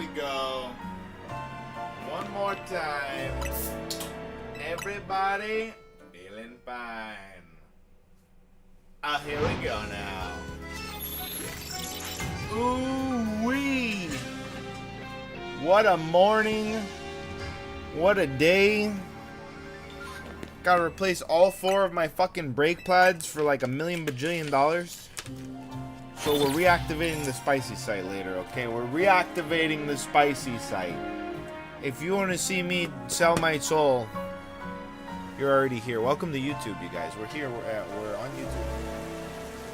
we go. One more time. Everybody feeling fine. Here we go now. Ooh-wee. What a morning. What a day. Gotta replace all 4 of my fucking brake pads for like $1 million bajillion. So we're reactivating the spicy site later, okay? We're reactivating the spicy site. If you want to see me sell my soul, you're already here. Welcome to YouTube, you guys. We're here. We're on YouTube.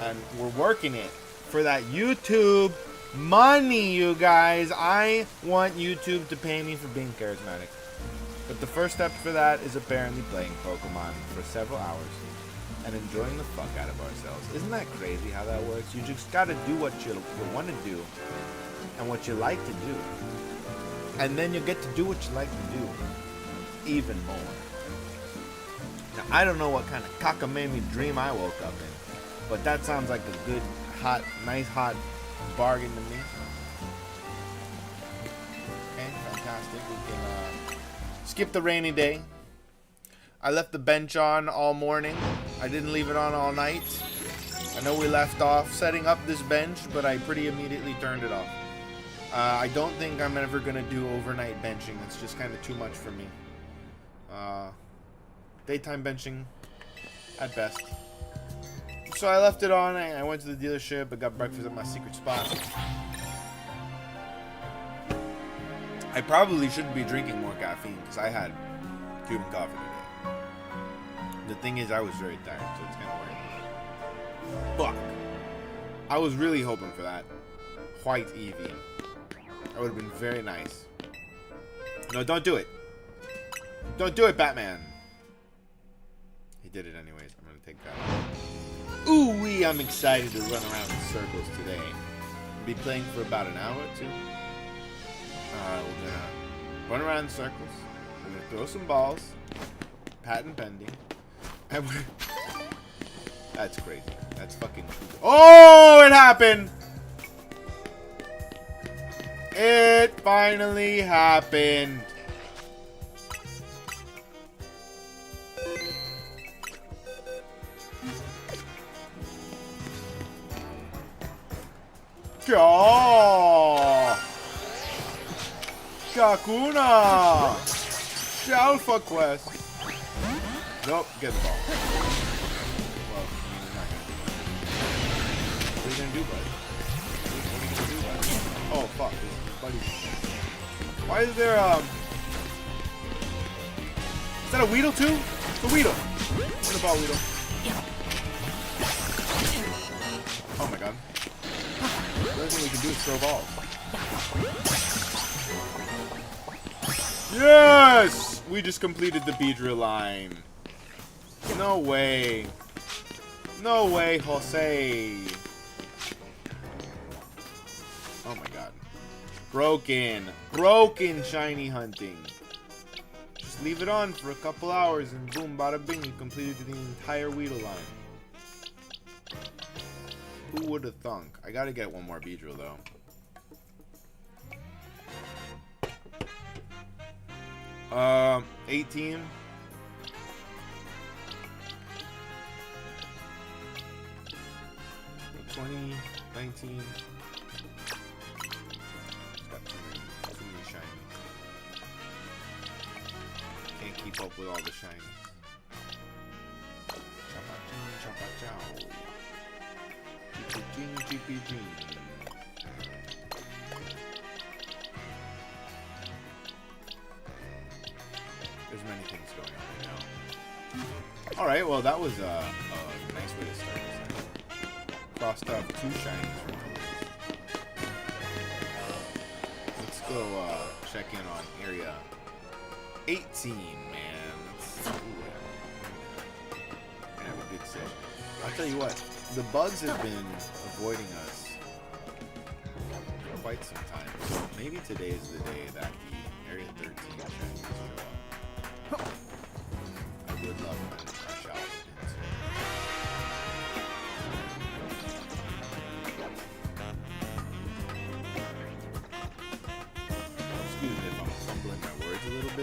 And we're working it for that YouTube money, you guys. I want YouTube to pay me for being charismatic. But the first step for that is apparently playing Pokemon for several hours and enjoying the fuck out of ourselves. Isn't that crazy how that works? You just gotta do what you want to do and what you like to do. And then you get to do what you like to do even more. Now, I don't know what kind of cockamamie dream I woke up in, but that sounds like a good, hot, nice, hot bargain to me. Okay, fantastic. We can skip the rainy day. I left the bench on all morning. I didn't leave it on all night. I know we left off setting up this bench, but I pretty immediately turned it off. I don't think I'm ever going to do overnight benching. It's just kind of too much for me. Daytime benching at best. So I left it on. I went to the dealership. I got breakfast at my secret spot. I probably shouldn't be drinking more caffeine because I had Cuban coffee today. The thing is, I was very tired, so it's kind of weird. Fuck. I was really hoping for that white Eevee. That would have been very nice. No, don't do it. Don't do it, Batman. He did it anyways. I'm going to take that. Ooh-wee, I'm excited to run around in circles today. I'll be playing for about an hour or two. We're going to run around in circles. We're going to throw some balls. Patent pending. And that's crazy. That's fucking... Oh, it happened! It finally happened. Oh! Kakuna! SHALPHA quest. Nope, get the ball. Well, he's not gonna do it. What are you gonna do, bud? What are you gonna do, bud? Oh, fuck. This buddy. Why is there, Is that a Weedle, too? It's a Weedle. Where's the ball, Weedle? Oh, my God. The only thing we can do is throw balls. Yes! We just completed the Beedrill line. No way. No way, Jose. Oh my God. Broken. Broken shiny hunting. Just leave it on for a couple hours and boom, bada bing, you completed the entire Weedle line. Who would have thunk? I gotta get one more Beedrill though. Uh, 18. $20, $19. It's got too many shinies. Can't keep up with all the shinies. Chapa-ching, chapa-chow. Chip-ching. There's many things going on right now. Alright, well that was a nice way to start this. Crossed off 2 shinies from Let's go check in on area 18, man. Have a good session. I'll tell you what, the bugs have been avoiding us for quite some time. So maybe today is the day that the area 13 shinies show up. I would love a shot.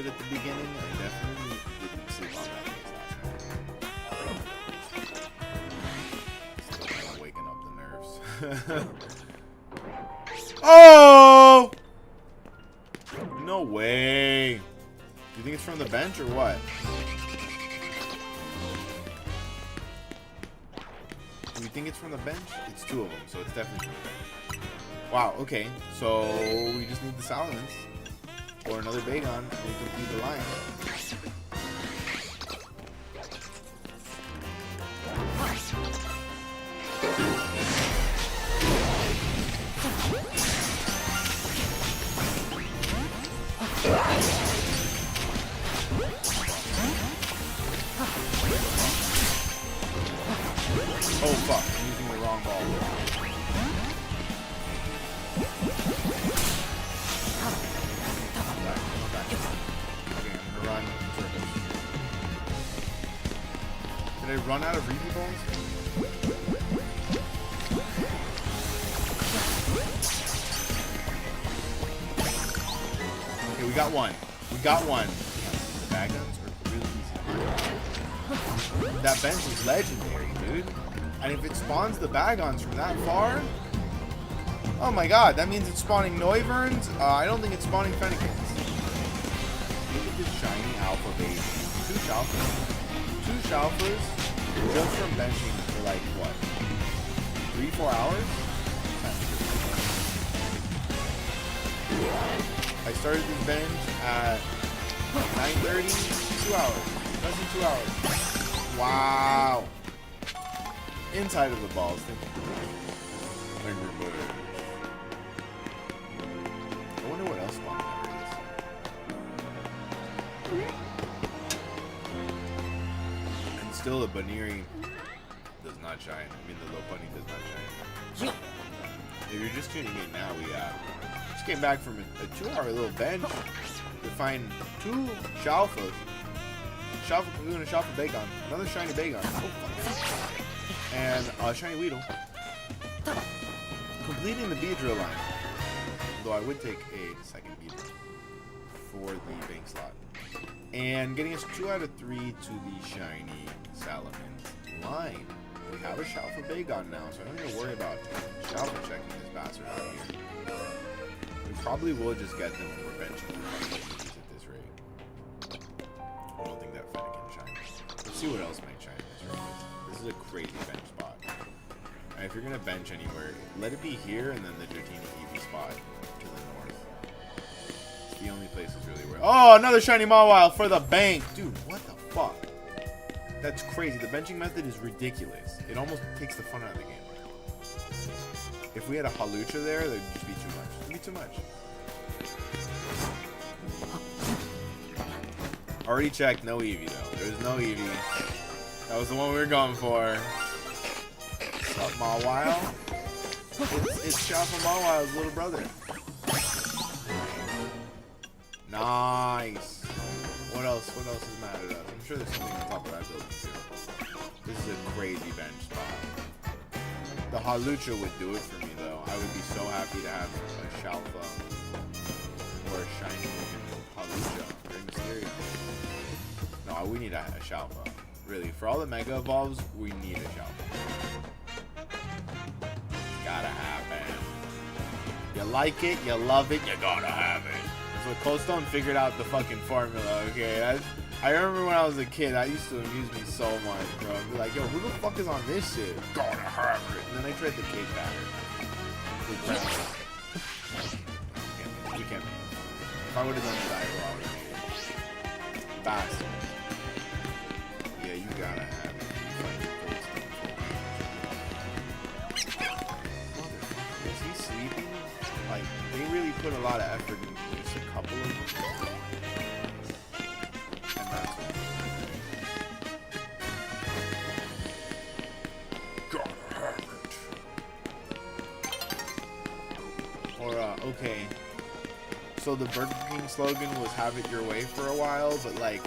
it at the beginning. I definitely didn't sleep on that case last night. Still waking up the nerves. Oh! No way. Do you think it's from the bench or what? Do you think it's from the bench? It's 2 of them, so it's definitely from the bench. Wow, okay. So we just need the Salamence or another Bagon and we complete the line. Oh fuck, I'm using the wrong ball. Okay, I'm gonna run circles. Did I run out of Reezy balls? Okay, we got one. We got one. The bag guns are really easy. That bench is legendary, dude. And if it spawns the Bagons from that far, oh my god, that means it's spawning Noivern. I don't think it's spawning Fennekins. Look at this shiny alpha baby. 2 Shalphas. 2 Shalphas just from benching for like what? 3-4 hours? I started this bench at 9:30, 2 hours. Less than 2 hours. Wow. Inside of the balls. Thank you. I wonder what else spawned that is. And still the Baniri does not shine. I mean the Lopunny does not shine. If you're just tuning in now, we just came back from a 2-hour little bench to find 2 Shalphas. Shalpha Kagoon and Shalpha Bagon. Another shiny Bagon. Oh, fuck. And shiny Weedle. Completing the Beedrill line. Though I would take a second Beedrill for the bank slot. And getting us 2 out of 3 to the shiny Salamence line. We have a Shalpha Bagon now, so I don't need to worry about Shalpha checking this bastard out here. We probably will just get them when we're benching at this rate. I don't think that Fennekin shines. Let's see what else might shine in this rate. This is a crazy bench spot. And if you're gonna bench anywhere, let it be here and then the Dratini Eevee spot to the north. It's the only place that's really where. Oh, another shiny Mawile for the bank, dude. What the fuck? That's crazy. The benching method is ridiculous. It almost takes the fun out of the game. If we had a Halucha there, that'd just be too much. It'd be too much. Already checked. No Eevee though. There's no Eevee. That was the one we were going for. What's up, Mawile? It's Shalpha Mawile's little brother. Nice. What else? What else is mad at us? I'm sure there's something on top of that building too. This is a crazy bench spot. The Halucha would do it for me though. I would be so happy to have a Shalpha or a shiny Halucha. Very mysterious. No, we need a Shalpha. Really, for all the Mega Evolves, we need a Shalpha. Gotta happen. You like it, you love it, you gotta have it. So Cold Stone figured out the fucking formula, okay? I remember when I was a kid, that used to amuse me so much, bro. I'd be like, yo, who the fuck is on this shit? Gotta have it. And then I tried the cake batter. We can't make it. If I would have done the diagonal, I would have made it. Fast. Yeah, you gotta have it. Motherfucker, is he sleeping? Like, they really put a lot of effort into just a couple of them. And that's what gotta have it. Or, okay. So the Burger King slogan was have it your way for a while, but like,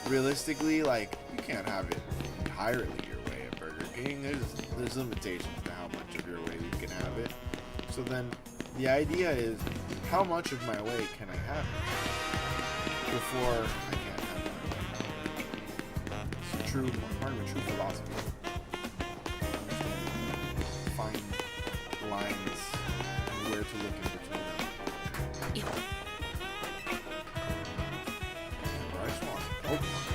realistically, like, you can't have it entirely your way at Burger King. There's limitations to how much of your way you can have it. So then the idea is, how much of my way can I have it? before I can't have that. It's a true part of a true philosophy. Find lines and where to look in between them. I just want Pokemon.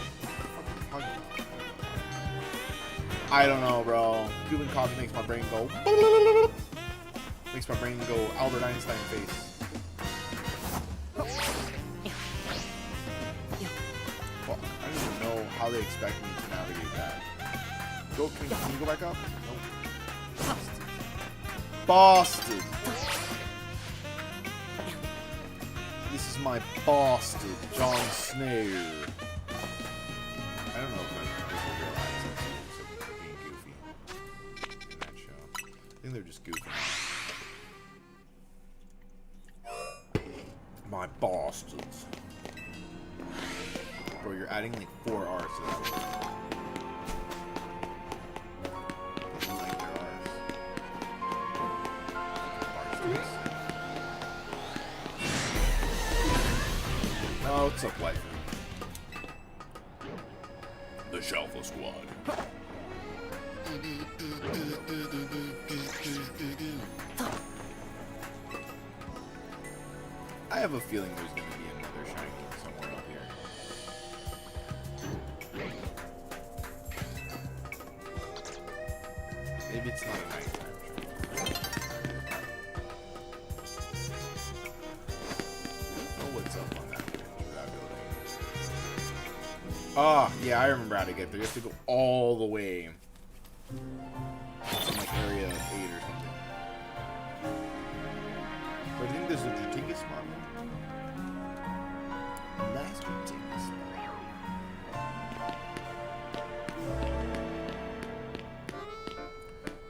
I don't know, bro. Cuban coffee makes my brain go. Makes my brain go Albert Einstein face. Well, I don't even know how they expect me to navigate that. Can you go back up? Nope. Boston. This is my Boston, John Snare. I don't know if I realize that's being goofy in that show. I think they're just goofy. My Bostons. Bro, you're adding like 4 R's to that word. I like their R's. Oh, what's up, wife? The SHALPHA squad. I have a feeling there's going to be another shiny somewhere up here. Maybe it's not a nighttime. Oh, what's up on that building? Oh, yeah, I remember how to get there. You have to go all the way. From like area 8 or something. But I think there's a Dratingus model. Nice Dratingus model.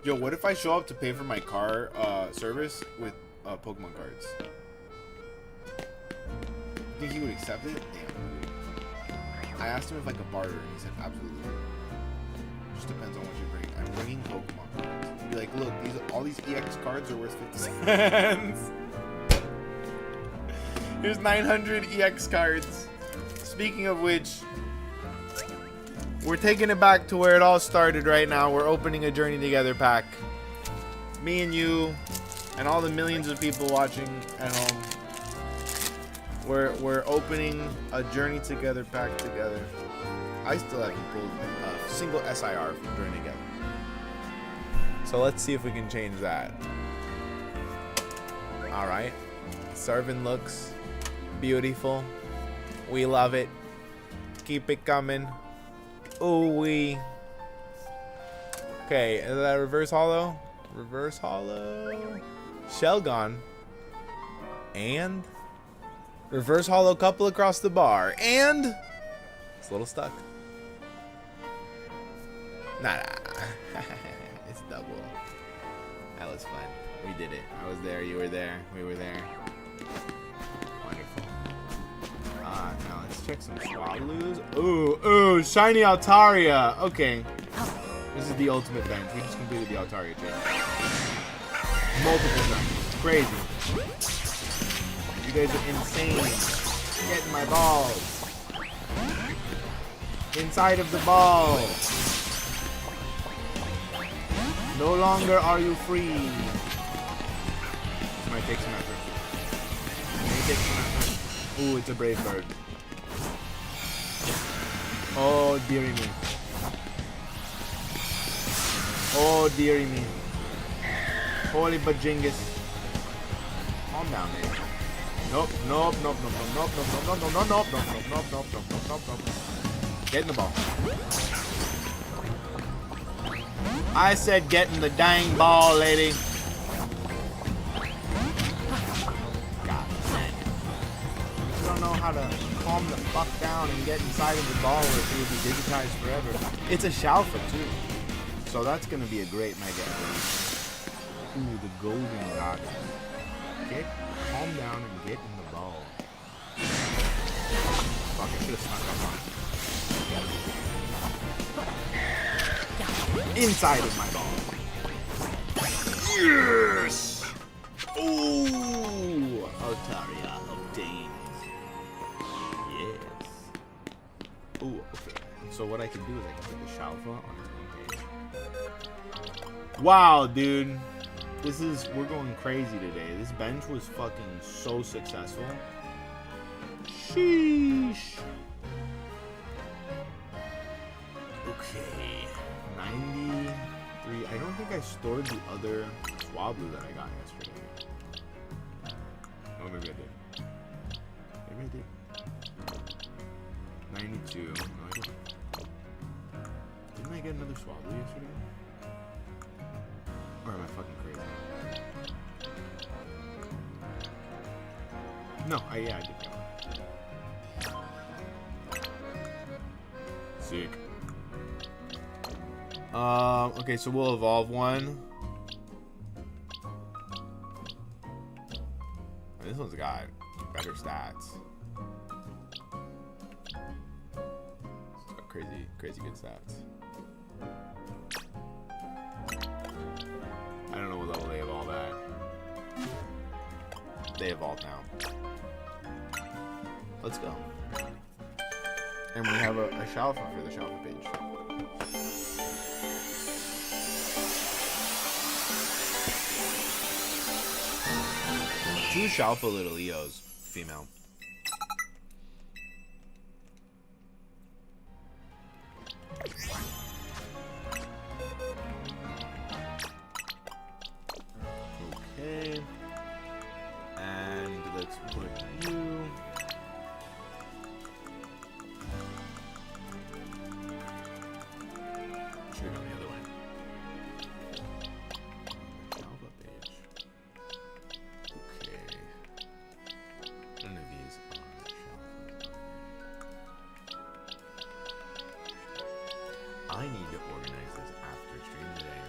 Yo, what if I show up to pay for my car service with Pokemon cards? Think he would accept it? Damn. I asked him if I could barter, and he said absolutely. Just depends on what you bring. I'm bringing Pokemon cards. He'd be like, look, all these EX cards are worth 50 cents. Here's 900 EX cards. Speaking of which, we're taking it back to where it all started right now. We're opening a Journey Together pack. Me and you, and all the millions of people watching at home. We're opening a Journey Together pack together. I still haven't pulled a single SIR from Journey Together. So let's see if we can change that. Alright. Servant looks beautiful. We love it. Keep it coming. Ooh wee. Okay, is that reverse holo? Reverse holo. Shelgon. And reverse holo couple across the bar. And it's a little stuck. Nah. It's double. That was fun. We did it. I was there. You were there. We were there. Wonderful. Now let's check some Swallows. Ooh, shiny Altaria. Okay. This is the ultimate bench. We just completed the Altaria chain. Multiple times. It's crazy. You guys are insane. Getting my balls. Inside of the ball. No longer are you free. This might take some effort. Ooh, it's a brave bird. Oh, dearie me. Oh, dearie me. Holy bajingus. Calm down, baby. Nope. Get in the ball. I said get in the dang ball, lady. God dang it. You don't know how to calm the fuck down and get inside of the ball, or it will be digitized forever. It's a SHALPHA too. So that's gonna be a great mega evolution. Ooh, the golden goddess. Calm down and get in the ball. Fuck, I should have snuck up on it. Inside of my ball. Yes! Ooh! Altaria obtained. Yeah. So what I can do is I can put the SHALPHA on its own page. Wow, dude. We're going crazy today. This bench was fucking so successful. Sheesh. Okay. 93. I don't think I stored the other Swablu that I got yesterday. Oh, maybe I did. Maybe I did. 92. No, I didn't. Didn't I get another Swablu yesterday? Or am I fucking crazy? No, yeah, I did get one. Sick. Okay, so we'll evolve one. This one's got better stats. It's got crazy good stats. I don't know what level they evolve at. They evolve now. Let's go. And we have a SHALPHA for the SHALPHA page. Two SHALPHA little Eos, female. Okay. And let's put you. Should have gone the other way. SHALPHA page. Okay. None of these are SHALPHA. I need to organize this after stream today.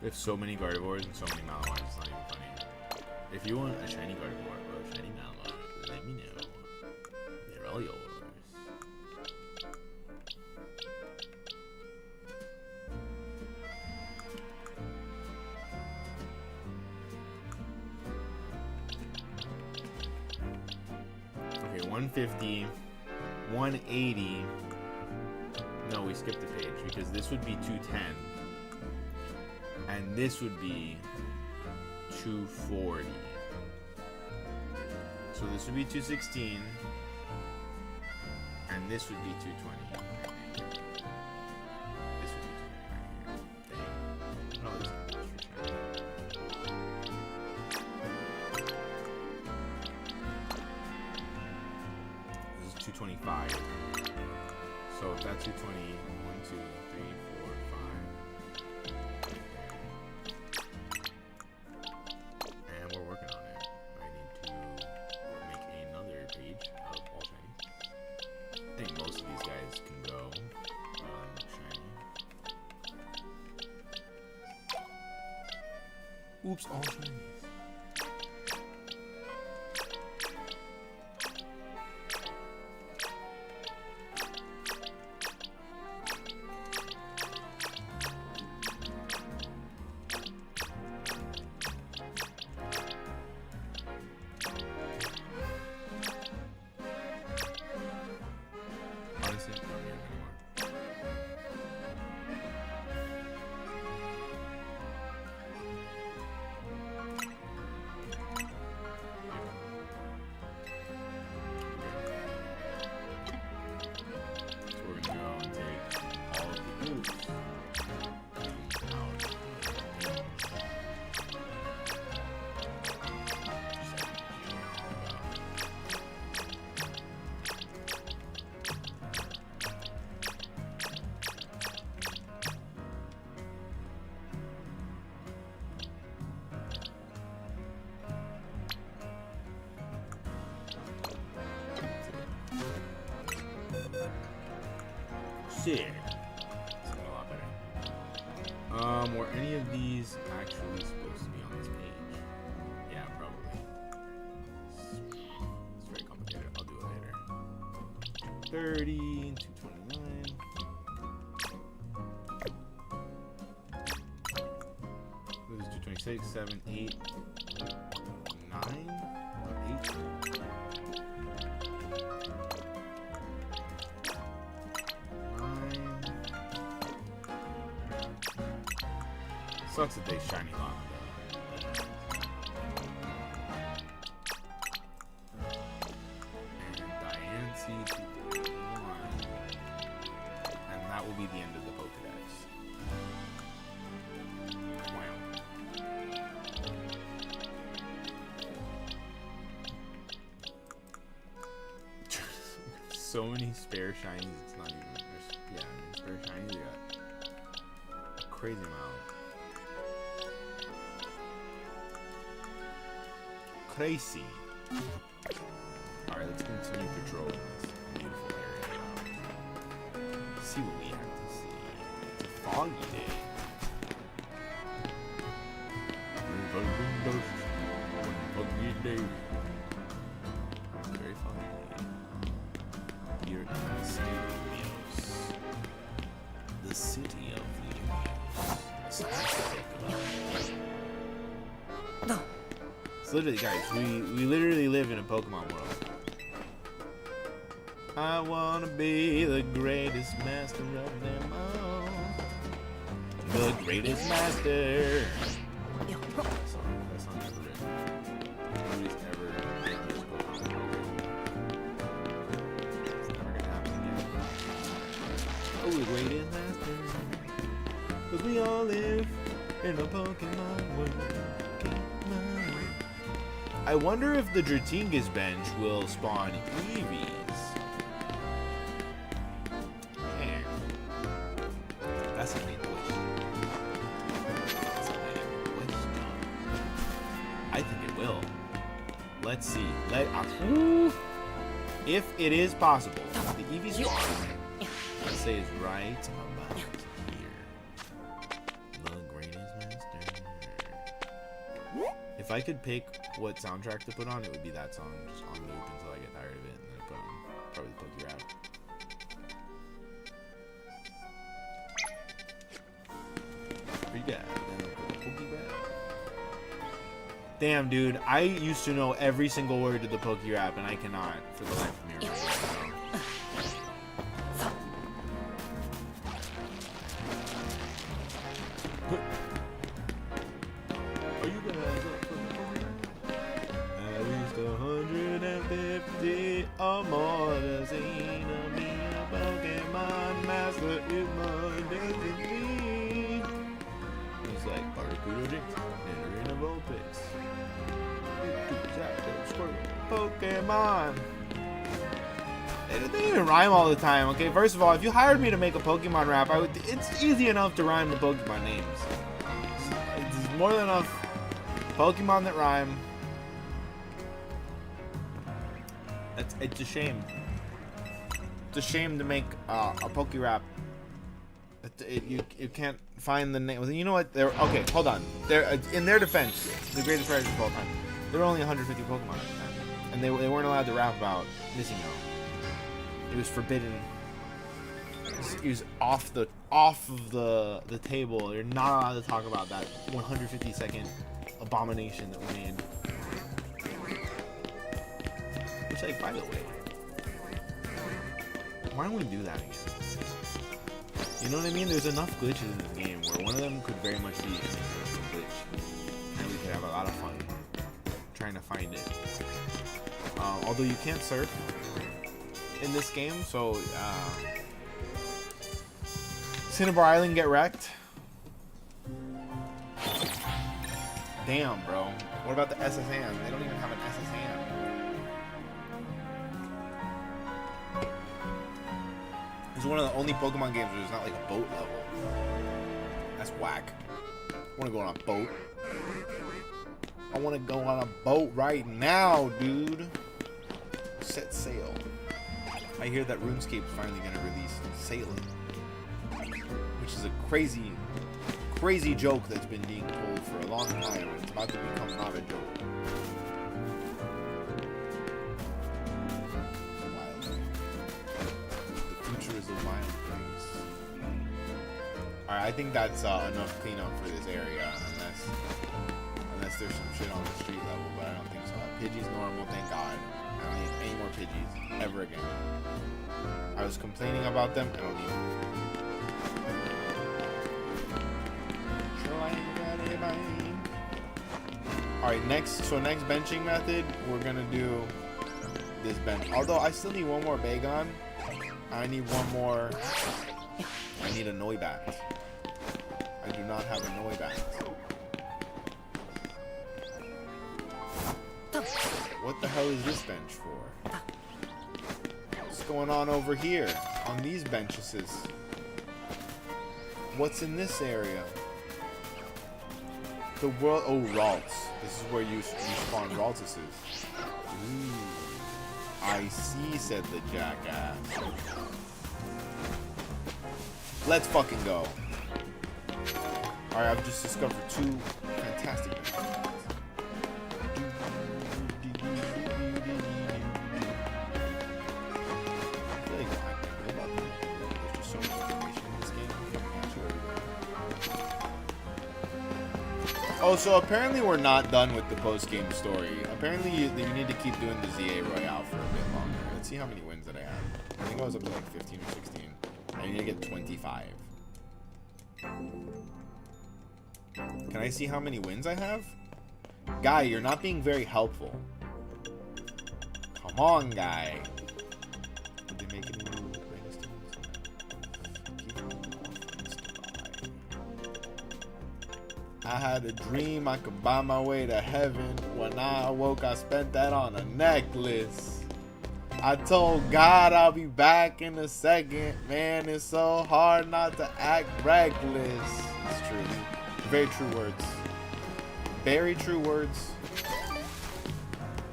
We have so many Gardevoirs and so many Malamars, it's not even funny. If you want a shiny Gardevoir or a shiny Malamar, let me know. They're all yours. Okay, 150, 180. No, we skipped a page because this would be 210. And this would be 240. So this would be 216. And this would be 220. This would be 220 right here. Dang. Oh, this is This is 225. So if that's 220, 1, 2, 3, 4, 5. And we're working on it. I need to make another page of all shinies. I think most of these guys can go shiny. Oops, all shinies. Sick. That's a lot better. Were any of these actually supposed to be on this page? Yeah, probably. 230, 229. This is 226, 7, 8, 9, 8. Sucks that they shiny lock though. And Diancie 231. And that will be the end of the Pokedex. Wow. So many spare shinies, it's not even. Yeah, spare shinies, you got a crazy amount. Crazy. Alright, let's continue patrolling this beautiful area. See what we have to see. It's a foggy day. Foggy day. Very foggy day. Here in the city of Lumiose. The city of Lumiose. No. Literally, guys, we literally live in a Pokemon world. I wanna be the greatest master of them all. The greatest master. That song never written. Nobody's ever written this Pokemon world. It's never gonna happen again. Oh, the greatest master. 'Cause we all live in a Pokemon world. I wonder if the Dratingas bench will spawn Eevees. Man. That's a big question. I think it will. Let's see. If it is possible, the Eevee spawn, let's say, is right about here. The greatest master. If I could pick what soundtrack to put on, it would be that song, just on loop until I get tired of it, and then I put on probably the Poké Rap. What you got? Poké Rap. Damn, dude, I used to know every single word to the Poké Rap, and I cannot for the life of me right now. Are you gonna at least 150 or more to see me a Pokemon master is my destiny. It's like Barracuda Jinx, entering a Vulpix. Pokemon. They didn't even rhyme all the time, okay? First of all, if you hired me to make a Pokemon rap, it's easy enough to rhyme the Pokemon names. It's more than enough Pokemon that rhyme. It's a shame. It's a shame to make a Poké Rap. You can't find the name. You know what? Okay. Hold on. In their defense, the greatest writers of all time. There were only 150 Pokemon at the time, and they weren't allowed to rap about Missing-O. It was forbidden. It was off of the table. You're not allowed to talk about that 150-second abomination that we made. Which, like, by the way, why don't we do that again? You know what I mean? There's enough glitches in this game where one of them could very much be an interesting glitch, and we could have a lot of fun trying to find it. Although you can't surf in this game, so Cinnabar Island get wrecked. Damn, bro. What about the SSN? They don't even have an SSN. It's one of the only Pokemon games where there's not like a boat level. That's whack. I want to go on a boat. I want to go on a boat right now, dude. Set sail. I hear that RuneScape's finally going to release Sailing, which is a crazy, crazy joke that's been being told for a long time, and it's about to become not a joke. wild things. Alright, I think that's enough cleanup for this area, unless there's some shit on the street level, but I don't think so. Pidgey's normal, thank God. I don't need any more Pidgeys ever again. I was complaining about them, I don't need them. Alright, next benching method, we're gonna do this bench. Although I still need one more Bagon. I need one more. I need a Noibat. I do not have a Noibat. What the hell is this bench for? What's going on over here on these benches? What's in this area? The world. Oh, Ralts. This is where you spawn Raltuses. Ooh. I see, said the jackass. Let's fucking go. Alright, I've just discovered 2 fantastic things. Oh, so apparently we're not done with the post-game story. Apparently you need to keep doing the ZA Royale for a bit longer. Let's see how many wins that I have. I think I was up to like 15 or 16. I need to get 25. Can I see how many wins I have? Guy, you're not being very helpful. Come on, guy. Did they make any new rings to I had a dream I could buy my way to heaven. When I awoke, I spent that on a necklace. I told God I'll be back in a second. Man, it's so hard not to act reckless. It's true. Very true words. Very true words.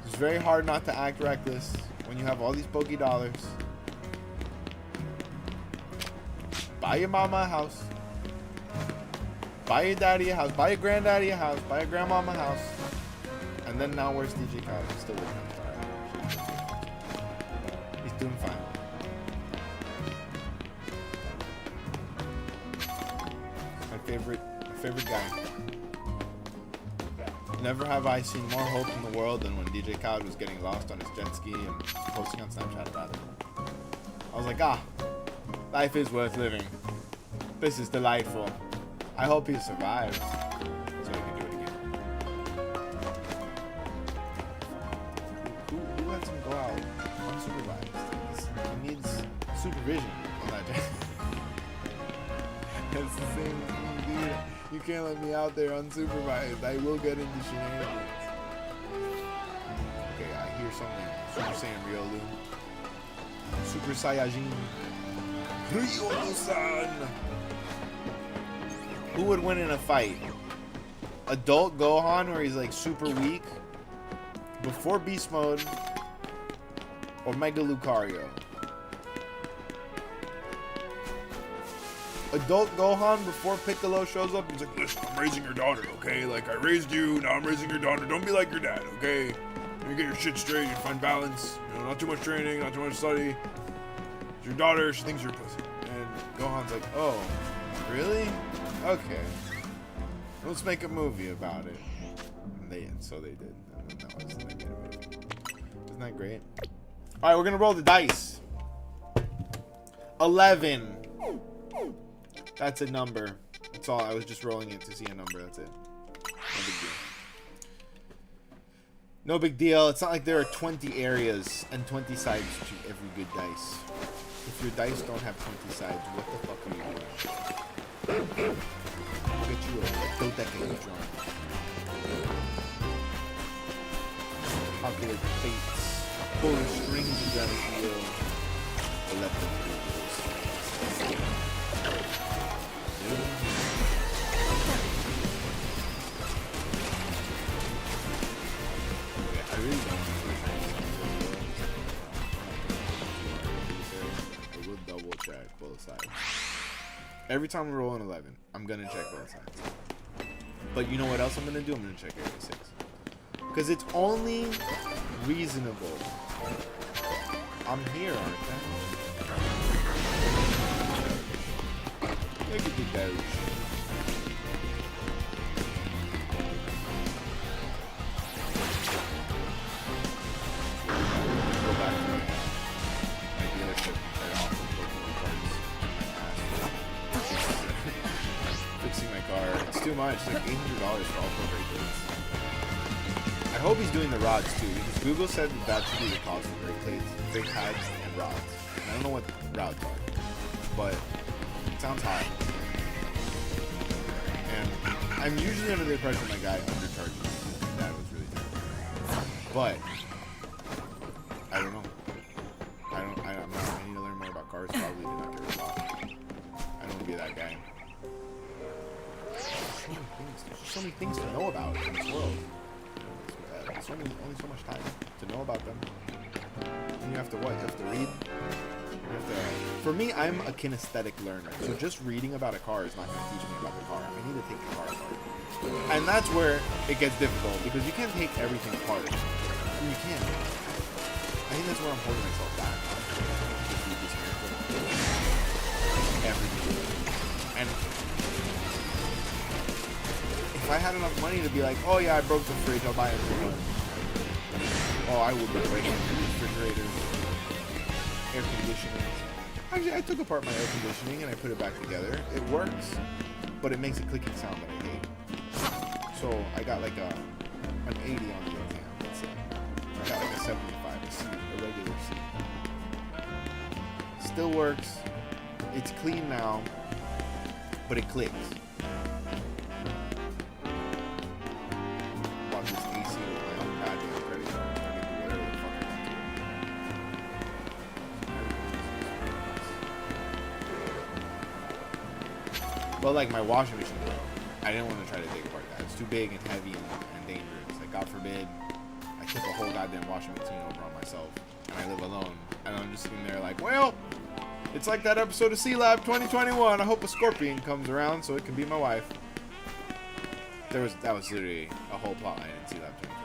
It's very hard not to act reckless when you have all these Poké dollars. Buy your mama a house. Buy your daddy a house. Buy your granddaddy a house. Buy your grandmama a house. And then now where's TCG Pack? He's still with him. He's doing fine. My favorite guy. Never have I seen more hope in the world than when DJ Khaled was getting lost on his jet ski and posting on Snapchat about it. I was like, life is worth living. This is delightful. I hope he survives so he can do it again. Who lets him go out unsupervised? He needs supervision on that jet. That's the same thing, dude. You can't let me out there unsupervised. I will get into shenanigans. Okay, I hear something. Super Saiyan Riolu. Super Saiyajin. Riolu-san! Who would win in a fight? Adult Gohan, where he's like super weak, before Beast Mode, or Mega Lucario? Adult Gohan before Piccolo shows up, he's like, listen, I'm raising your daughter, okay? Like, I raised you, now I'm raising your daughter. Don't be like your dad, okay? You get your shit straight, you find balance. You know, not too much training, not too much study. It's your daughter, she thinks you're a pussy. And Gohan's like, oh, really? Okay. Let's make a movie about it. And so they did. And that was the movie. Isn't that great? Alright, we're gonna roll the dice. 11. That's a number. That's all. I was just rolling it to see a number. That's it. No big deal. No big deal. It's not like there are 20 areas and 20 sides to every good dice. If your dice don't have 20 sides, what the fuck are you doing? Get you a dodecahedron. Calculate the fates. Pull the strings you gotta feel. Let them do this. I really don't want to. I will double check both sides. Every time we roll an 11, I'm gonna check both sides. But you know what else I'm gonna do? I'm gonna check area 6. Because it's only reasonable. I'm here, aren't I? Look at the Doge. Go back to my dealership right off of Pokémon cards. Fixing my car. It's too much. Like $800 for all 4 brake plates. I hope he's doing the rods too, because Google said that should be the cost of brake plates, brake pads, and rods. I don't know what rods are, but it sounds high. And I'm usually under the impression my guy undercharges. That was really terrible. But I don't know. I need to learn more about cars. Probably do not get a lot. I don't want to be that guy. There's so many things to know about in this world. There's only so much time to know about them. And you have to what? You have to read. For me, I'm a kinesthetic learner, so just reading about a car is not going to teach me about the car. I need to take the car apart. And that's where it gets difficult, because you can't take everything apart. I mean, you can't. I think that's where I'm holding myself back. Everything. And if I had enough money to be like, oh yeah, I broke the fridge, I'll buy a new one. Oh, I would be breaking refrigerators, air conditioning. Actually, I took apart my air conditioning and I put it back together. It works, but it makes a clicking sound that I hate. So I got like an 80 on the exam, let's say. I got like a 75, a regular seat. Still works. It's clean now, but it clicks. Bought this AC with my own goddamn credit card. I can do whatever the fuck I want to. But like my washing machine, I didn't want to try to take apart that. It's too big and heavy and dangerous. Like, God forbid, I tip a whole goddamn washing machine over on myself, and I live alone, and I'm just sitting there like, well, it's like that episode of C-Lab 2021. I hope a scorpion comes around so it can be my wife. That was literally a whole plot line in C-Lab 2021.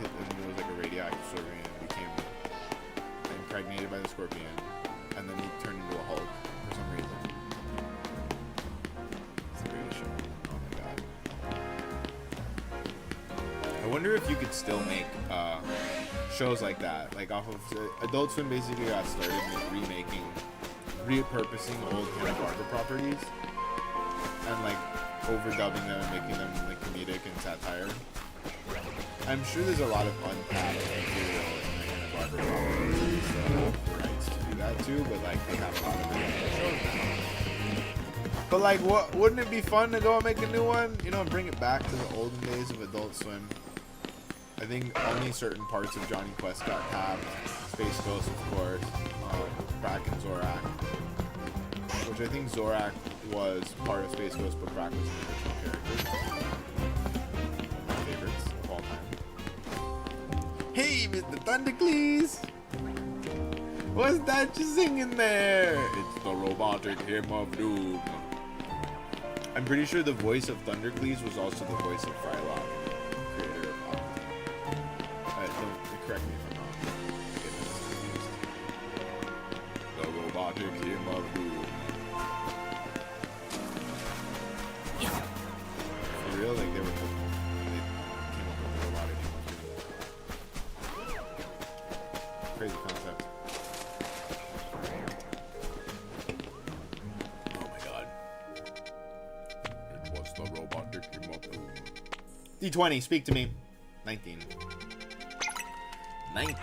It was like a radioactive scorpion and became impregnated by the scorpion, and then he turned into a Hulk for some reason. It's the greatest show. Oh my god. I wonder if you could still make shows like that, like off of Adult Swim. Basically got started repurposing old Hanna-Barbera properties and like overdubbing them and making them like comedic and satire. I'm sure there's a lot of untapped material in the Hanna-Barbera properties that have the rights to do that too, but like they have a lot of original shows now. But like, wouldn't it be fun to go and make a new one, you know, and bring it back to the olden days of Adult Swim? I think only certain parts of Johnny Quest got tapped. Space Ghost, of course. Brack and Zorak. Which I think Zorak was part of Space Ghost, but Brack was an original character. My favorites of all time. Hey, Mr. Thundercleese! What's that you singing there? It's the robotic hymn of doom. I'm pretty sure the voice of Thundercleese was also the voice of Frylock, creator of correct me if I'm wrong. The robotic hymn of doom. For real, like they came up with the robotic hymn of doom. Crazy concept. Oh my god. It was the robotic hymn of doom. D20, speak to me. 19. 19.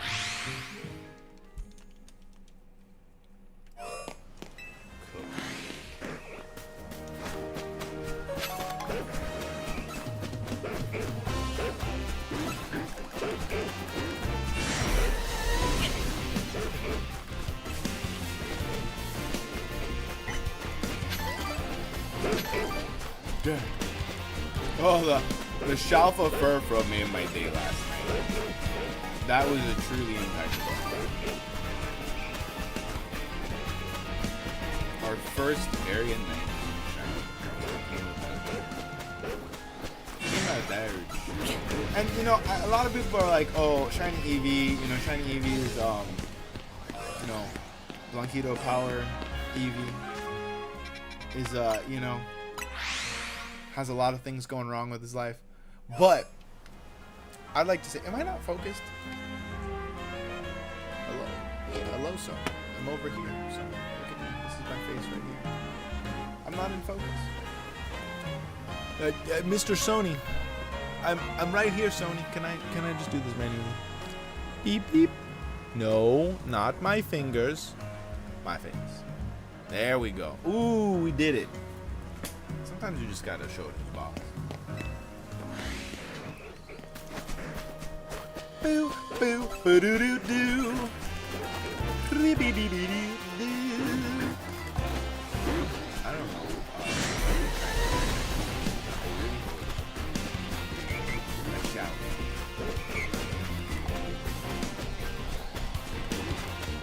Oh, the SHALPHA Furfra made my day last night. That was a truly impeccable. Our first area night. Came out there. And you know, a lot of people are like, oh, shiny Eevee, you know, shiny Eevee is you know, Blanquito power Eevee is you know, has a lot of things going wrong with his life. But I'd like to say, am I not focused? Hello. Hello, son. I'm over here. So look at me. This is my face right here. I'm not in focus. Mr. Sony. I'm right here, Sony. Can I just do this manually? Beep beep. No, not my fingers. My face. There we go. Ooh, we did it. Sometimes you just gotta show it to the boss. Boo, boo, boo doo doo doo. Ribby dee dee doo doo. I don't know. Watch out.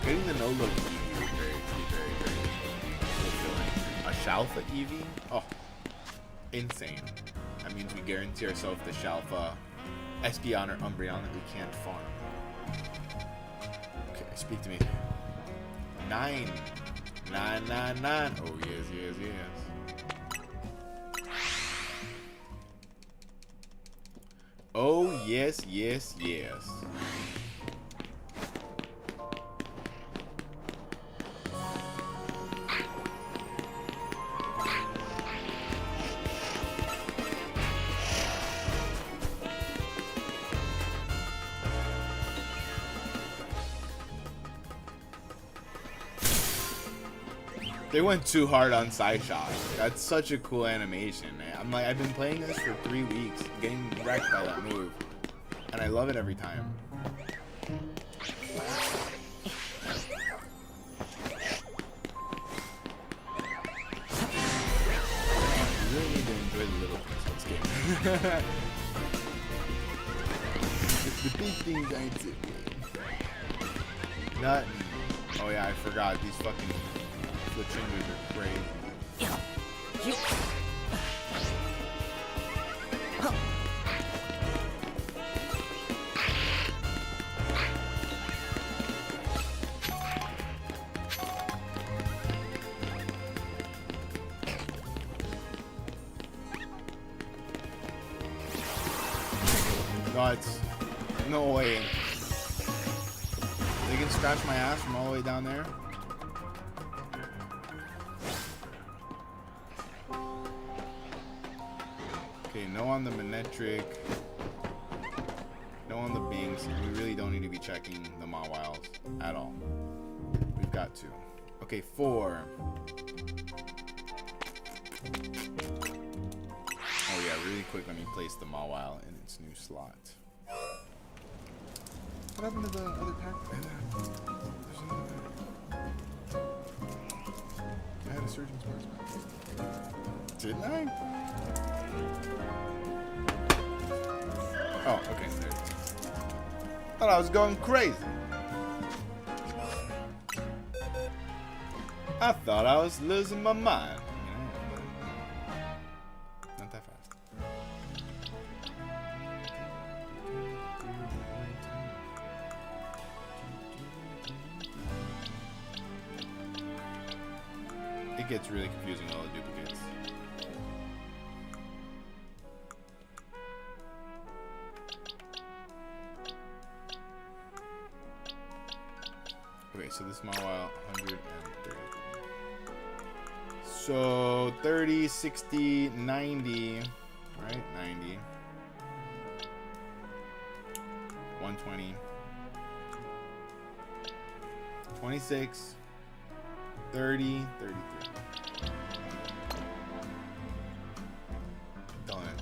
Getting the no-look Eevee is very fulfilling. A SHALPHA Eevee? Oh. Insane. That means we guarantee ourselves the SHALPHA Espeon or Umbreon that we can't farm. Okay, speak to me. 9. 9, 9, 9. Oh, yes, yes, yes. Oh, yes, yes, yes. They went too hard on side shot. That's such a cool animation, man. I'm like, I've been playing this for 3 weeks, getting wrecked by that move, and I love it every time. You really need to enjoy the little things in this game. It's the big things I do. Nothing. Oh yeah, I forgot these fucking. The chingers are crazy. Nuts. No way. They can scratch my ass from all the way down there. Okay, no on the Manectric, no on the Binks. We really don't need to be checking the Mawiles at all. We've got to. Okay, 4. Oh yeah, really quick, let me place the Mawile in its new slot. What happened to the other pack? There's another pack. I had a Surgeon's Marksman. Didn't I? Oh, okay, there it is. Thought I was going crazy. I thought I was losing my mind. Not that fast. It gets really confusing with all the duplicates. Okay, so this Mawile, 130. So 30, 60, 90, right? 90. 120. 26. 30, 33. Done.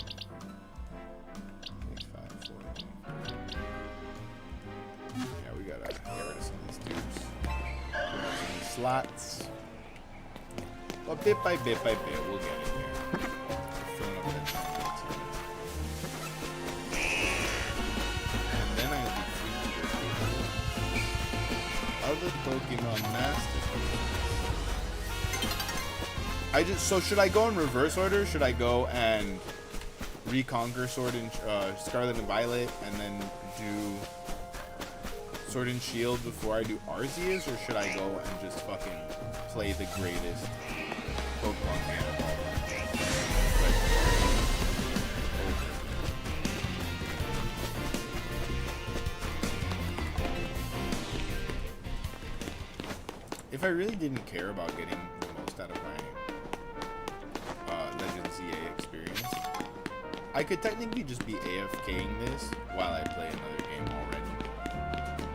25, 40. Yeah, we gotta get rid of some of these dudes. Slots. Well, bit by bit by bit, we'll get it here. Filling up that slots. And then I'll be free other Pokemon Masters. So should I go in reverse order? Should I go and reconquer Sword and Scarlet and Violet, and then do Sword and Shield before I do Arceus, or should I go and just fucking play the greatest Pokemon game of all time? If I really didn't care about getting the most out of my Legends ZA experience, I could technically just be AFKing this while I play another game already.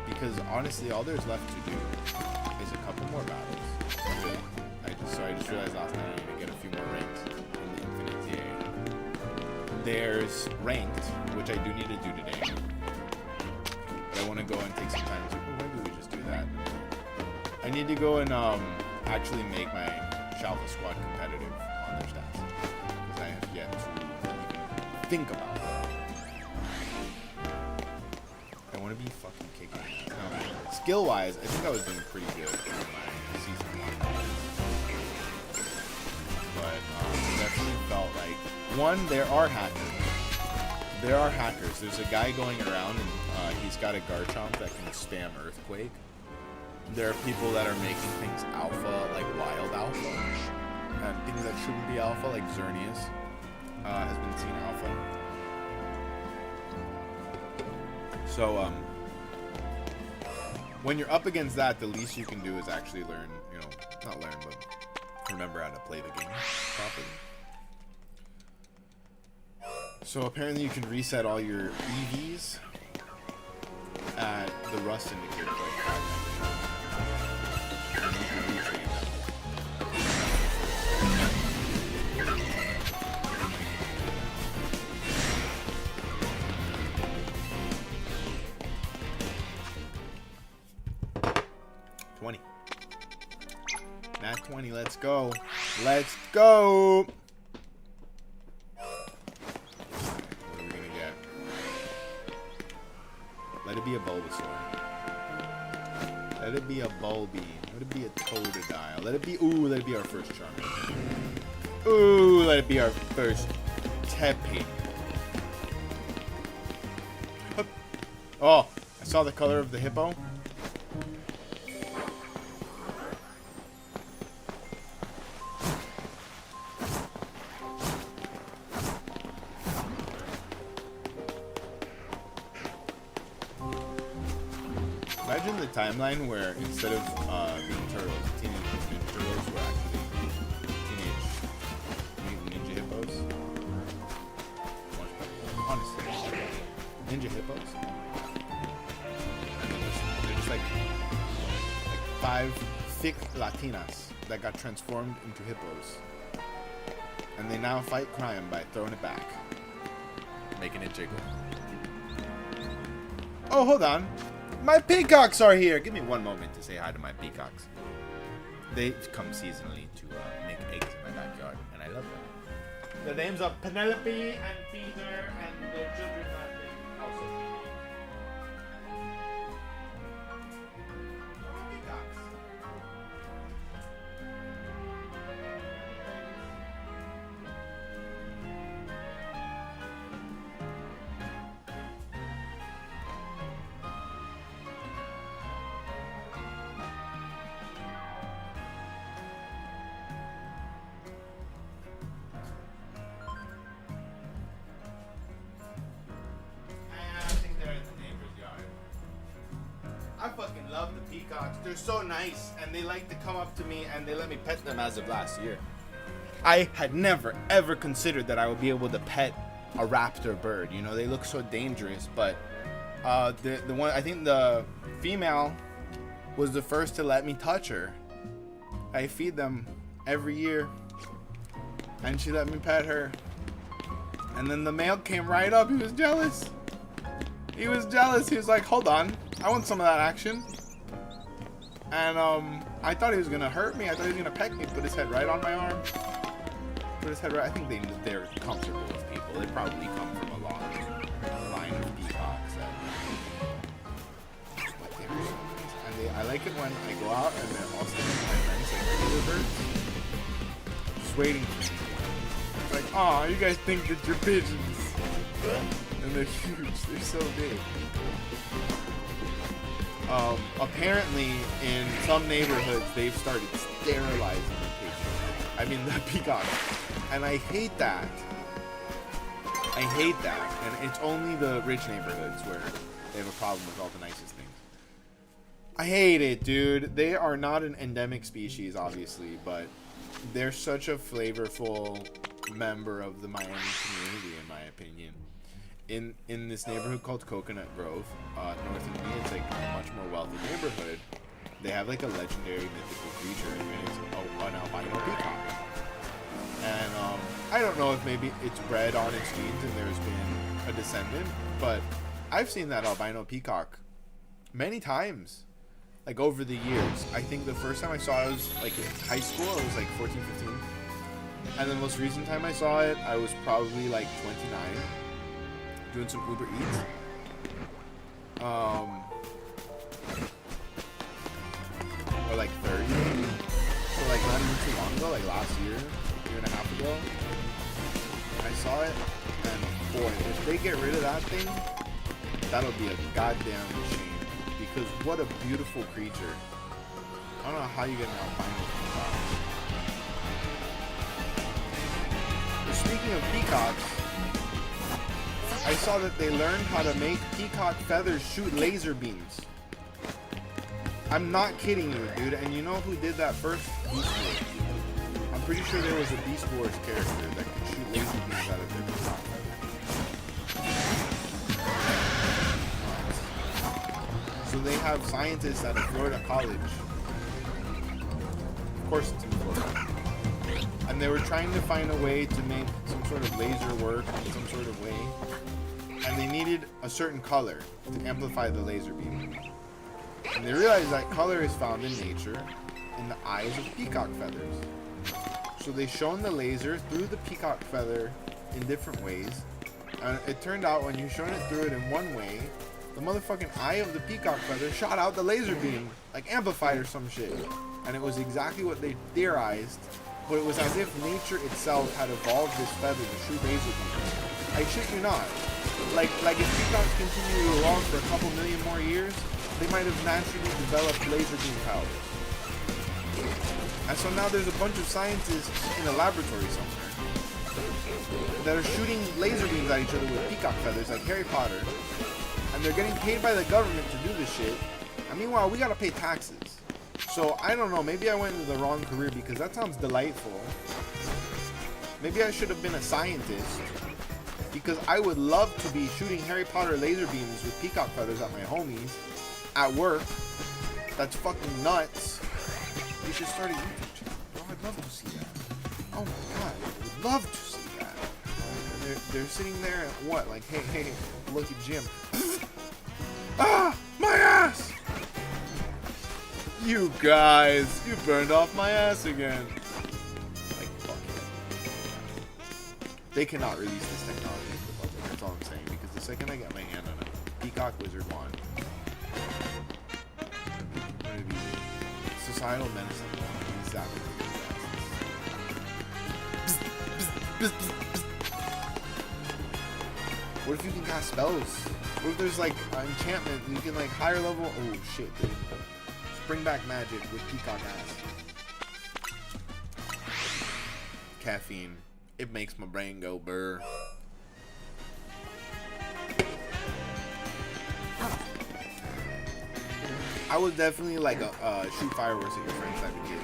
Because honestly, all there's left to do is a couple more battles. Really. I just realized last night I need to get a few more ranks in the Infinite ZA. There's ranked, which I do need to do today. But I want to go and take some time to. Maybe we just do that. I need to go and actually make my SHALPHA squad competitive on their stats, because I have yet to even think about that. I want to be fucking kicking ass. No, skill-wise, I think I was doing pretty good in my season 1. But definitely felt like, one, there are hackers. There are hackers. There's a guy going around and he's got a Garchomp that can spam Earthquake. There are people that are making things alpha, like wild alpha, and things that shouldn't be alpha, like Xerneas has been seen alpha. So, when you're up against that, the least you can do is actually learn, you know, not learn, but remember how to play the game properly. So apparently you can reset all your EVs at the Rust indicator, like 5 times. 20. Nat 20, let's go. Let's go! What are we gonna get? Let it be a Bulbasaur. Let it be a Bulby. Let it be a Totodile. Let it be, ooh, let it be our first Charmander. Ooh, let it be our first Tepe. Oh, I saw the color of the hippo. Imagine the timeline where instead of being turtles, Teenage Mutant Ninja Turtles were actually Teenage Mutant Ninja Hippos. Honestly, Ninja Hippos. And they're just like 5 thick Latinas that got transformed into hippos, and they now fight crime by throwing it back, making it jiggle. Oh, hold on. My peacocks are here. Give me one moment to say hi to my peacocks. They come seasonally to make eggs in my backyard, and I love them. The names are Penelope and Peter, and their children are also peacocks. I fucking love the peacocks. They're so nice, and they like to come up to me, and they let me pet them as of last year. I had never, ever considered that I would be able to pet a raptor bird. You know, they look so dangerous, but the one, I think the female was the first to let me touch her. I feed them every year, and she let me pet her. And then the male came right up. He was jealous. He was jealous. He was like, hold on, I want some of that action. And I thought he was gonna hurt me. I thought he was gonna peck me. Put his head right on my arm. Put his head right. I think they're comfortable with people. They probably come from a line of peacocks. But they're so nice. And I like it when I go out and they're all standing with my friends like regular birds, just waiting for me. like, oh, you guys think that you're pigeons. And they're huge. They're so big. Apparently, in some neighborhoods, they've started sterilizing the pigeons. I mean, the peacocks. And I hate that. I hate that. And it's only the rich neighborhoods where they have a problem with all the nicest things. I hate it, dude. They are not an endemic species, obviously, but they're such a flavorful member of the Miami community, in my opinion. In this neighborhood called Coconut Grove, north of me, it's like a much more wealthy neighborhood. They have like a legendary mythical creature, and it's an albino peacock. And I don't know if maybe it's bred on its genes and there's been a descendant, but I've seen that albino peacock many times, like over the years. I think the first time I saw it was like in high school. I was like 14, 15. And the most recent time I saw it, I was probably like 29, doing some Uber Eats. Or like 30. So like not even too long ago, like last year and a half ago. I saw it, and boy, if they get rid of that thing, that'll be a goddamn shame. Because what a beautiful creature. I don't know how you get an albino peacock. But speaking of peacocks, I saw that they learned how to make peacock feathers shoot laser beams. I'm not kidding you, dude. And you know who did that first? Beast Wars. I'm pretty sure there was a Beast Wars character that could shoot laser beams out of their peacock feathers. So they have scientists at a Florida college. Of course it's in Florida. And they were trying to find a way to make some sort of laser work in some sort of way. And they needed a certain color to amplify the laser beam. And they realized that color is found in nature in the eyes of peacock feathers. So they shone the laser through the peacock feather in different ways. And it turned out when you shone it through it in one way, the motherfucking eye of the peacock feather shot out the laser beam, like amplified or some shit. And it was exactly what they theorized, but it was as if nature itself had evolved this feather to shoot laser beams. I shit you not. Like if peacocks continue to evolve for a couple million more years, they might have naturally developed laser beam powers. And so now there's a bunch of scientists in a laboratory somewhere that are shooting laser beams at each other with peacock feathers like Harry Potter. And they're getting paid by the government to do this shit. And meanwhile, we gotta pay taxes. So I don't know, maybe I went into the wrong career because that sounds delightful. Maybe I should have been a scientist, because I would love to be shooting Harry Potter laser beams with peacock feathers at my homies at work. That's fucking nuts. You should start a YouTube channel. Bro, I'd love to see that. Oh my god, I would love to see that. They're sitting there and what? Like, hey, look at Jim. Ah, my ass! You guys, you burned off my ass again. Like, fuck it. They cannot release this technology to the public, that's all I'm saying. Because the second I get my hand on a peacock wizard wand, I'm gonna be societal medicine. Exactly. What if you can cast spells? What if there's like an enchantment and you can like higher level? Oh shit, dude. Bring back magic with peacock ass. Caffeine. It makes my brain go burr. I was definitely like a shoot fireworks at your friends type of kid.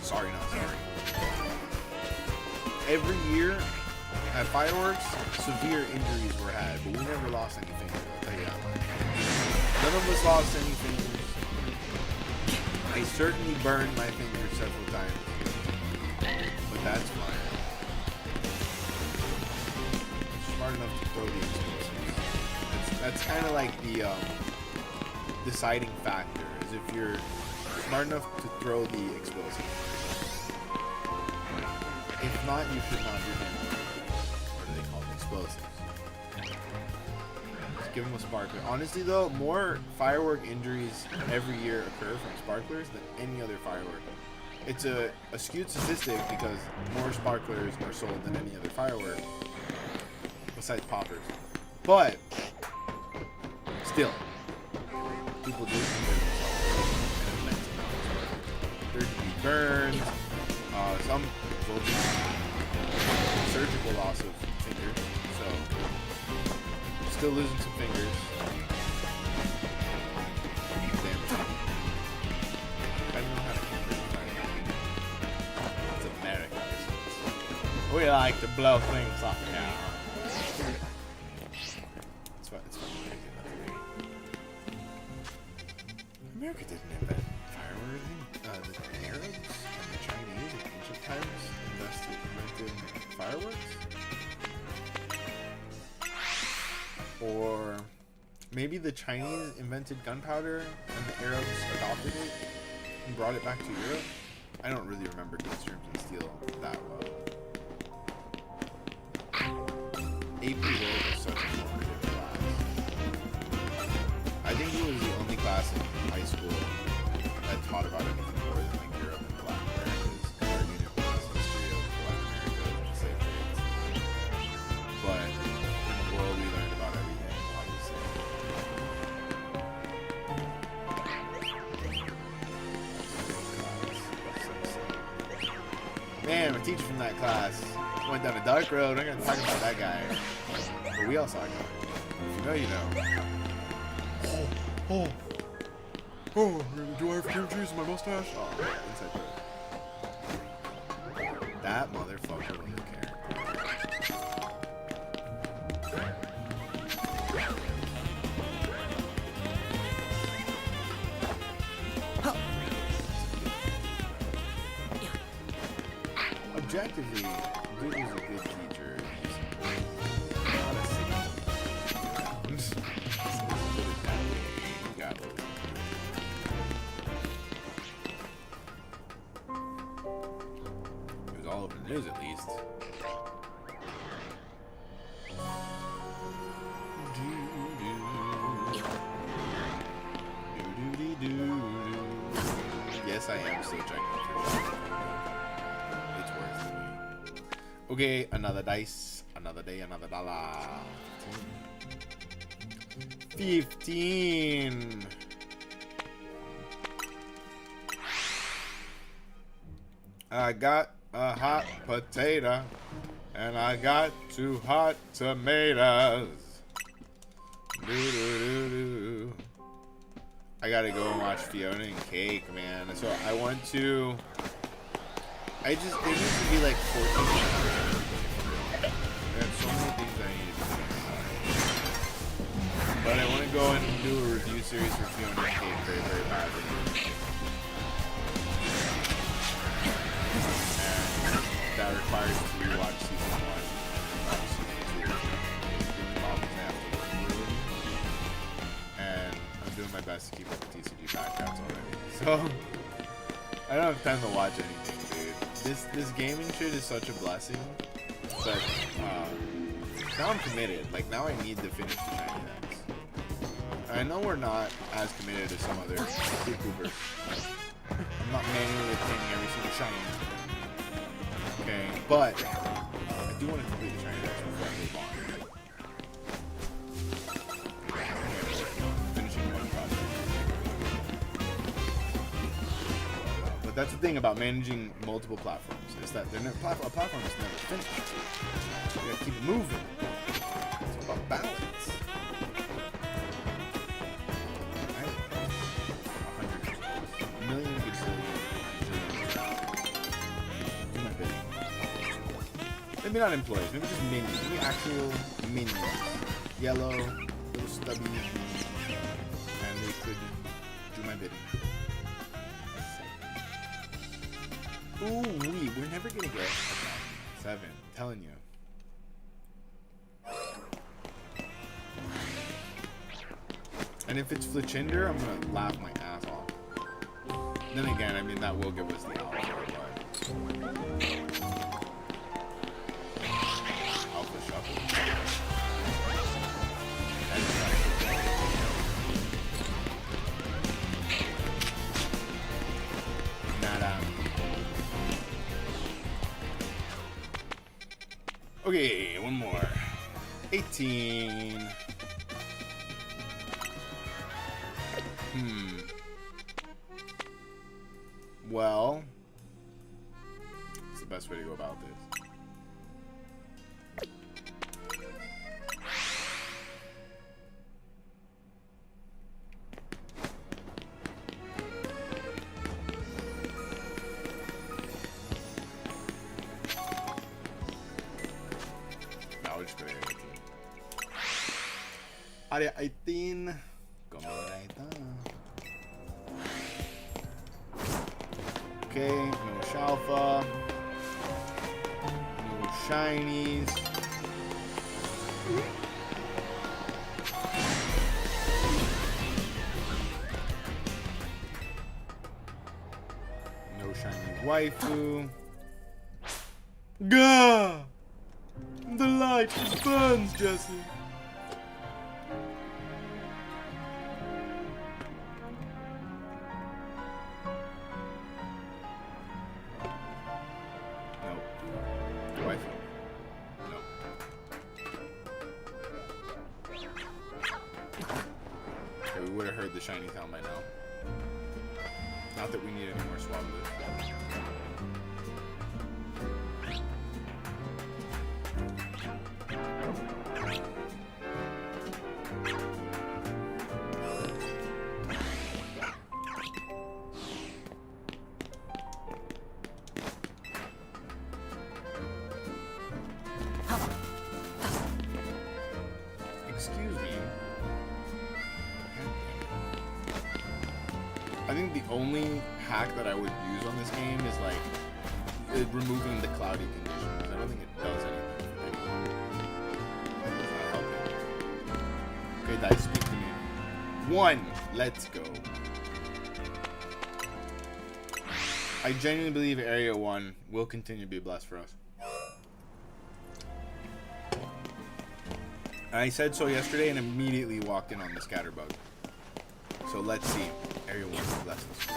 Sorry, not sorry. Every year at fireworks, severe injuries were had, but we never lost any fingers. I'll tell you that much. None of us lost any fingers. I certainly burned my fingers several times, but that's fine. I'm smart enough to throw the explosives. That's kind of like the deciding factor, is if you're smart enough to throw the explosives. If not, you should not do them. What do they call them? Explosives. Give them a sparkler. Honestly though, more firework injuries every year occur from sparklers than any other firework. It's a skewed statistic because more sparklers are sold than any other firework besides poppers. But still, people do consider themselves. There can be burns, some resulting in surgical loss of fingers. So still losing some fingers. We like to blow things up now. It's fun. America didn't invent fireworks. The Arabs and the Chinese in ancient times invented fireworks. Or maybe the Chinese invented gunpowder and the Arabs adopted it and brought it back to Europe. I don't really remember Guns, Germs, and Steel that well. AP World was such a formative class. I think it was the only class in high school that taught about anything more than like Europe and Black Americas. Our unit was history of Black America and slavery. But in the world, we learned about everything, obviously. Man, a teacher from that class went down a dark road. I'm gonna talk about that guy. But we all saw it coming. If you know, you know. Oh, do I have cream cheese in my mustache? Oh, inside joke. That motherfucker was a character. Objectively, dude was a good teacher. Not a city. It was all over the news, at least. Yes, I am still checking for sure. It's worth it. Okay, another dice, another day, another dollar. 15. I got a hot potato, and I got 2 hot tomatoes. Doo-doo-doo-doo. I gotta go and watch Fiona and Cake, man. So I want to. There needs to be like 14 minutes. There's so many things I need to do. But I want to go and do a review series for Fiona and Cake very, very badly. And that requires to rewatch season 1. And I'm doing my best to keep up with TCG Pack Rats already. So I don't have time to watch anything, dude. This gaming shit is such a blessing. But now I'm committed. Like, now I need to finish the shiny decks. I know we're not as committed as some other YouTubers. I'm not manually obtaining every single shiny. Okay, but I do want to complete the shiny decks before I move on. Finishing one project. But that's the thing about managing multiple platforms. Is that a platform is never finished. You gotta keep moving. It's about balance. A million gazillion. Do my bidding. Maybe not employees, maybe just minions. Maybe actual minions. Yellow, little stubby, and they could do my bidding. Ooh, we're never gonna get 7. I'm telling you. And if it's Fletchinder, I'm gonna laugh my ass off. Then again, I mean, that will give us the alpha, but alpha shuffle. Nada. Okay, one more. 18. Well, what's the best way to go about this? No, we'll just go to 18. Área 18. Como ahí está. Okay, no SHALPHA. No shinies. No shiny waifu. Gah! The light burns, Jesse. We would have heard the shiny sound by now. Not that we need any more swab lift. Excuse me. I think the only hack that I would use on this game is like removing the cloudy conditions. I don't think it does anything for anyone. It's not helping. Okay, dice, speak to me. 1. Let's go. I genuinely believe Area 1 will continue to be blessed for us. I said so yesterday and immediately walked in on the scatterbug. So let's see. Area 1 is blessed us.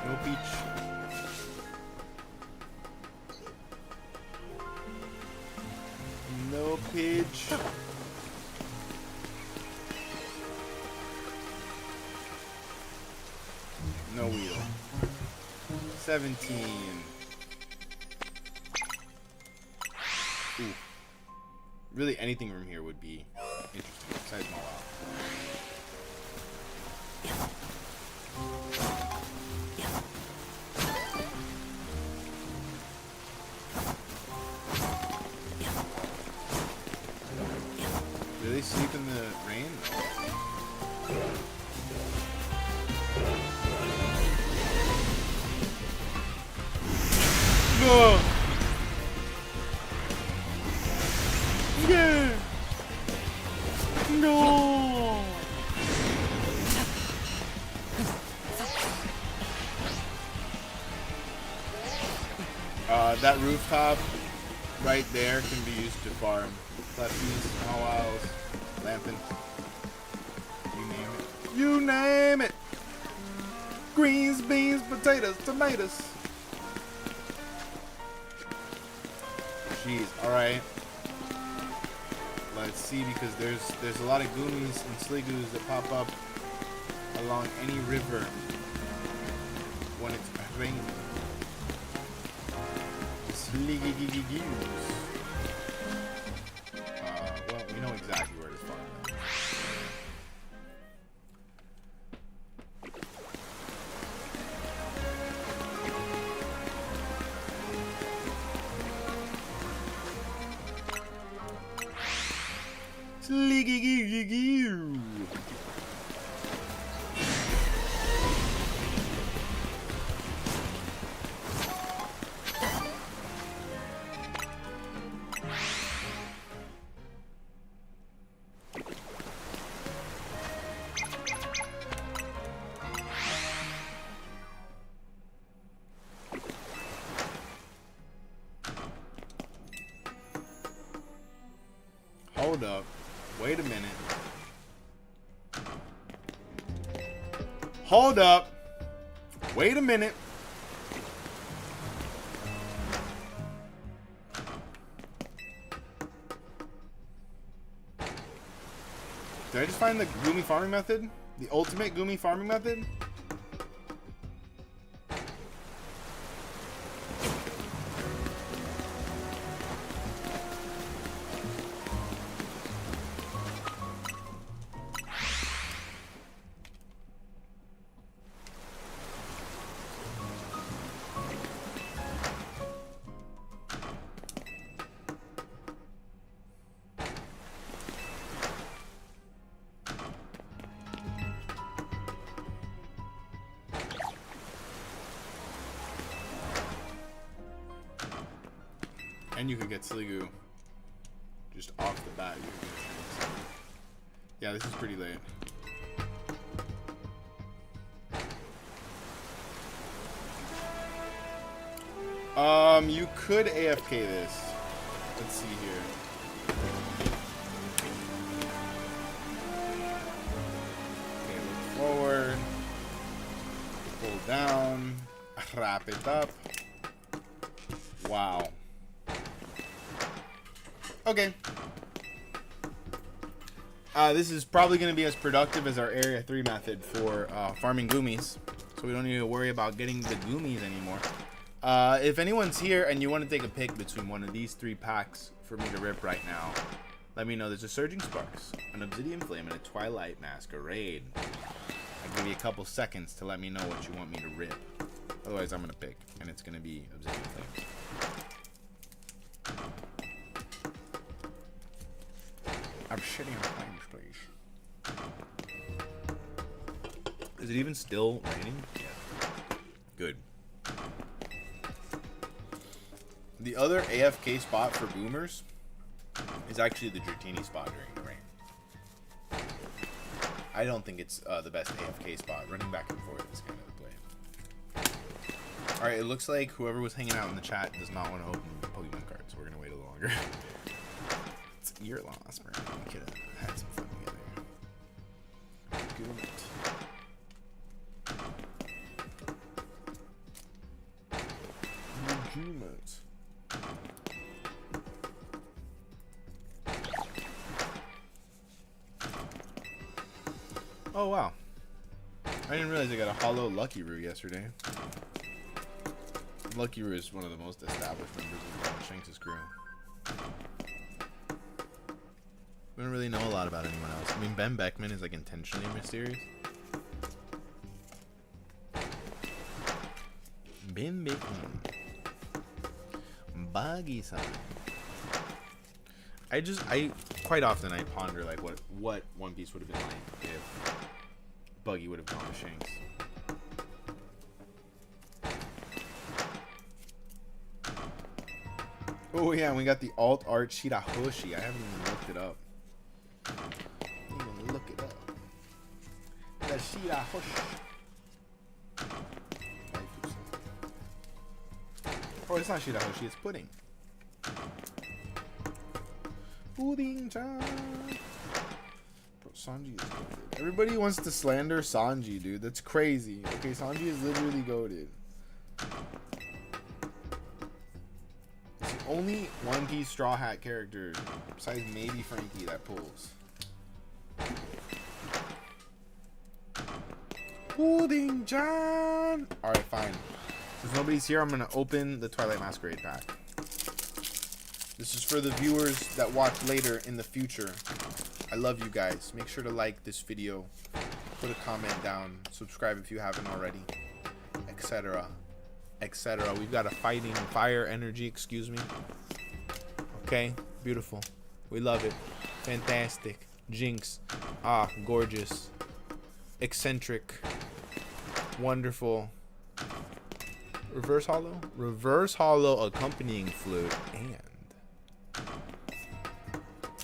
No peach. No peach. No wheel. 17. Ooh. Really, anything from here would be interesting, besides my wow. Do they sleep in the rain? No. Yeah. No. That rooftop right there can be used to farm Clefties, Owls, Lampin. You name it. You name it. Greens, beans, potatoes, tomatoes. Jeez, alright. Let's see, because there's a lot of Goonies and Sligoos that pop up along any river when it's raining. Sliggy-giggy-goos. Well, we know exactly where to spawn them. Sliggy-giggy-goo. Hold up. Wait a minute. Hold up. Wait a minute. Did I just find the Goomy farming method? The ultimate Goomy farming method? And you could get Sliggoo just off the bat. Yeah, this is pretty late. You could AFK this. Let's see here. Okay, look forward. Pull down. Wrap it up. Wow. Okay. This is probably going to be as productive as our Area 3 method for farming Goomies. So we don't need to worry about getting the Goomies anymore. If anyone's here and you want to take a pick between one of these 3 packs for me to rip right now, let me know. There's a Surging Sparks, an Obsidian Flame, and a Twilight Masquerade. I'll give you a couple seconds to let me know what you want me to rip. Otherwise, I'm going to pick, and it's going to be Obsidian Flames. I'm shitting on flames, please. Is it even still raining? Yeah. Good. The other AFK spot for boomers is actually the Dratini spot during the rain. I don't think it's the best AFK spot. Running back and forth is kind of the play. Alright, it looks like whoever was hanging out in the chat does not want to open Pokemon cards, so we're going to wait a little longer. It's your loss, man. We could have had some fun together. Good. Legitimate. Oh wow. I didn't realize I got a hollow Lucky Roo yesterday. Lucky Roo is one of the most established members of Shanks' crew. We don't really know a lot about anyone else. I mean, Ben Beckman is like intentionally mysterious. Ben Beckman. Buggy-san. I quite often I ponder like what One Piece would have been like if Buggy would have gone to Shanks. Oh yeah, and we got the alt art Shirahoshi. I haven't even looked it up. Look it up. The Shirahoshi. Oh, it's not Shirahoshi, it's Pudding. Pudding-chan. Bro, Sanji is goated. Everybody wants to slander Sanji, dude. That's crazy. Okay, Sanji is literally goated. It's the only One Piece Straw Hat character, besides maybe Frankie, that pulls. Pudding-chan. Alright, fine. Since nobody's here, I'm going to open the Twilight Masquerade pack. This is for the viewers that watch later in the future. I love you guys. Make sure to like this video. Put a comment down. Subscribe if you haven't already. Etc. Etc. We've got a fighting fire energy, excuse me. Okay, beautiful. We love it. Fantastic. Jinx. Ah, gorgeous. Eccentric. Wonderful. Reverse hollow? Reverse hollow accompanying flute and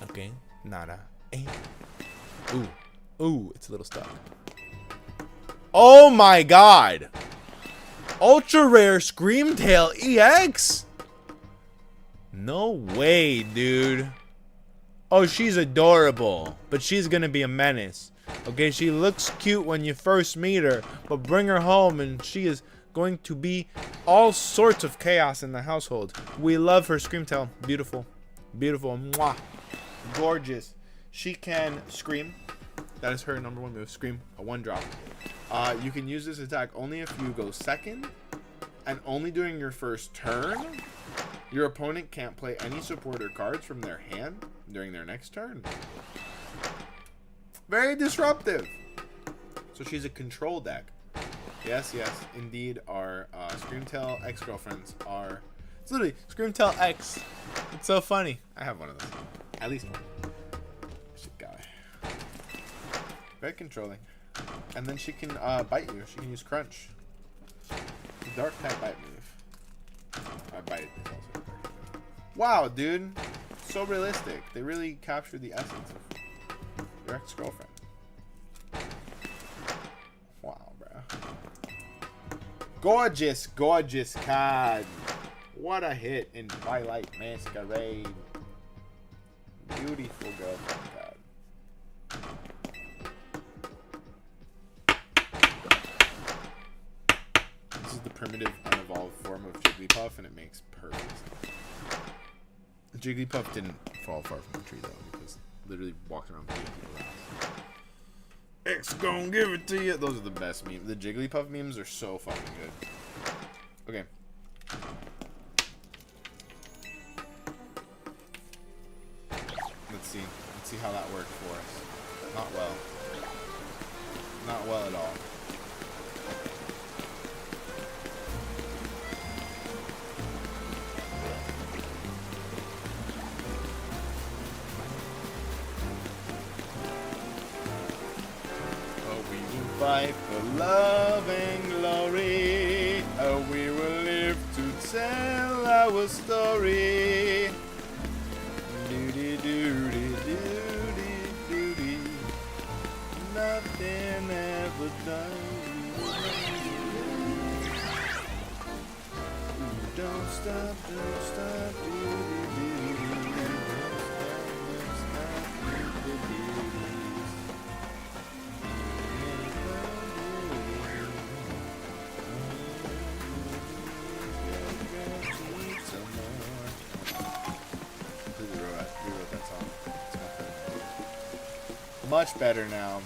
okay, nada. And ooh, it's a little stuck. Oh my god! Ultra rare Screamtail EX? No way, dude. Oh, she's adorable, but she's gonna be a menace. Okay, she looks cute when you first meet her, but bring her home and she is going to be all sorts of chaos in the household. We love her Screamtail. Beautiful. Beautiful. Mwah. Gorgeous. She can scream. That is her number 1 move. Scream. A 1-drop. You can use this attack only if you go second, and only during your first turn. Your opponent can't play any supporter cards from their hand during their next turn. Very disruptive. So she's a control deck. Yes, yes, indeed. Our Screamtail ex-girlfriends are... It's literally Screamtail X. It's so funny. I have one of those. At least one. Shit guy. Very controlling. And then she can bite you. She can use Crunch. The dark type bite move. Bite is also. Wow, dude. So realistic. They really captured the essence of your ex-girlfriend. Wow, bro. Gorgeous, gorgeous card. What a hit in Twilight Masquerade. Beautiful girlfriend card. This is the primitive, unevolved form of Jigglypuff, and it makes perfect sense. Jigglypuff didn't fall far from the tree, though, because literally walking around beating people around. X gonna give it to you. Those are the best memes. The Jigglypuff memes are so fucking good. Okay. Let's see. Let's see how that worked for us. Not well. Not well at all. Fight for love and glory. Oh, we will live to tell our story. Doody doody doody doody. Nothing ever done. Don't stop, don't stop. Doody doody. Don't stop, don't stop. Much better now.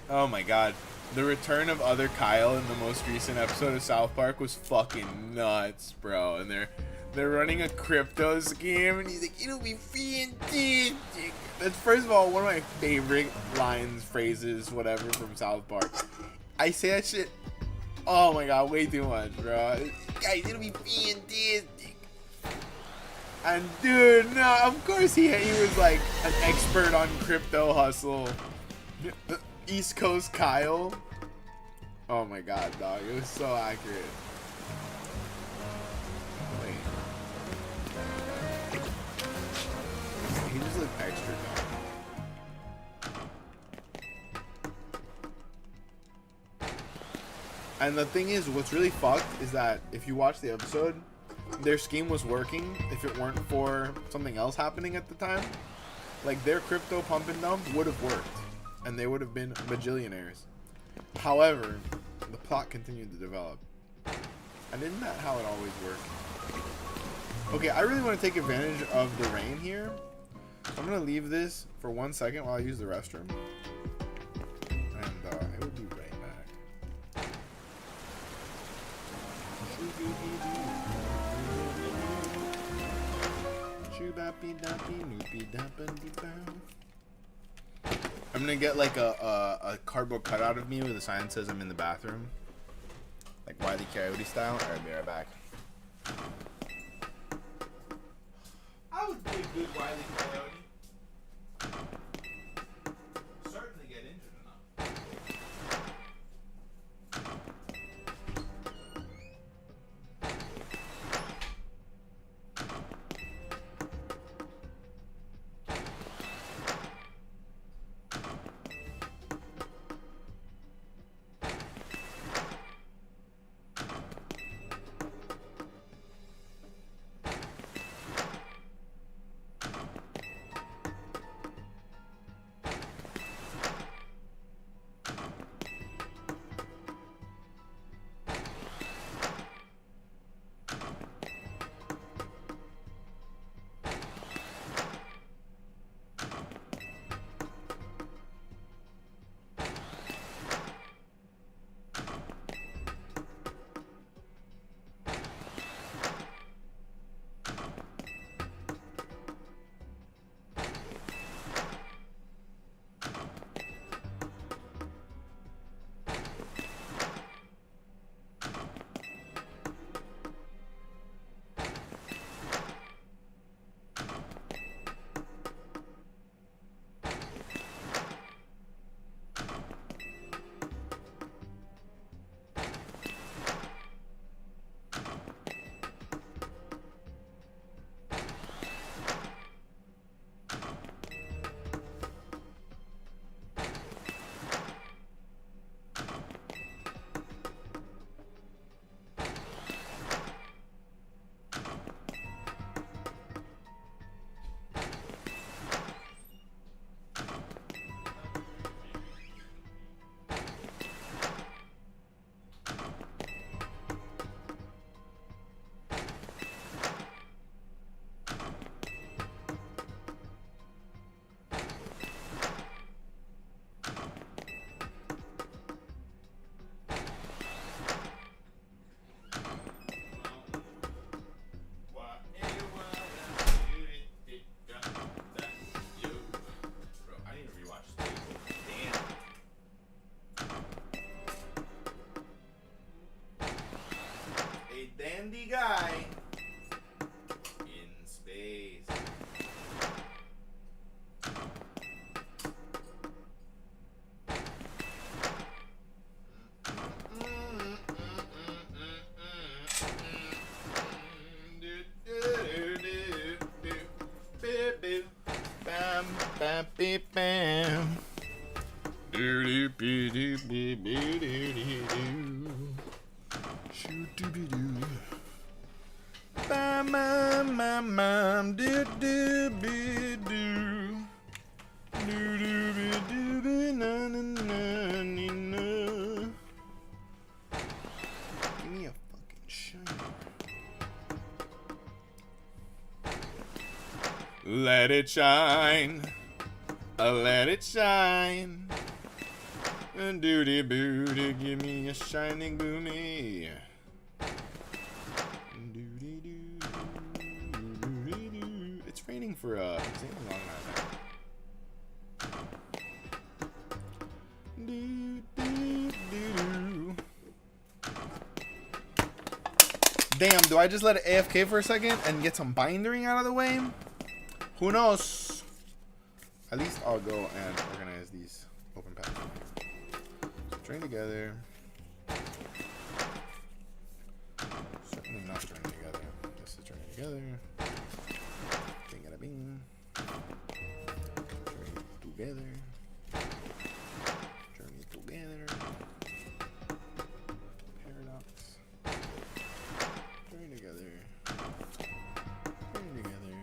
Oh my god. The return of other Kyle in the most recent episode of South Park was fucking nuts, bro. And they're running a crypto scheme, and he's like, it'll be fantastic. That's, first of all, one of my favorite lines, phrases, whatever, from South Park. I say that shit, oh my god, way too much, bro. Guys, it'll be fantastic. And dude, no, of course he was like an expert on crypto hustle. East Coast Kyle. Oh my god, dog. It was so accurate. Wait. He just looked extra dumb. And the thing is, what's really fucked is that if you watch the episode, their scheme was working if it weren't for something else happening at the time. Like, their crypto pump and dump would have worked, and they would have been bajillionaires. However, the plot continued to develop. And isn't that how it always works? Okay, I really want to take advantage of the rain here. So I'm going to leave this for 1 second while I use the restroom. I'm gonna get like a cardboard cutout of me where the sign says I'm in the bathroom, like Wile E. Coyote style. All right, be right back. I would be a good Wile E. Coyote. Certainly get injured enough. Dandy guy in space. Bam, bam, beep, bam. Do do do do do do do do. Shoot do do do. Bam, bam, bam, bam, do do do do. Do do do do na na na na. Give me a fucking shine. Let it shine. Let it shine. Doody booty, give me a shining boomy. Doody doo. Doody doo. It's raining for it's raining long now. Doo doo doo. Damn, do I just let it AFK for a second and get some bindering out of the way? Who knows? At least I'll go and organize these open packs. Join together. Certainly not joining together. This is joining together. Bing and a bing. Journey together. Journey together. Paradox. Join together. Join together.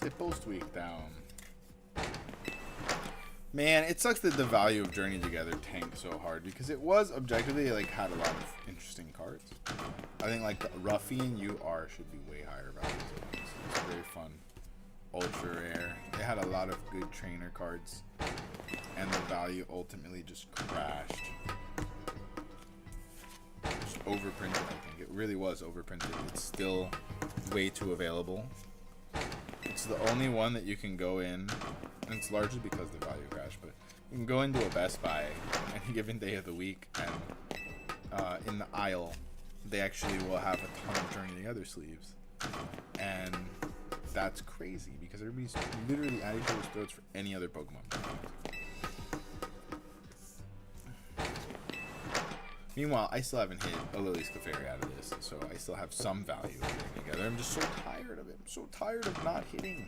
Este post-week down. Man, it sucks that the value of Journey Together tanked so hard because it was objectively like had a lot of interesting cards. I think like the Ruffian UR should be way higher value. So it's very fun. Ultra rare. They had a lot of good trainer cards, and the value ultimately just crashed. Just overprinted, I think. It really was overprinted. It's still way too available. It's the only one that you can go in, and it's largely because the value crashed, but you can go into a Best Buy any given day of the week, and in the aisle, they actually will have a ton of Journey Together sleeves. And that's crazy, because everybody's literally at each other's throats for any other Pokemon. Meanwhile, I still haven't hit a Lily's Clefairy out of this, so I still have some value together. I'm just so tired of it. I'm so tired of not hitting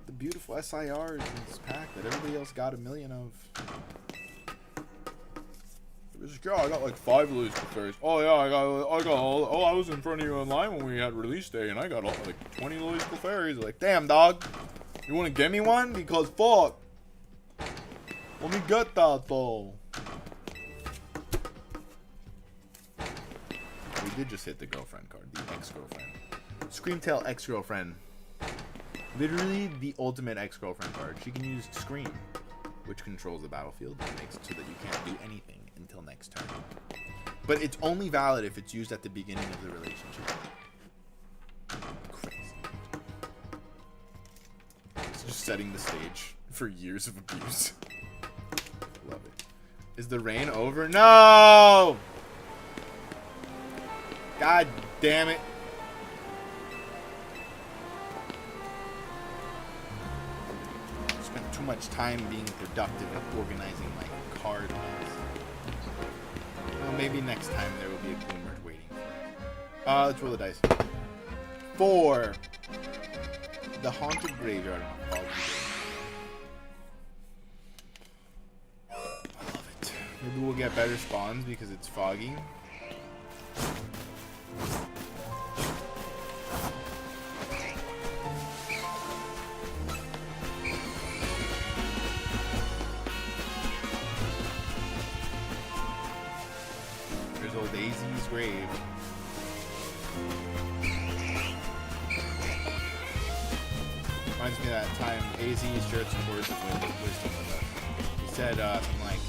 the beautiful SIRs in this pack that everybody else got a million of. Just, yeah, I got like 5 Lily's Clefairies. Oh yeah, I got all. Oh, I was in front of you online when we had release day, and I got all, like 20 Lily's Clefairies. Like, damn, dog, you want to give me one? Because fuck, let me get that though. We did just hit the girlfriend card, the ex-girlfriend. Screamtail ex-girlfriend. Literally the ultimate ex-girlfriend card. She can use Scream, which controls the battlefield and makes it so that you can't do anything until next turn. But it's only valid if it's used at the beginning of the relationship. Crazy. It's just setting the stage for years of abuse. Love it. Is the rain over? No! God damn it. Spent too much time being productive and organizing my card list. Well, maybe next time there will be a Bloomer waiting. Let's roll the dice. 4. The Haunted Graveyard. I love it. Maybe we'll get better spawns because it's foggy. There's old Daisy's grave. Reminds me of that time AZ shared some words of wisdom with us. He said something like,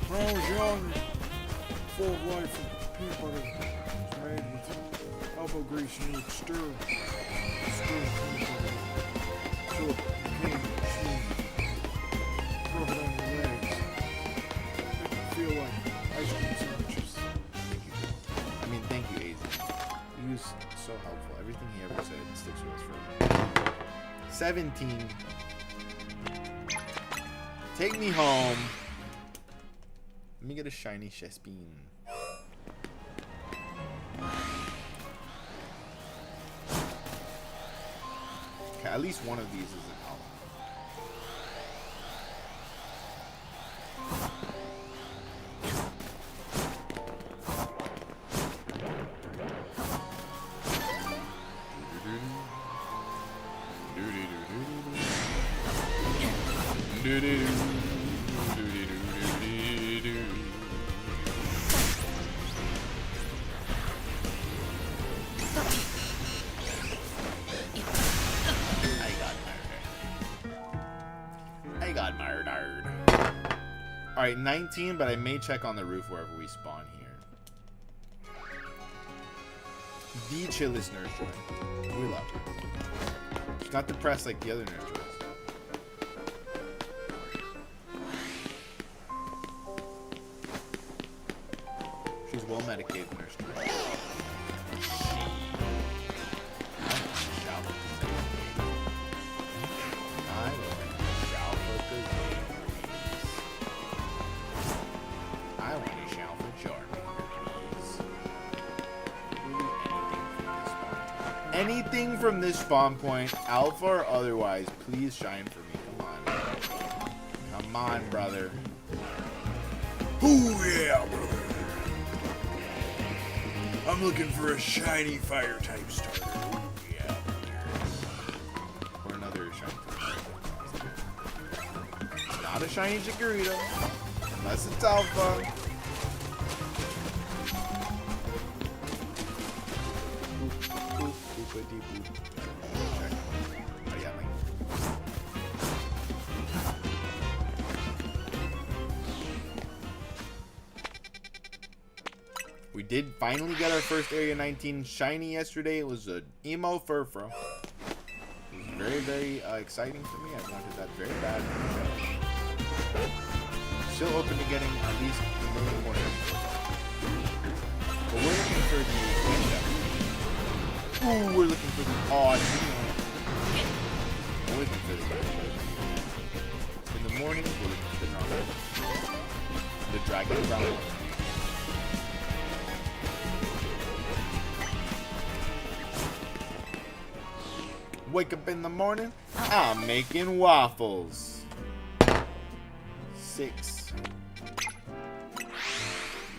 when I was young, full of life and peanut butter was made with elbow grease and you would stir peanut butter so it became smooth. Rub it on your legs. Make it feel like ice cream sandwiches. Thank you. I mean, thank you, AZ. He was so helpful. Everything he ever said sticks with us forever. 17. Take me home. Let me get a shiny Chespin. Okay, at least one of these is an album. Alright, 19, but I may check on the roof wherever we spawn here. The chillest nurse joy. We love her. She's not depressed like the other nurse joys. She's well medicated nurse joy. Anything from this spawn point, alpha or otherwise, please shine for me. Come on. Come on, brother. Ooh, yeah, brother. I'm looking for a shiny fire type starter. Ooh, yeah, brother. not a shiny Chikorita. Unless it's Alpha. We did finally get our first Area 19 shiny yesterday. It was an emo Furfro. It was very, very exciting for me. I wanted that very bad. Still open to getting at least a million more. But we're looking for the Ooh, we're looking for the odd. We're looking for the in the morning, we're looking for the Dragon Brown. Wake up in the morning, I'm making waffles. 6.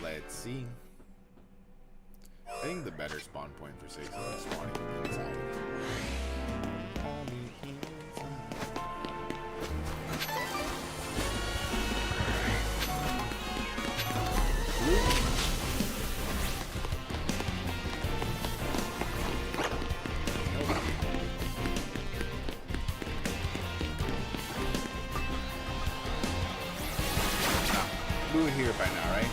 Let's see. I think the better spawn point for 6 is spawning inside. Blue here by now, right?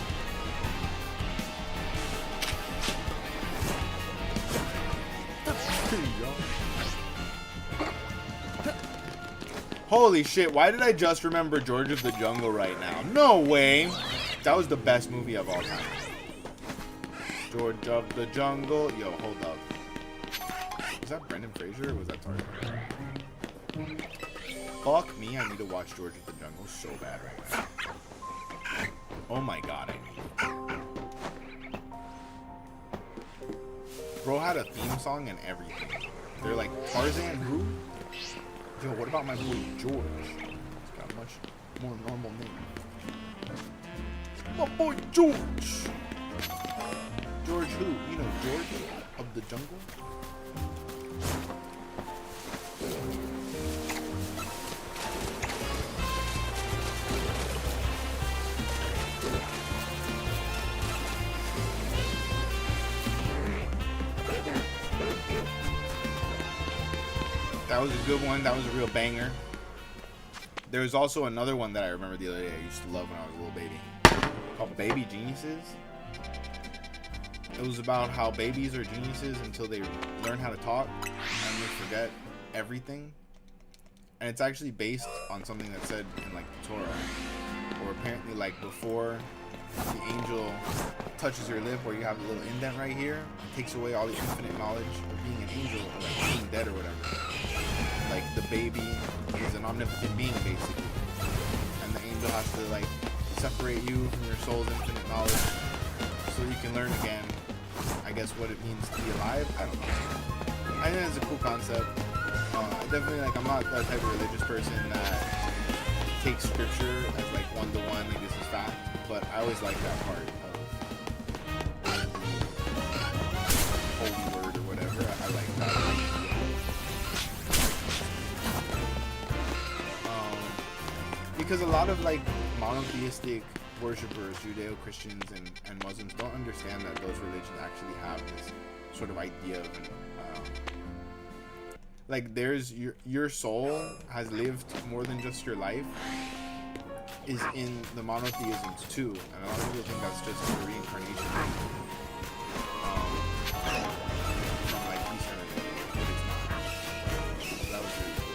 Holy shit, why did I just remember George of the Jungle right now? No way! That was the best movie of all time. George of the Jungle. Yo, hold up. Was that Brendan Fraser or was that Tarzan? Fuck me, I need to watch George of the Jungle so bad right now. Oh my god, I need it. Bro had a theme song and everything. They're like, Tarzan who? Yo, what about my boy George? He's got a much more normal name. My boy George! George who? You know, George of the Jungle? That was a good one. That was a real banger. There was also another one that I remember the other day I used to love when I was a little baby. Called Baby Geniuses. It was about how babies are geniuses until they learn how to talk and they forget everything. And it's actually based on something that's said in like the Torah. Or apparently like before the angel touches your lip where you have a little indent right here, it takes away all the infinite knowledge of being an angel or like being dead or whatever. Like the baby is an omnipotent being basically, and the angel has to like separate you from your soul's infinite knowledge so you can learn again, I guess, what it means to be alive. I don't know. I think it's a cool concept. Definitely, like, I'm not that type of religious person that takes scripture as like one-to-one, like this is fact, but I always like that part of holy word or whatever. I like that. Because a lot of like monotheistic worshippers, Judeo-Christians and Muslims don't understand that those religions actually have this sort of idea of like there's your soul has lived more than just your life is in the monotheisms too, and a lot of people think that's just a reincarnation from like Eastern religion, but it's not. So that was really cool.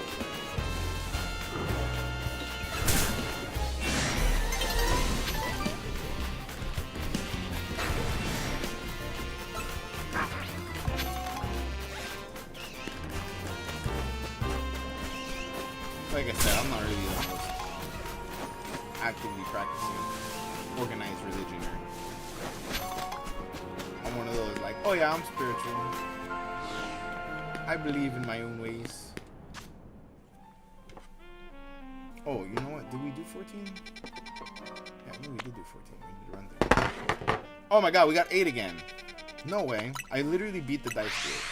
Like I said, I'm not really the most actively practicing organized religion. I'm one of those like, oh yeah, I'm spiritual. I believe in my own ways. Oh, you know what? Did we do 14? Yeah, I knew we did do 14. We need to run there. Oh my god, we got 8 again. No way. I literally beat the dice to it.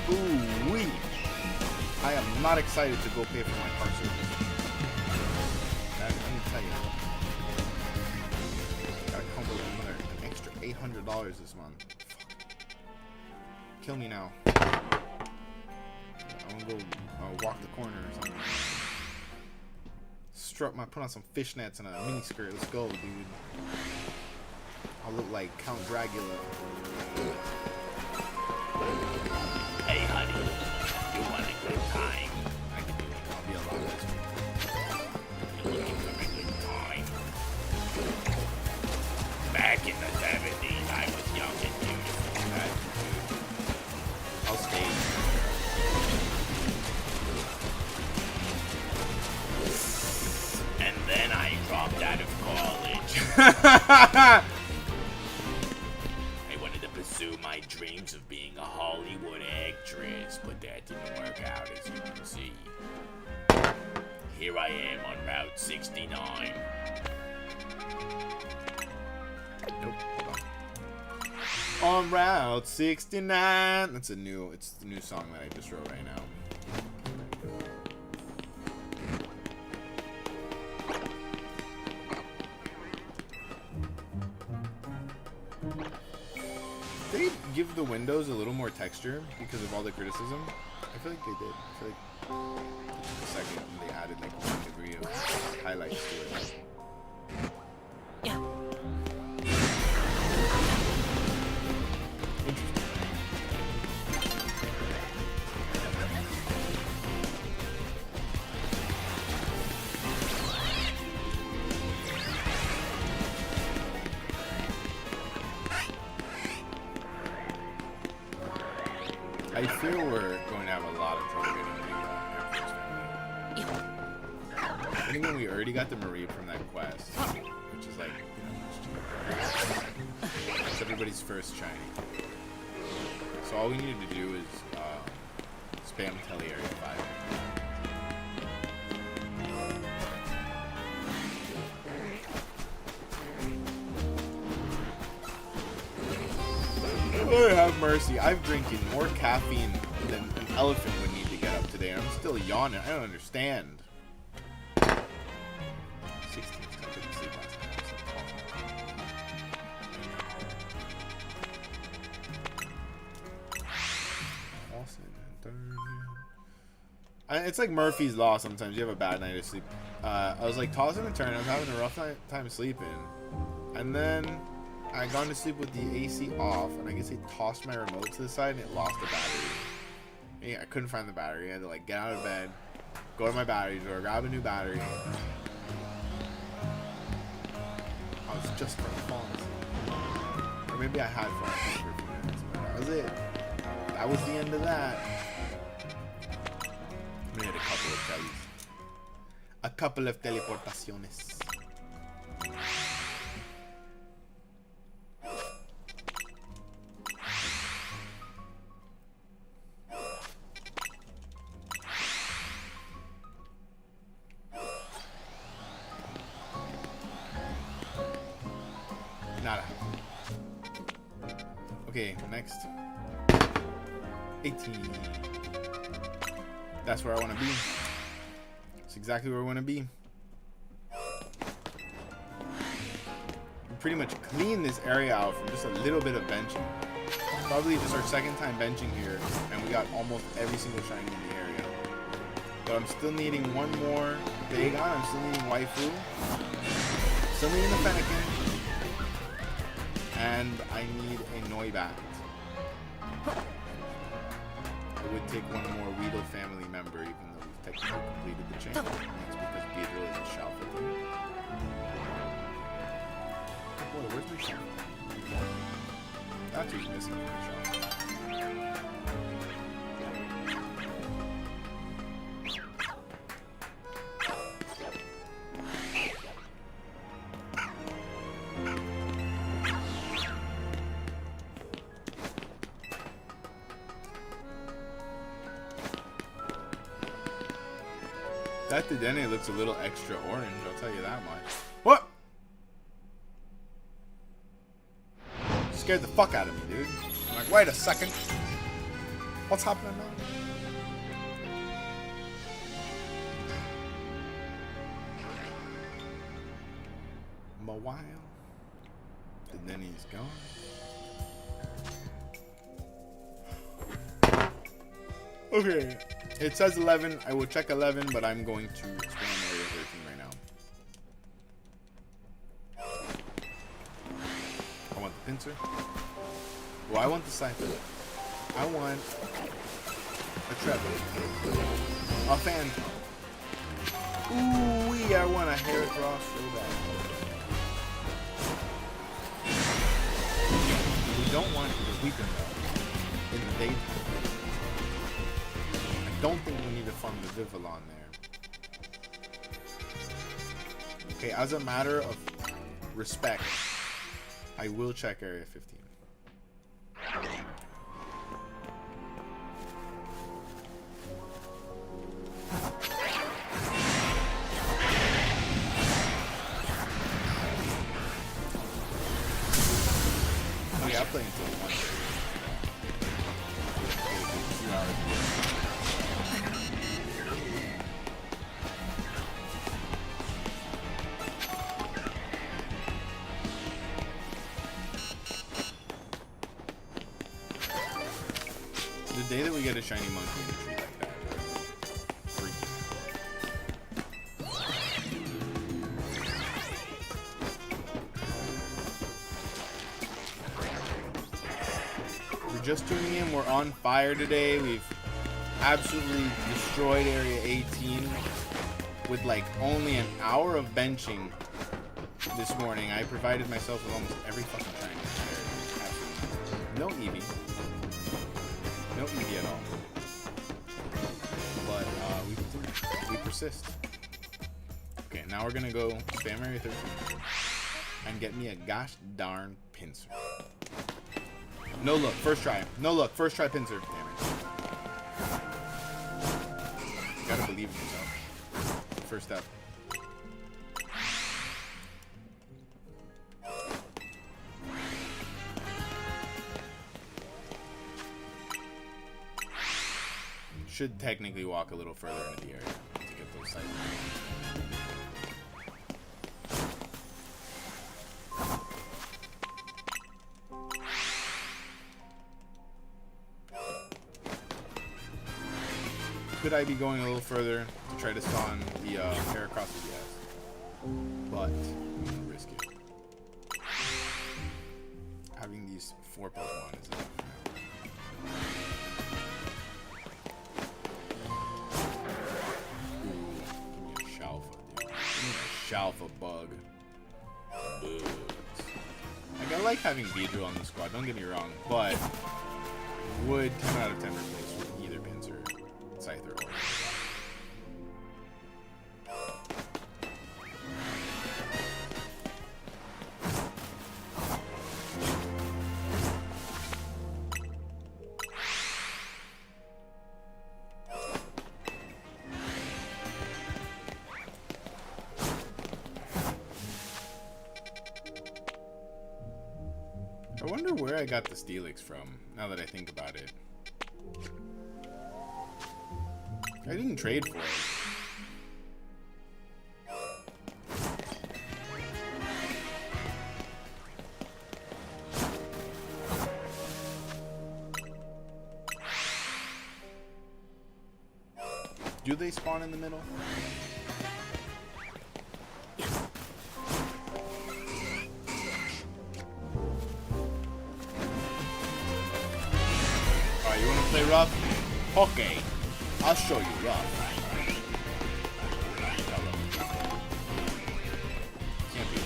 Ooh wee. I am not excited to go pay for my car service. Let me tell you. Gotta come with an extra $800 this month. Kill me now. I'm gonna go walk the corner or something. Put on some fishnets and a mini skirt. Let's go, dude. I'll look like Count Dracula. Hey, honey, you want a good time? I can do it. I'll be a lot less. You're looking for a good time. Back in the 70s, I was young and beautiful. I'll stay. And then I dropped out of college. I wanted to pursue my dreams of being a Hollywood actress, but that didn't work out, as you can see. Here I am on Route 69. Nope. On Route 69. It's the new song that I just wrote right now. They give the windows a little more texture because of all the criticism. I feel like they did. I feel like the second they added like 1 degree of highlights to it. Yeah. I feel we're going to have a lot of trouble getting the Air Force family. I think when we already got the Marie from that quest, which is like, you know, it's everybody's first shiny. So all we needed to do is spam Tele Area 5. Lord have mercy. I'm drinking more caffeine than an elephant would need to get up today, and I'm still yawning. I don't understand. 16, I couldn't sleep last night. It's like Murphy's Law sometimes. You have a bad night of sleep. I was like tossing and turning. I was having a rough time sleeping. And then I gone to sleep with the AC off, and I guess I tossed my remote to the side and it lost the battery. Yeah, I couldn't find the battery. I had to like get out of bed, go to my battery store, grab a new battery. I was just falling asleep. Or maybe I had fallen asleep for a few minutes, but that was it. That was the end of that. We had a couple of teles. A couple of teleportaciones. Nada. Okay, next. 18. That's where I want to be. It's exactly where I want to be. We pretty much cleaned this area out from just a little bit of benching. Probably just our second time benching here, and we got almost every single shiny in the area. But I'm still needing one more Bagon. I'm still needing Waifu. Still needing the Fennekin. And I need a Noibat. It would take one more Weedle family member, even though we've technically completed the chain. That's because Beedrill is a SHALPHA thing. Oh boy, where's my SHALPHA? That's who's missing from the SHALPHA. That Dedenne looks a little extra orange, I'll tell you that much. What? Scared the fuck out of me, dude. I'm like, wait a second. What's happening now? A while, and then he's gone. Okay, it says 11. I will check 11, but I'm going to expand area 13 right now. I want the pincer. Oh, I want the cipher. I want a treble. A phantom. Ooh, I want a Heracross so bad. We don't want to weaken though in the daytime. I don't think we need to farm the Vivillon there. Okay, as a matter of respect, I will check area 15. I'll play until 1. The day that we get a shiny monkey in a tree like that, freaking. Just tuning in, we're on fire today. We've absolutely destroyed area 18 with like only an hour of benching this morning. I provided myself with almost every fucking shiny. No Eevee. No Eevee at all. But we continue. We persist. Okay, now we're gonna go spam area 13 and get me a gosh darn pincer. No look, first try. No look, first try pincer. Damn it. You gotta believe in yourself. First step. Should technically walk a little further into the area to get those sites. Could I be going a little further to try to spawn the Heracross? Yes. But I'm gonna risk it. Having these 4 Pokemon is enough for now. Ooh, give me a SHALPHA, dude. Give me a SHALPHA bug. Bugs. Like, I like having Beedrill on the squad, don't get me wrong, but would 10 out of 10 replace with either Pinsir, Scyther, or I wonder where I got the Steelix from, now that I think about it. I didn't trade for it. Do they spawn in the middle? Alright, you wanna play rough? Okay, I'll show you rough. Can't be.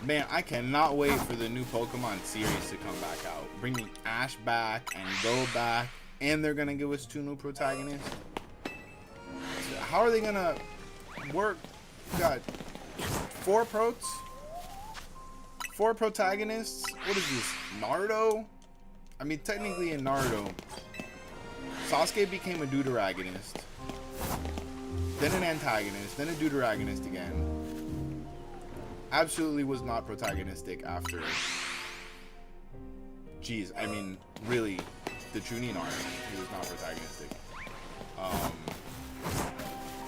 Man, I cannot wait for the new Pokemon series to come back out. Bringing Ash back and Go back. And they're going to give us 2 new protagonists. So how are they going to work? We got 4 prots? 4 protagonists? What is this? Naruto? I mean, technically in Naruto, Sasuke became a deuteragonist. Then an antagonist. Then a deuteragonist again. Absolutely was not protagonistic after. Jeez, I mean, really, the Chunin arc, he was not protagonistic.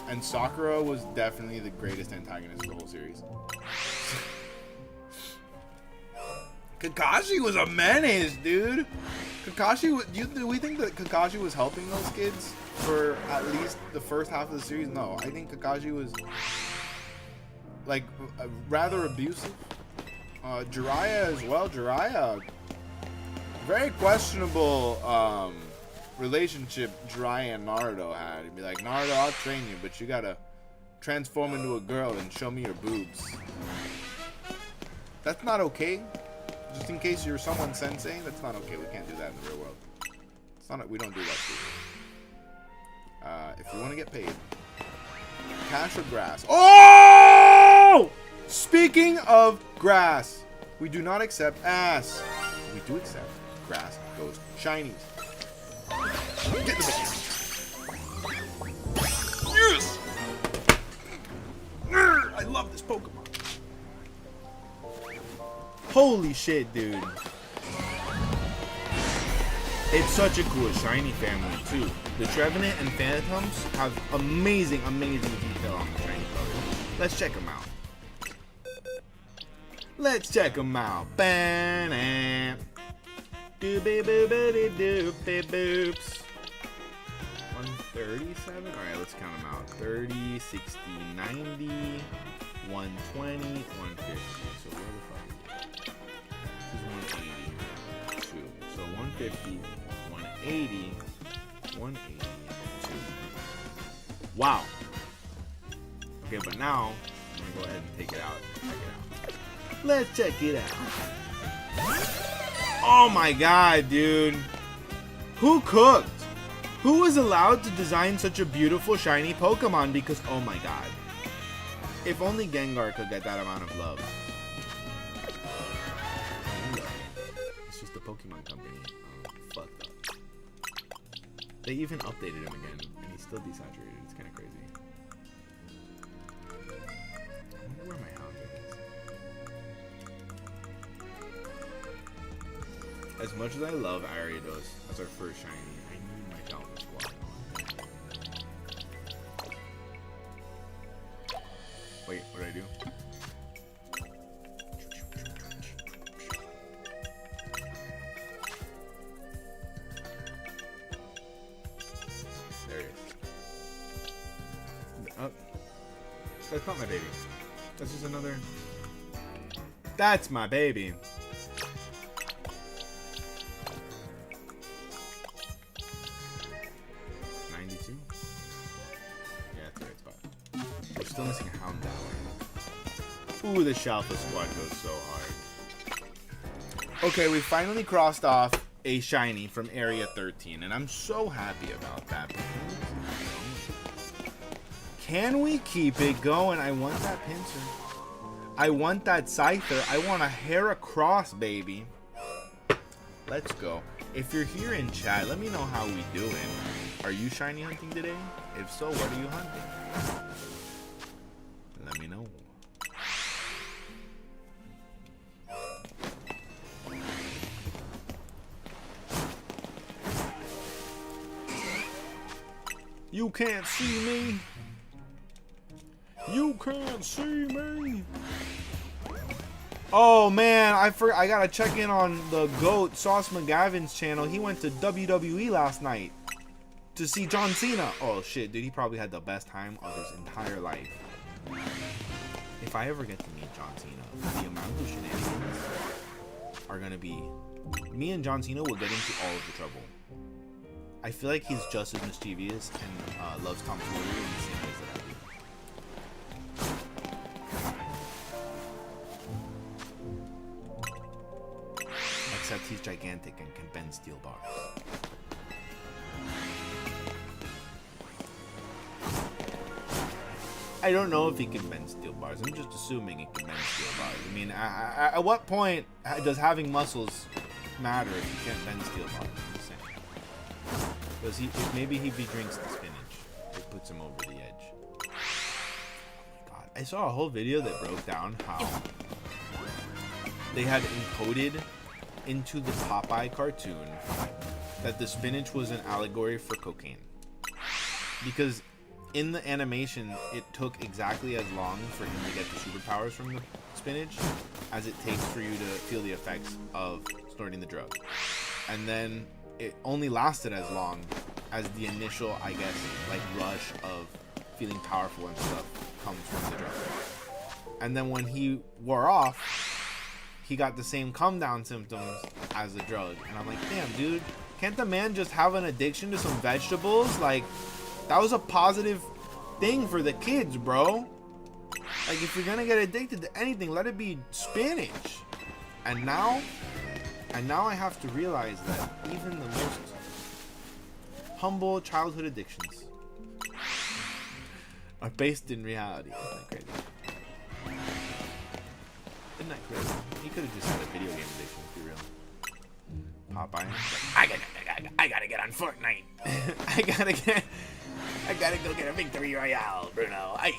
And Sakura was definitely the greatest antagonist of the whole series. Kakashi was a menace, dude. Kakashi, do we think that Kakashi was helping those kids for at least the first half of the series? No, I think Kakashi was like rather abusive. Jiraiya as well. Jiraiya, very questionable relationship Jiraiya and Naruto had. He'd be like, Naruto, I'll train you, but you gotta transform into a girl and show me your boobs. That's not okay. Just in case you're someone sensei, that's not okay. We can't do that in the real world. It's not. We don't do that shit. If you want to get paid, cash or grass. Oh! Speaking of grass, we do not accept ass. We do accept grass goes shinies. Get the ball. Yes! I love this Pokemon. Holy shit, dude. It's such a cool shiny family, too. The Trevenant and Phantoms have amazing detail on the shiny colors. Let's check them out. Let's check them out. Ba-na. Doo-bee-boo-bee-doo-bee-boops. 137? Alright, let's count them out. 30, 60, 90, 120, 150. So where the fuck? This is 182. So 150, 180, 182. Wow. Okay, but now I'm gonna go ahead and take it out. Check it out. Let's check it out. Oh my god, dude. Who cooked? Who was allowed to design such a beautiful shiny Pokemon? Because oh my god. If only Gengar could get that amount of love. It's just the Pokemon company. Fucked up. They even updated him again, and he's still desaturated. It's kind of crazy. I wonder where my Houndour is. As much as I love Ariados as our first shiny, I need my Galva Squad. Wait, what did I do? There it is. Oh, that's not my baby. That's just another. That's my baby. Still missing a Houndour. Ooh, the Shalpha squad goes so hard. Okay, we finally crossed off a shiny from Area 13, and I'm so happy about that. Can we keep it going? I want that Pinsir. I want that Scyther. I want a Heracross, baby. Let's go. If you're here in chat, let me know how we doing. Are you shiny hunting today? If so, what are you hunting? Let me know. You can't see me. You can't see me. Oh man, I gotta check in on the GOAT, Sauce McGavin's channel. He went to WWE last night to see John Cena. Oh shit, dude, he probably had the best time of his entire life. If I ever get to meet John Cena, the amount of shenanigans are gonna be. Me and John Cena will get into all of the trouble. I feel like he's just as mischievous and loves Tom Sawyer in the same ways that I do. he's gigantic and can bend steel bars. I don't know if he can bend steel bars. I'm just assuming he can bend steel bars. I mean, at what point does having muscles matter if you can't bend steel bars? I'm just saying. Because maybe if he drinks the spinach, it puts him over the edge. Oh my god. I saw a whole video that broke down how they had encoded into the Popeye cartoon that the spinach was an allegory for cocaine. Because in the animation, it took exactly as long for him to get the superpowers from the spinach as it takes for you to feel the effects of snorting the drug. And then it only lasted as long as the initial, I guess, like rush of feeling powerful and stuff comes from the drug. And then when he wore off, he got the same come down symptoms as the drug. And I'm like, damn, dude, can't the man just have an addiction to some vegetables? Like, that was a positive thing for the kids, bro. Like, if you're gonna get addicted to anything, let it be spinach. And now I have to realize that even the most humble childhood addictions are based in reality. Isn't that crazy? Isn't that crazy? He could have just had a video game addiction, to be real. Popeye. I gotta get on Fortnite. I gotta go get a victory royale, Bruno. It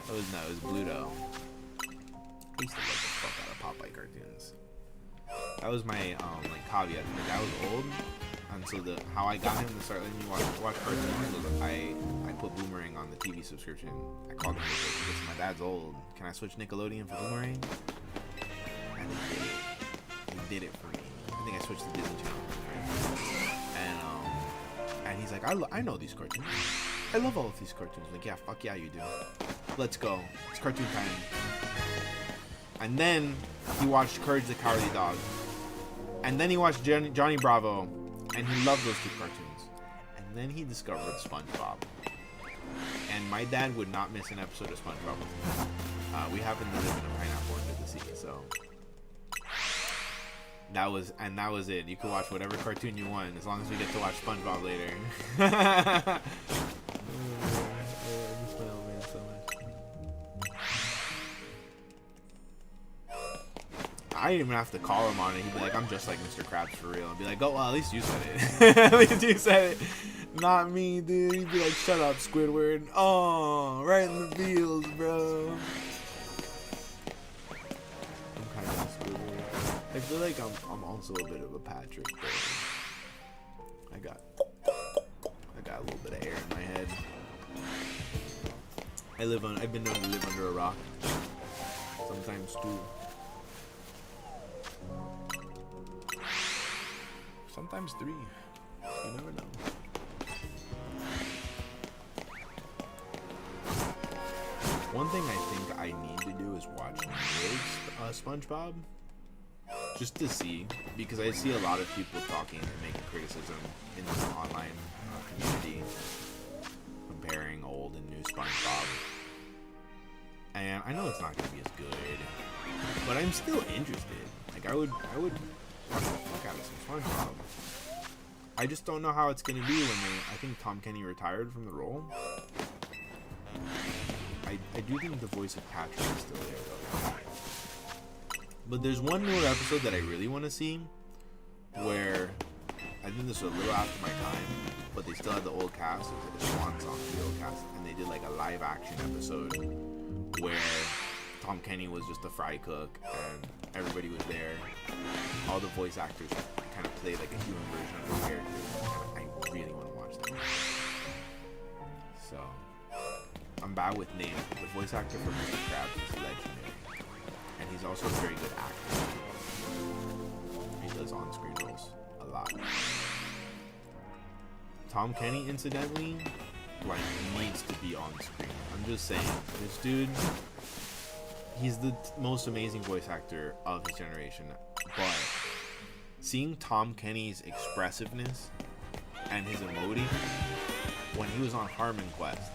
was Bluto. I used to love the fuck out of Popeye cartoons. That was my like caveat. My dad was old, and so how I got him to start letting me watch cartoons was I put Boomerang on the TV subscription. I called him because my dad's old. Can I switch Nickelodeon for Boomerang? And he did it for me. I think I switched to Disney Channel. And he's like, I know these cartoons. I love all of these cartoons. I'm like, yeah, fuck yeah, you do. Let's go. It's cartoon time. And then he watched Courage the Cowardly Dog. And then he watched Johnny Bravo. And he loved those two cartoons. And then he discovered SpongeBob. And my dad would not miss an episode of SpongeBob with me. We happen to live in a pineapple under the sea, so that was it. You could watch whatever cartoon you want as long as we get to watch SpongeBob later. I miss my old man so much. I didn't even have to call him on it. He'd be like, I'm just like Mr. Krabs for real. I'd be like, oh, well, at least you said it. At least you said it. Not me, dude. He'd be like, shut up, Squidward. Oh, right in the feels, bro. I'm kind of a Squidward. I feel like I'm also a bit of a Patrick, though. I got a little bit of air in my head. I've been known to live under a rock. Sometimes too. Sometimes 3. You never know. One thing I think I need to do is watch SpongeBob. Just to see, because I see a lot of people talking and making criticism in the online community comparing old and new SpongeBob. And I know it's not going to be as good, but I'm still interested. Like, I would watch the fuck out of some SpongeBob. I just don't know how it's going to be when I think Tom Kenny retired from the role. I do think the voice of Patrick is still there, though. But there's one newer episode that I really want to see, where I think this was a little after my time, but they still had the old cast. It was like a swan song for the old cast, and they did like a live action episode where Tom Kenny was just a fry cook, and everybody was there. All the voice actors kind of played like a human version of the character. I really want to watch that. So, I'm bad with names, but the voice actor for Mr. Krabs is legendary. And he's also a very good actor. He does on-screen roles a lot. Tom Kenny, incidentally, like, needs to be on screen. I'm just saying, this dude, he's the most amazing voice actor of his generation. But seeing Tom Kenny's expressiveness and his emoting when he was on Harmon Quest,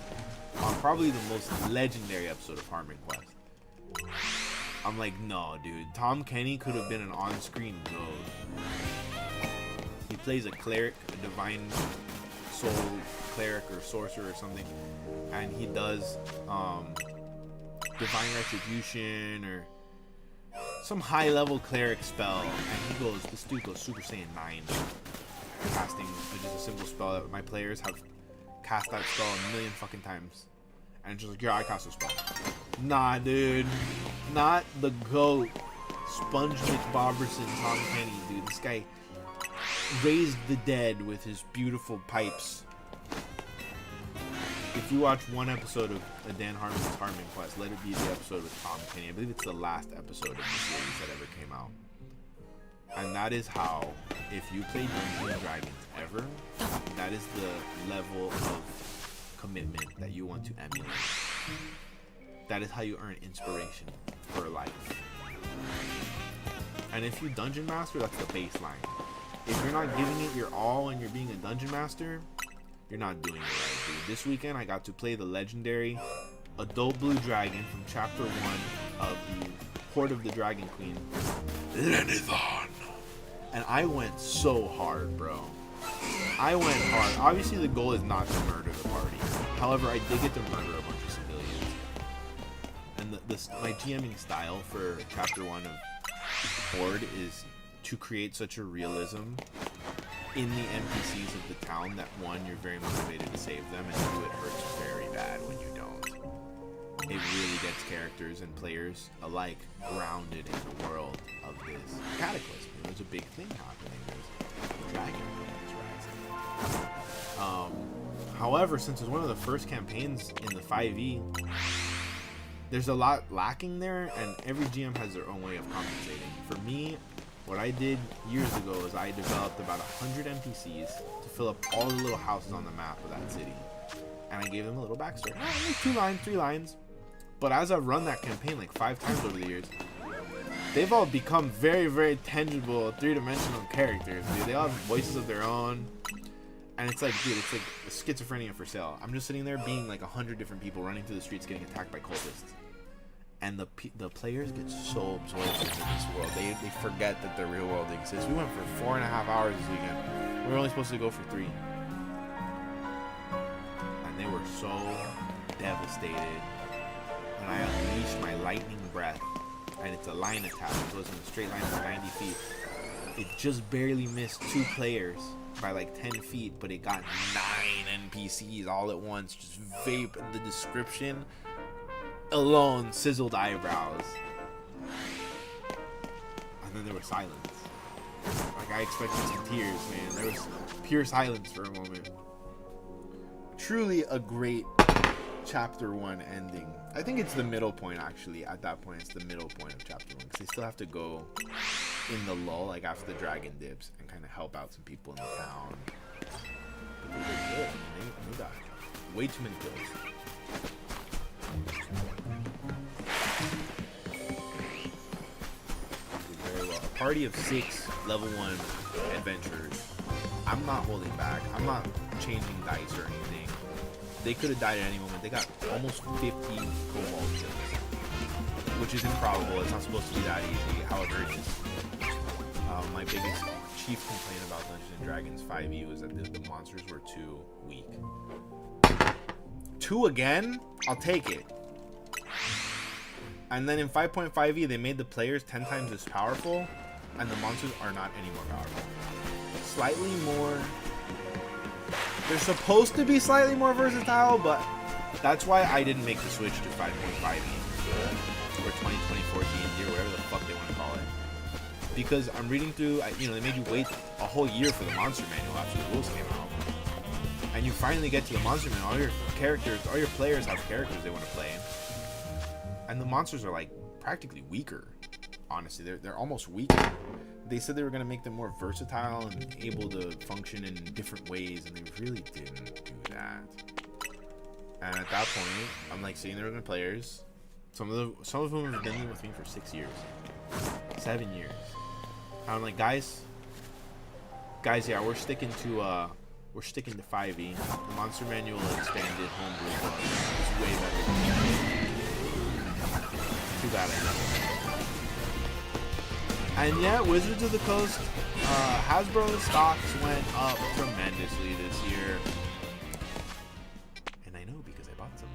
on probably the most legendary episode of Harmon Quest, I'm like, no, dude. Tom Kenny could have been an on-screen goat. He plays a cleric, a divine soul cleric or sorcerer or something, and he does divine retribution or some high-level cleric spell, and this dude goes Super Saiyan 9, casting just a simple spell that my players have cast that spell a million fucking times, and it's just like, yeah, I cast a spell. Nah, dude, not the GOAT, Sponge McBoberson, Tom Kenny, dude. This guy raised the dead with his beautiful pipes. If you watch one episode of Dan Harmon's Harmon Quest, let it be the episode with Tom Kenny. I believe it's the last episode of the series that ever came out. And that is how, if you play Dungeons and Dragons ever, that is the level of commitment that you want to emulate. That is how you earn inspiration for life. And if you Dungeon Master, that's the baseline. If you're not giving it your all and you're being a Dungeon Master, you're not doing it right, dude. This weekend, I got to play the legendary Adult Blue Dragon from Chapter 1 of the Horde of the Dragon Queen, Lenithon. And I went so hard, bro. I went hard. Obviously, the goal is not to murder the party. However, I did get to murder a bunch of civilians. And my GMing style for Chapter 1 of Horde is to create such a realism in the NPCs of the town that, one, you're very motivated to save them, and two, it hurts very bad when you don't. It really gets characters and players alike grounded in the world of this cataclysm. There's a big thing happening. There's a dragon that's rising. However, since it's one of the first campaigns in the 5e, there's a lot lacking there, and every GM has their own way of compensating. For me, what I did years ago is I developed about 100 NPCs to fill up all the little houses on the map of that city. And I gave them a little backstory. Like 2 lines, 3 lines. But as I've run that campaign like 5 times over the years, they've all become very, very tangible, 3-dimensional characters, dude. They all have voices of their own. And it's like, dude, it's like schizophrenia for sale. I'm just sitting there being like 100 different people running through the streets getting attacked by cultists. And the players get so absorbed into this world. They forget that the real world exists. We went for 4.5 hours this weekend. We were only supposed to go for 3. And they were so devastated. And I unleashed my lightning breath. And it's a line attack. It goes in a straight line for 90 feet. It just barely missed 2 players by like 10 feet. But it got 9 NPCs all at once. Just vape. The description alone sizzled eyebrows. And then there was silence. Like, I expected some tears, man. There was pure silence for a moment. Truly a great Chapter 1 ending. I think it's the middle point, actually. At that point, it's the middle point of Chapter 1, because they still have to go in the lull, like after the dragon dips, and kind of help out some people in the town. But they did good. They got way too many kills. Very well. A party of 6 level 1 adventurers. I'm not holding back. I'm not changing dice or anything. They could have died at any moment. They got almost 50 cobalt kills, which is improbable. It's not supposed to be that easy. However, it's just my biggest chief complaint about Dungeons and Dragons 5e was that the monsters were too weak. 2 again? I'll take it. And then in 5.5e, they made the players 10 times as powerful, and the monsters are not any more powerful. Slightly more. They're supposed to be slightly more versatile, but that's why I didn't make the switch to 5.5e or 2024 D&D or whatever the fuck they want to call it. Because I'm reading through, they made you wait a whole year for the monster manual after the rules came out. And you finally get to the monster manual. All your characters, all your players have characters they want to play. And the monsters are like practically weaker. Honestly, they're almost weaker. They said they were going to make them more versatile and able to function in different ways, and they really didn't do that. And at that point, I'm like sitting there with my players. Some of whom have been with me for 6 years, 7 years. And I'm like, guys, yeah, we're sticking to 5e. The monster manual expanded homebrew is way better. Too bad I know. And yeah, Wizards of the Coast, Hasbro stocks went up tremendously this year. And I know because I bought some.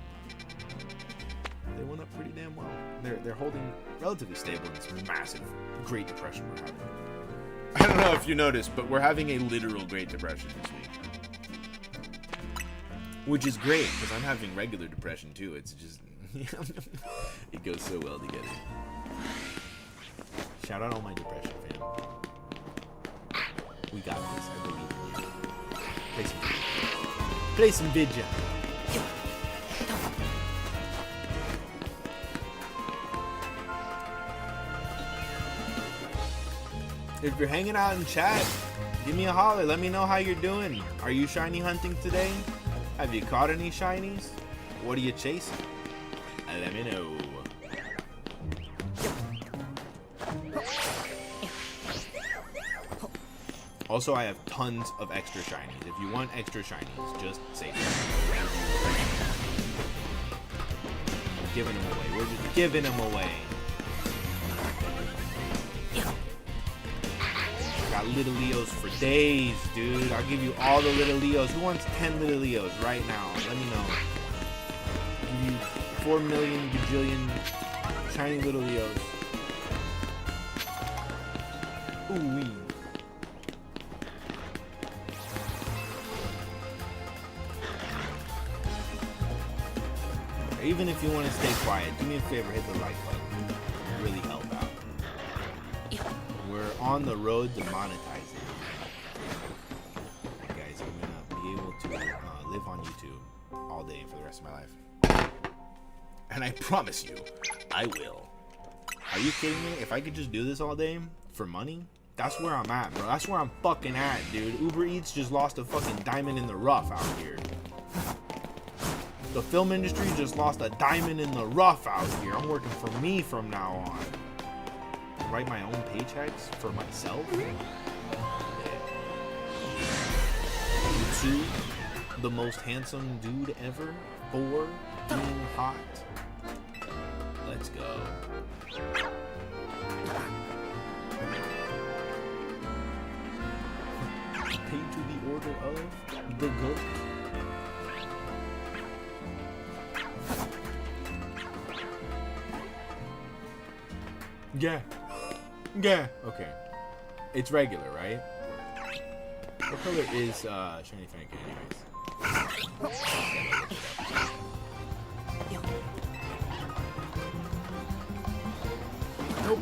They went up pretty damn well. They're holding relatively stable in this massive Great Depression we're having. I don't know if you noticed, but we're having a literal Great Depression this week. Which is great, because I'm having regular depression too. It's just... it goes so well together. Shout out all my depression fam. We got this. I believe in you. Play some Vidya. If you're hanging out in chat, give me a holler. Let me know how you're doing. Are you shiny hunting today? Have you caught any shinies? What are you chasing? Let me know. Also, I have tons of extra shinies. If you want extra shinies, just say so. We're giving them away. We're just giving them away. Got little Leos for days, dude. I'll give you all the little Leos. Who wants 10 little Leos right now? Let me know. I'll give you 4 million gajillion shiny little Leos. Ooh-wee. Even if you want to stay quiet, do me a favor, hit the like button. It'll really help out. We're on the road to monetizing. Guys, I'm gonna be able to live on YouTube all day for the rest of my life. And I promise you, I will. Are you kidding me? If I could just do this all day for money, that's where I'm at, bro. That's where I'm fucking at, dude. Uber Eats just lost a fucking diamond in the rough out here. The film industry just lost a diamond in the rough out here. I'm working for me from now on. Write my own paychecks for myself. You two, the most handsome dude ever. 4, being hot. Let's go. Paid to the order of the goat. Yeah. Yeah. Okay. It's regular, right? What color is shiny Frankie anyways? Nope.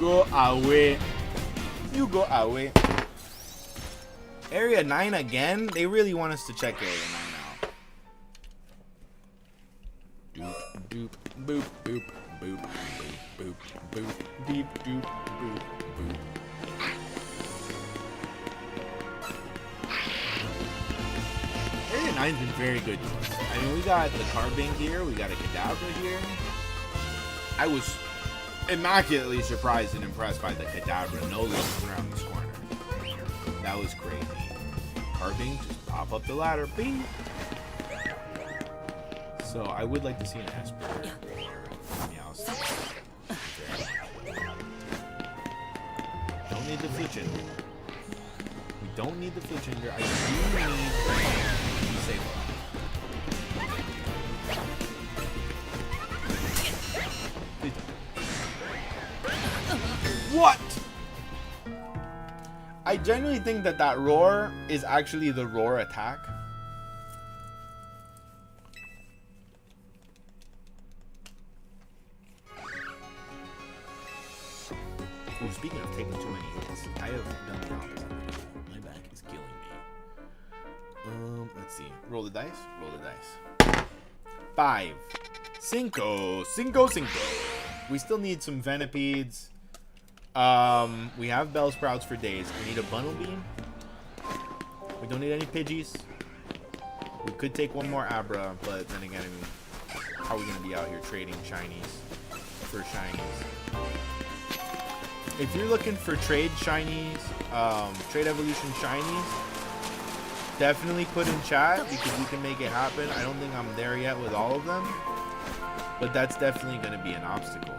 Go away. You go away. Area 9 again? They really want us to check Area 9 now. Doop, doop, boop, boop, boop, boop, boop, boop, deep, doop, boop, boop. Area 9's been very good to us. I mean, we got the Carbink here, we got a Kadabra here. I was immaculately surprised and impressed by the Kadabra no looking around this corner. That was crazy. Carbink, just pop up the ladder, bing! So I would like to see an Esper or Meowth. Don't need the Fletchinder. We don't need the Fletchinder. I do need the Sable. What? I genuinely think that that roar is actually the roar attack. Ooh, speaking of taking too many hits, I have done the opposite. My back is killing me. Let's see. Roll the dice. Roll the dice. 5. Cinco. We still need some Venipedes. We have Bellsprouts for days. We need a Bundle Beam. We don't need any Pidgeys. We could take one more Abra, but then again, I mean, how are we gonna be out here trading shinies for shinies? If you're looking for trade shinies, trade evolution shinies, definitely put in chat because we can make it happen. I don't think I'm there yet with all of them. But that's definitely going to be an obstacle.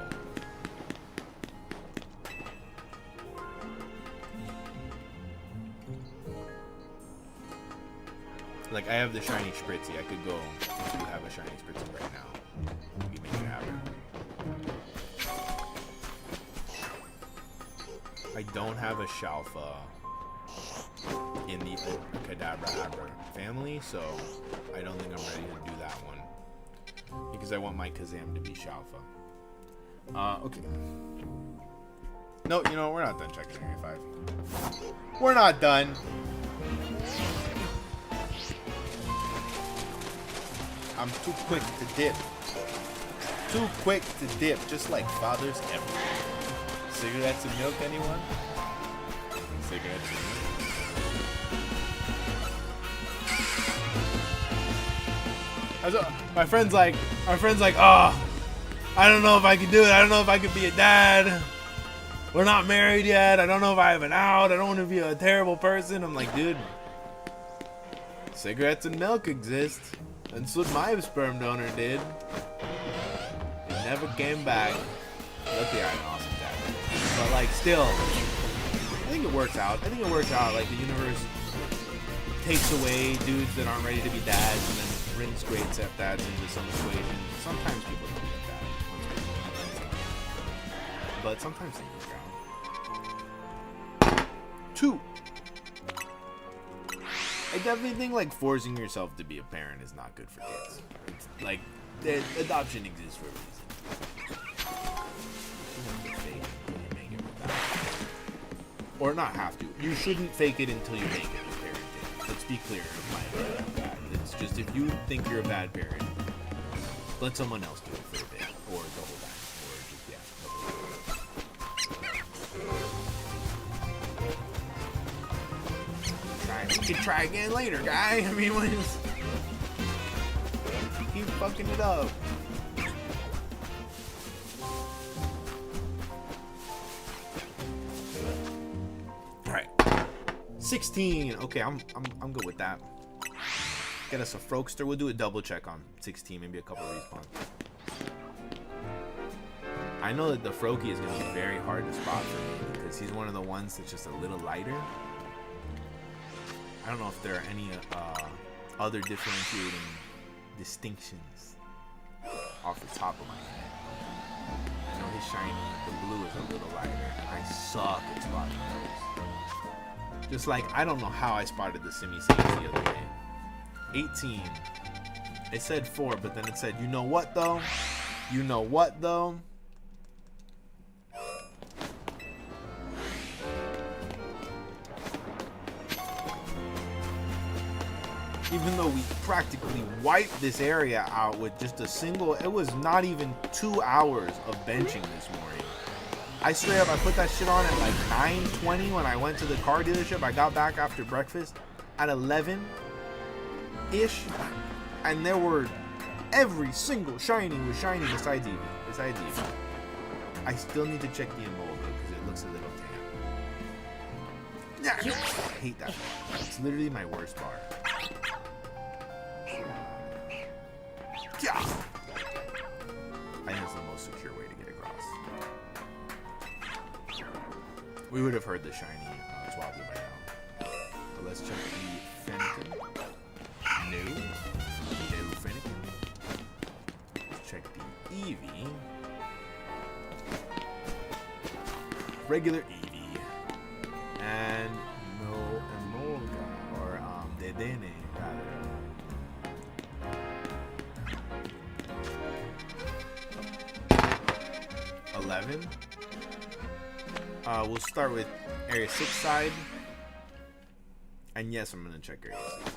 Like, I have the shiny Spritzy. I could go if you have a shiny Spritzy right now. We can make it happen. I don't have a Shalpha in the Kadabra family, so I don't think I'm ready to do that one. Because I want my Kazam to be Shalpha. Okay. No, you know, we're not done checking Area 5. We're not done. I'm too quick to dip. Too quick to dip, just like fathers everywhere. Cigarettes and milk, anyone? Cigarettes and milk. My friend's like, oh, I don't know if I can do it. I don't know if I could be a dad. We're not married yet. I don't know if I have an out. I don't want to be a terrible person. I'm like, dude, cigarettes and milk exist. That's what my sperm donor did. It never came back. Luckily, I had an awesome dad. But, like, still, I think it works out. I think it works out. Like, the universe takes away dudes that aren't ready to be dads and then brings great stepdads into some equation. Sometimes people don't get that. But sometimes they work out. 2. I definitely think, like, forcing yourself to be a parent is not good for kids. It's, like, adoption exists for a reason. Or not have to. You shouldn't fake it until you make it a parenting. Let's be clear of my opinion on that. It's just, if you think you're a bad parent, let someone else do it for a bit. Or the whole time. Or just, yeah. We can try again later, guy. I mean, keep fucking it up. All right, 16. Okay, I'm good with that. Get us a Frokester. We'll do a double check on 16, maybe a couple of respawns. I know that the Froakie is going to be very hard to spot for me because he's one of the ones that's just a little lighter. I don't know if there are any other differentiating distinctions off the top of my head. I know his shiny, the blue is a little lighter, and I suck at spotting those. Just like, I don't know how I spotted the Simi Saints the other day. 18. It said 4, but then it said, you know what though? You know what though? Even though we practically wiped this area out with just a single, it was not even 2 hours of benching this morning. I straight up, I put that shit on at like 9:20 when I went to the car dealership. I got back after breakfast at 11-ish, and there were every single shiny was shiny besides Eevee. I still need to check the Embolga because it looks a little tan. Yeah, I hate that bar. It's literally my worst bar. Yeah. I think it's the most secure way to get across. We would have heard the shiny Swablu by now. But let's check the Fennekin. No Fennekin. Let's check the Eevee. Regular Eevee. And no Emolga, or Dedenne, rather. 11. We'll start with Area 6 side. And yes, I'm going to check Area 6.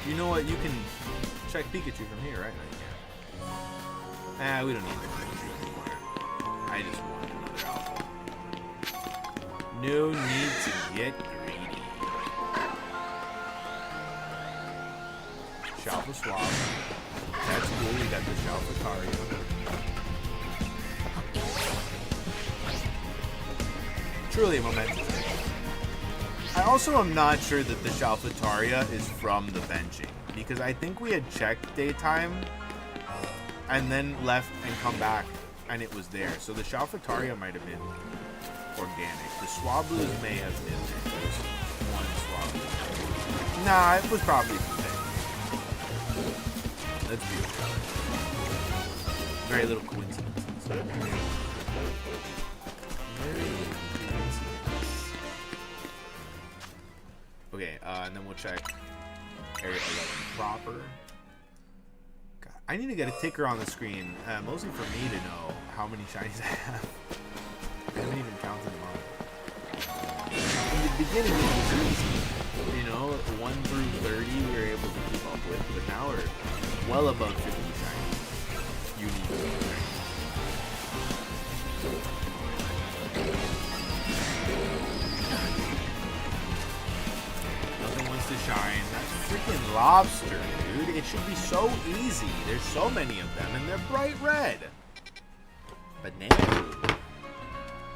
You know what? You can check Pikachu from here, right? We don't need Pikachu anymore. I just want another alpha. No need to get greedy. Shalpha Swab. That's cool. We got the Shalphataria. Truly momentous. I also am not sure that the Shalphataria is from the benching, because I think we had checked daytime and then left and come back and it was there. So the Shalphataria might have been organic. The Swablu's may have been there. There's one Swablu. Nah, it was probably the thing. Let's be real. Very little coincidence. Very little coincidence. Okay, and then we'll check Area 11 proper. God, I need to get a ticker on the screen, mostly for me to know how many shinies I have. I haven't even counted them all. In the beginning, it was easy. You know, 1 through 30 we were able to keep up with, but now we're well above 50 shinies. Unique. Nothing wants to shine. That's freaking lobster, dude. It should be so easy. There's so many of them, and they're bright red. But no.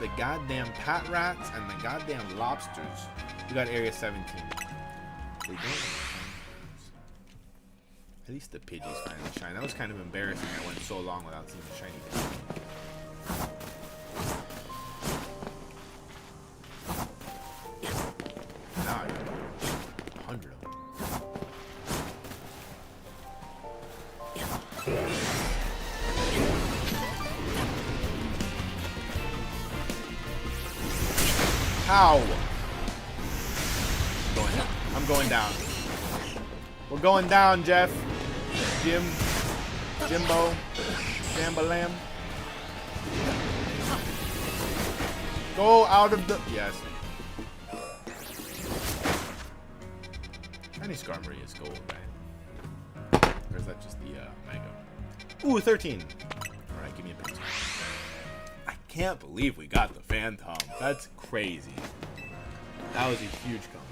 The goddamn Pack Rats and the goddamn lobsters. We got Area 17. They don't at least the Pidgeys finally shine. That was kind of embarrassing. I went so long without seeing a shiny Pidgey. Now I got 100 of them. How? I'm going down. We're going down, Jeff. Jimbo. Jambalam. Go out of the... Yes. Shiny Skarmory is gold, right? Or is that just the Mega? Ooh, 13. Alright, give me a bit. I can't believe we got the Phantom. That's crazy. That was a huge combo.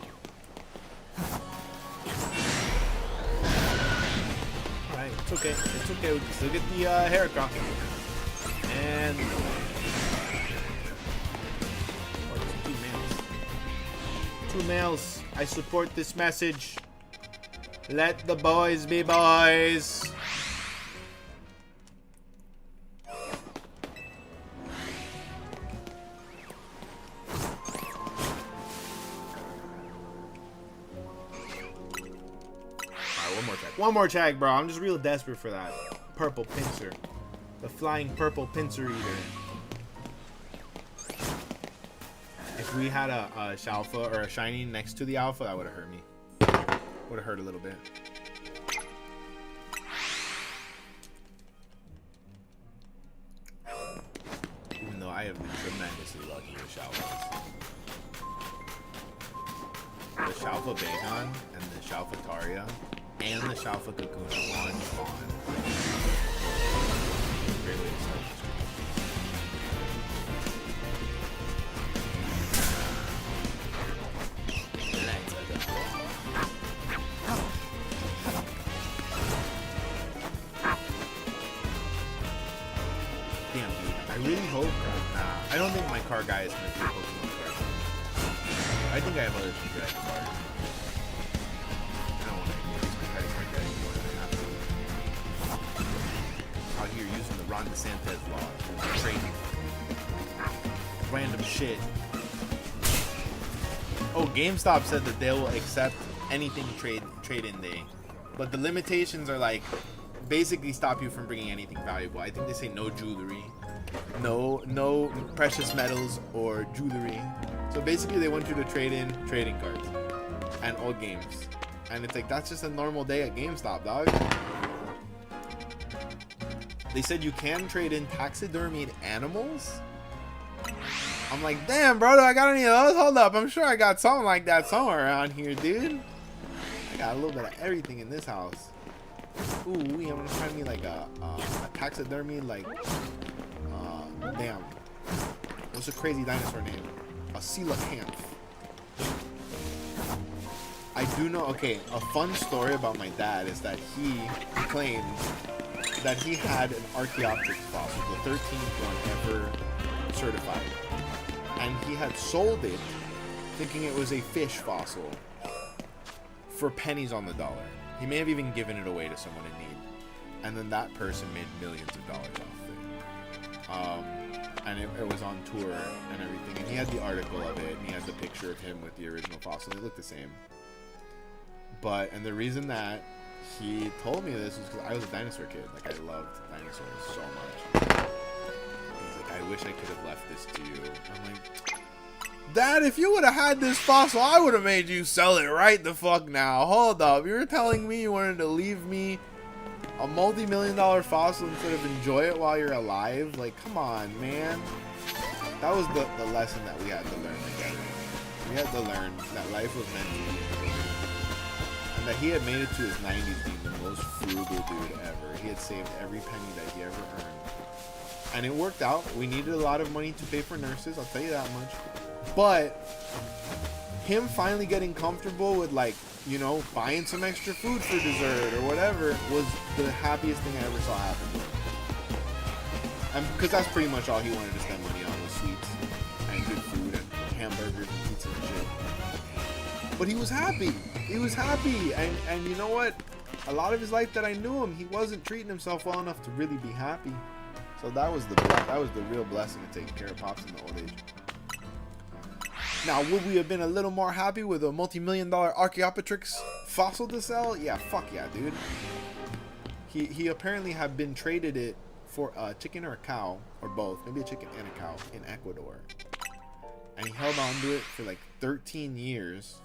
Alright, it's okay. It's okay. We can still get the hair crop. And... Oh, there's 2 males. 2 males. I support this message. Let the boys be boys. One more tag, bro. I'm just real desperate for that purple pincer. The flying purple pincer eater. If we had a Shalpha or a shiny next to the alpha, that would have hurt me. Would have hurt a little bit. Even though I have been tremendously lucky with Shalphas. The Shalpha Bagon and the Shalphataria and the Shalpha Cocoon one spawn. Great way to start this Damn, dude. I really hope. I don't think my car guy is going to do Pokemon cards. I think I have other things that I can card. Out here using the Ron DeSantis law, trading random shit. Oh, GameStop said that they will accept anything trade-in day, but the limitations are like basically stop you from bringing anything valuable. I think they say no jewelry, no precious metals or jewelry. So basically, they want you to trade in trading cards and all games, and it's like that's just a normal day at GameStop, dog. They said you can trade in taxidermied animals. I'm like, damn, bro, do I got any of those? Hold up, I'm sure I got something like that somewhere around here, dude. I got a little bit of everything in this house. Ooh, I'm gonna find me like a taxidermy, like, damn. What's a crazy dinosaur name? A coelacanth. I do know, okay, a fun story about my dad is that he claimed that he had an Archaeopteryx fossil, the 13th one ever certified. And he had sold it thinking it was a fish fossil for pennies on the dollar. He may have even given it away to someone in need. And then that person made millions of dollars off of it. And it was on tour and everything. And he had the article of it, and he had the picture of him with the original fossil. They look the same. And the reason that he told me this was because I was a dinosaur kid. Like, I loved dinosaurs so much. He's like, I wish I could have left this to you. I'm like, Dad, if you would have had this fossil, I would have made you sell it right the fuck now. Hold up. You were telling me you wanted to leave me a multi-million-dollar fossil instead of enjoy it while you're alive? Like, come on, man. That was the lesson that we had to learn together. We had to learn that life was meant to be, and that he had made it to his 90s being the most frugal dude ever. He had saved every penny that he ever earned. And it worked out. We needed a lot of money to pay for nurses, I'll tell you that much. But him finally getting comfortable with, like, you know, buying some extra food for dessert or whatever was the happiest thing I ever saw happen to him. And because that's pretty much all he wanted to spend money on was sweets and good food and hamburgers and pizza and shit. But he was happy. He was happy. And you know what? A lot of his life that I knew him, he wasn't treating himself well enough to really be happy. So that was the real blessing of taking care of Pops in the old age. Now, would we have been a little more happy with a multi-million-dollar Archaeopteryx fossil to sell? Yeah, fuck yeah, dude. He apparently had been traded it for a chicken or a cow, or both, maybe a chicken and a cow, in Ecuador. And he held on to it for like 13 years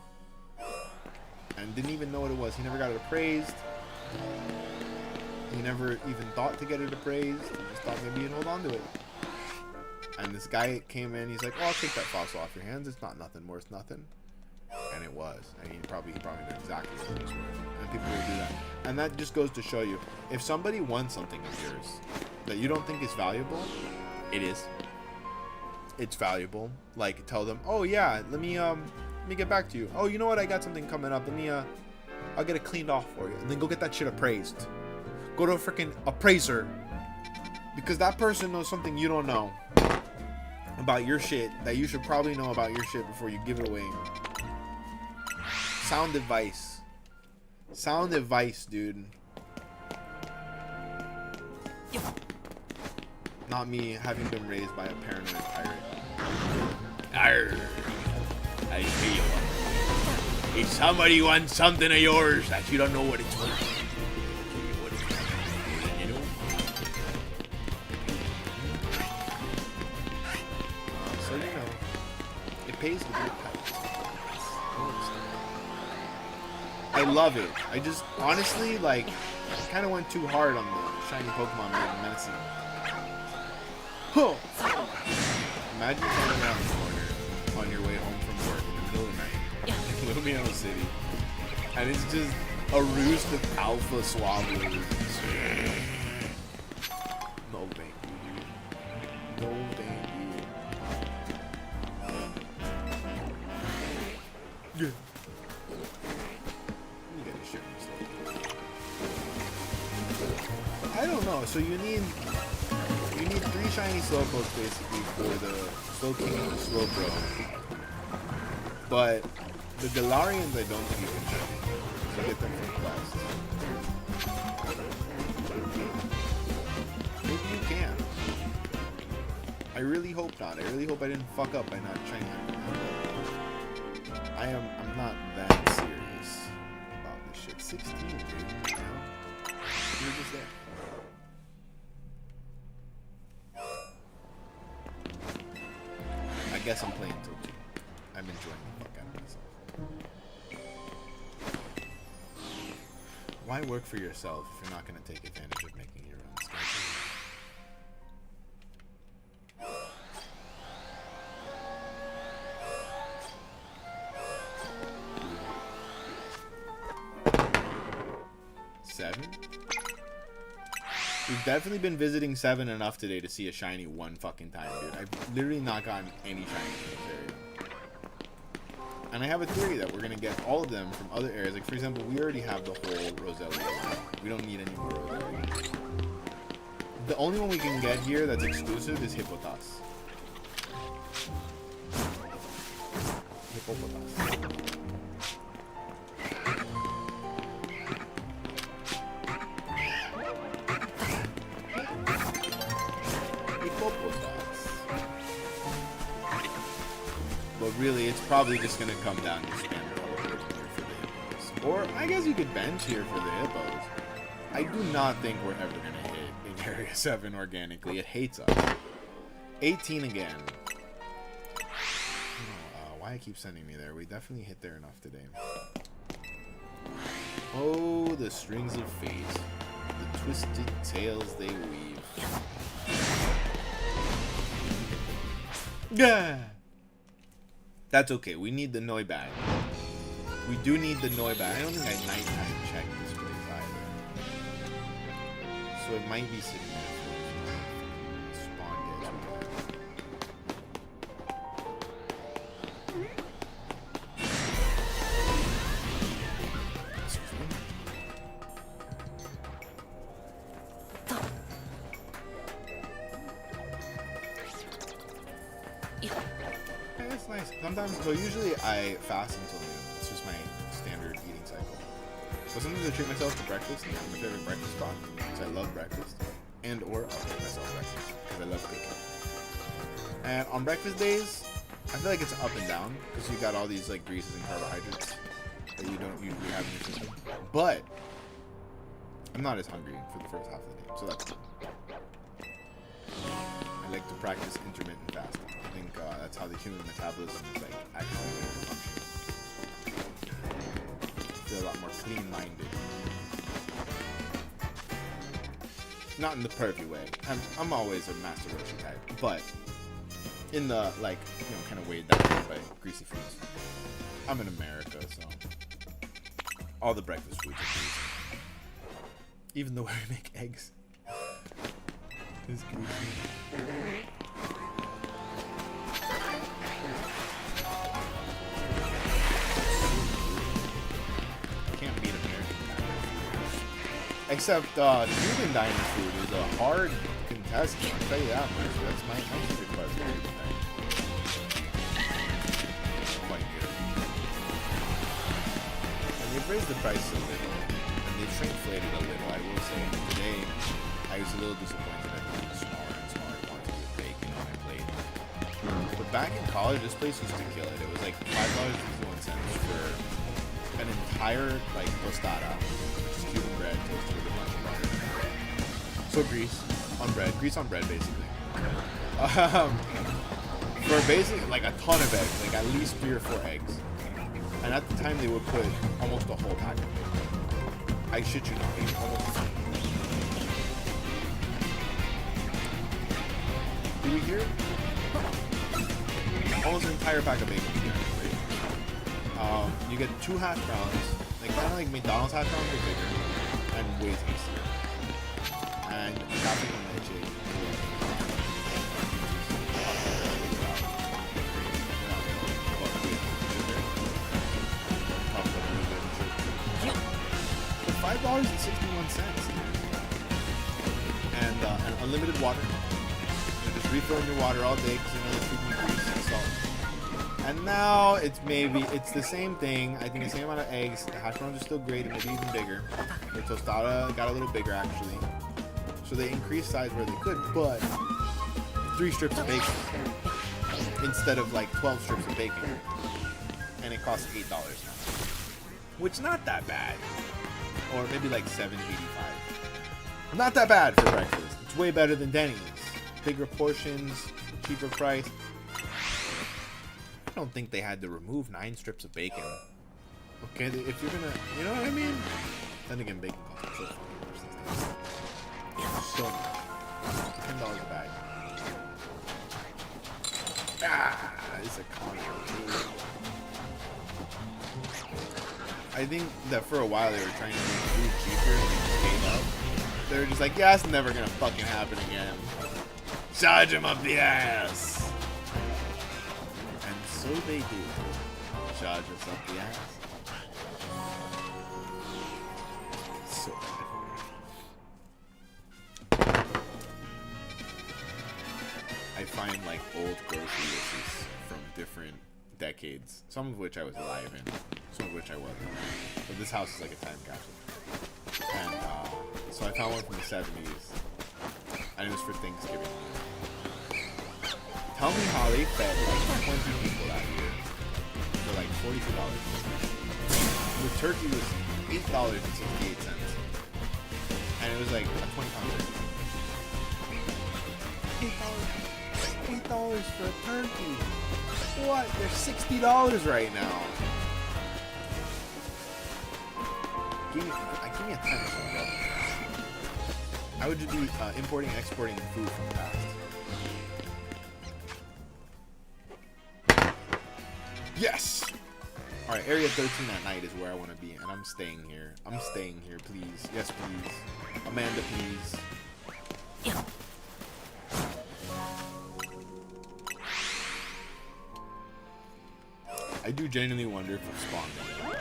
and didn't even know what it was. He never got it appraised. He never even thought to get it appraised. He just thought maybe he'd hold on to it. And this guy came in, he's like, oh, I'll take that fossil off your hands. It's not nothing, worth nothing. And it was. And he probably knew exactly what it was worth. And people will do that. And that just goes to show you, if somebody wants something of yours that you don't think is valuable, it is. It's valuable. Like, tell them, oh yeah, let me get back to you. Oh, you know what? I got something coming up. I'll get it cleaned off for you. And then go get that shit appraised. Go to a freaking appraiser. Because that person knows something you don't know about your shit that you should probably know about your shit before you give it away. Sound advice. Sound advice, dude. Not me having been raised by a paranoid pirate. Arr, I feel. If somebody wants something of yours that you don't know what it's worth, you know? So, you know, it pays to be a pirate. I love it. I just, honestly, like, I kind of went too hard on the shiny Pokemon being menacing. Huh. Imagine coming around the corner on your way home from work in the middle of the night in Lumiose City, and it's just a roost of alpha swabblers. No thank you, dude. No thank you. Yeah. You gotta ship me stuff. I don't know. So you need 3 shiny Slowpokes basically for the Slowking and the Slowbro. But the Galarians I don't think you can shiny. So get them from quest. Maybe you can. I really hope not. I really hope I didn't fuck up by not shining them. I'm not that serious about this shit. 16, dude. You know? You're just there. I guess I'm playing till 2. I'm enjoying the fuck out of myself. Why work for yourself if you're not going to take advantage of making your own schedule? Seven? We've definitely been visiting 7 enough today to see a shiny one fucking time, dude. I've literally not gotten any shinies in this area. And I have a theory that we're going to get all of them from other areas. Like, for example, we already have the whole Roselia. We don't need any more Roselia. The only one we can get here that's exclusive is Hippotas. Hippopotas. But really, it's probably just going to come down to spam teleport here for the hippos. Or, I guess you could bench here for the hippos. I do not think we're ever going to hit in Area 7 organically. It hates us. 18 again. Why I keep sending me there? We definitely hit there enough today. Oh, the strings of fate. The twisted tales they weave. Yeah. That's okay. We need the Noi bag. We do need the Noi bag. I don't think I nighttime checked this place either. So it might be sitting there for spawn gets. That's nice. Sometimes, well, usually I fast until noon. It's just my standard eating cycle. But sometimes I treat myself to breakfast. It's my favorite breakfast spot because I love breakfast. And or I'll make myself breakfast because I love cooking. And on breakfast days, I feel like it's up and down because you got all these like greases and carbohydrates that you don't usually have in your system. But I'm not as hungry for the first half of the day, so that's good. I like to practice intermittent fasting. I think that's how the human metabolism is like actually functioning. Feel a lot more clean-minded. Not in the pervy way. I'm always a Master Roshi type, but in the like, you know, kind of weighed down by greasy foods. I'm in America, so all the breakfast foods are greasy. Even the way we make eggs is greasy. Can't beat American diner food. Except Cuban diner food is a hard contestant. I'll tell you that much. That's my favorite part of the Cuban diner. Quite good. And they've raised the price a little, and they've shrinkflated a little. I will say today I was a little disappointed at the smaller and smaller quantity of bacon on my plate. But back in college, this place used to kill it. It was like $5.51 for an entire like tostada, which is Cuban bread toasted with a bunch of butter. So grease on bread basically. For basically like a ton of eggs, like at least 3 or 4 eggs. And at the time they would put almost the whole pack of bacon. I shit you not, almost. Do we hear? Almost an entire pack of bacon. You get 2 hash browns, like kind of like McDonald's hash browns, but bigger and way tastier. And café con leche. For $5.61, and unlimited water. You're just refilling your water all day because you know they're feeding you grease and salt. And now it's the same thing. I think the same amount of eggs. The hash browns are still great and maybe even bigger. The tostada got a little bigger actually. So they increased size where they could, but 3 strips of bacon instead of like 12 strips of bacon. And it costs $8 now. Which not that bad. Or maybe like $7.85. Not that bad for breakfast. It's way better than Denny's. Bigger portions, cheaper price. I don't think they had to remove 9 strips of bacon. Okay, if you're gonna, you know what I mean? Then again, bacon costs so fucking much these days. So much. $10 a bag. Ah, it's a con. I think that for a while they were trying to make food cheaper and they just gave up. They were just like, yeah, it's never gonna fucking happen again. Charge him up the ass. So they do. Charge us up the ass. So bad. I find like old grocery lists from different decades, some of which I was alive in, some of which I wasn't. But this house is like a time capsule. And so I found one from the 70s, and it was for Thanksgiving. Tell me how they fed like 20 people that year for like $42. The turkey was $8.68, and it was like a 20-pound turkey. $8 for a turkey. What? They're $60 right now. Give me a 10 or something, bro. I would just be importing and exporting food from the past. Yes! Alright, Area 13 at night is where I want to be, and I'm staying here. I'm staying here, please. Yes, please. Amanda, please. Yeah. I do genuinely wonder if it's spawned around me.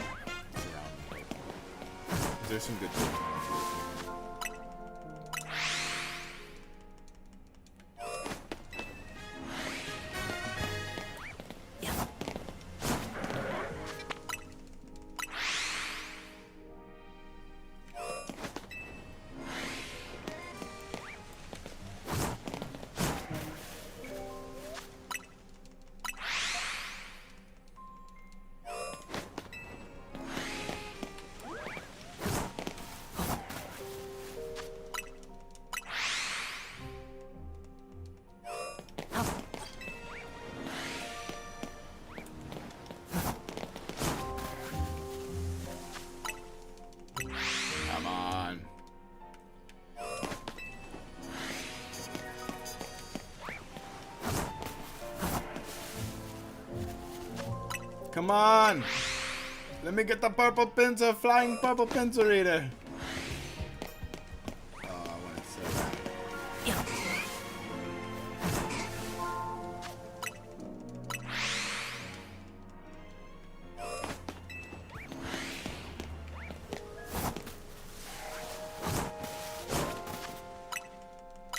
There's some good Pokemon. Come on! Let me get the purple pencil, flying purple pencil reader. Oh, I want to say that. Yeah.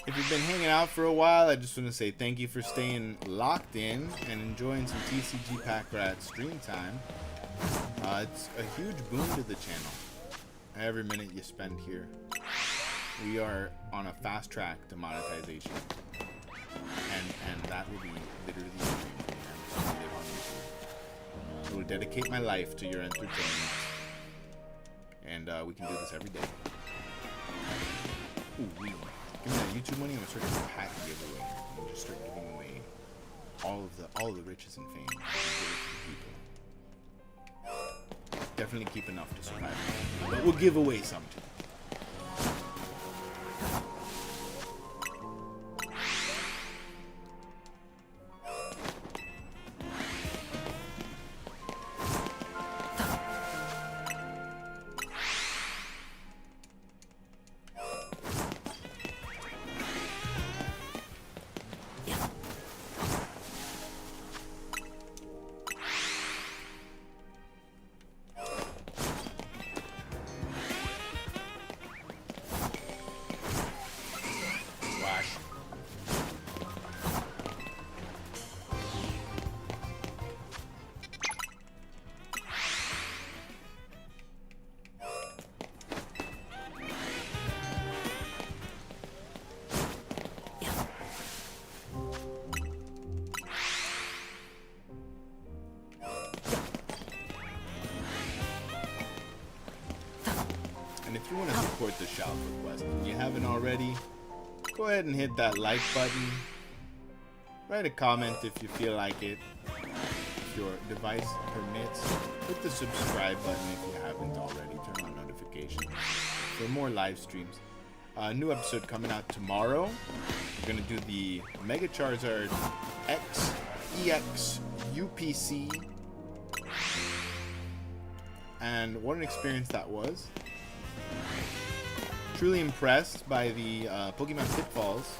If you've been hanging out for a while, I just want to say thank you for staying locked in and enjoying some TCG Pack Rats stream time. It's a huge boon to the channel. Every minute you spend here. We are on a fast track to monetization. And that will be literally a dream for me. I'm going to live on YouTube. I will dedicate my life to your entertainment. And we can do this every day. Ooh, give me that YouTube money. I'm gonna start doing a pack giveaway. I'm just start giving away all of the riches and fame. Definitely keep enough to survive, but we'll give away some too. And if you want to support the SHALPHA quest, if you haven't already, go ahead and hit that like button. Write a comment if you feel like it. If your device permits, hit the subscribe button if you haven't already. Turn on notifications for more live streams. New episode coming out tomorrow. We're going to do the Mega Charizard X, EX, UPC. And what an experience that was. Truly impressed by the Pokemon Pitfalls.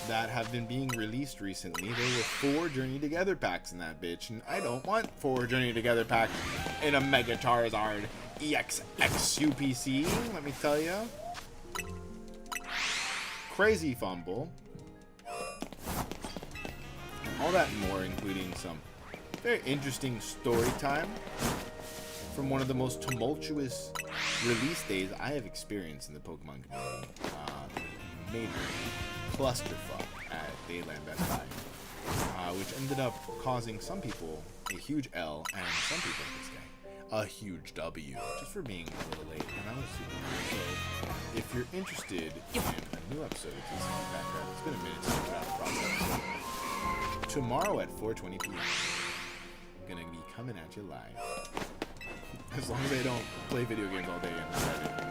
that have been being released recently. There were 4 Journey Together packs in that bitch, and I don't want 4 Journey Together packs in a Mega Charizard EX UPC, let me tell you. Crazy fumble. All that and more, including some very interesting story time from one of the most tumultuous release days I have experienced in the Pokemon community. Major clusterfuck at Dayland Best Buy, which ended up causing some people a huge L and some people, this guy, a huge W, just for being a little late. And I was super cool. So, if you're interested in a new episode of TCG Pack Rats, it's been a minute since I put out a proper episode. Tomorrow at 4:20 p.m. gonna be coming at you live. As long as I don't play video games all day and not edit.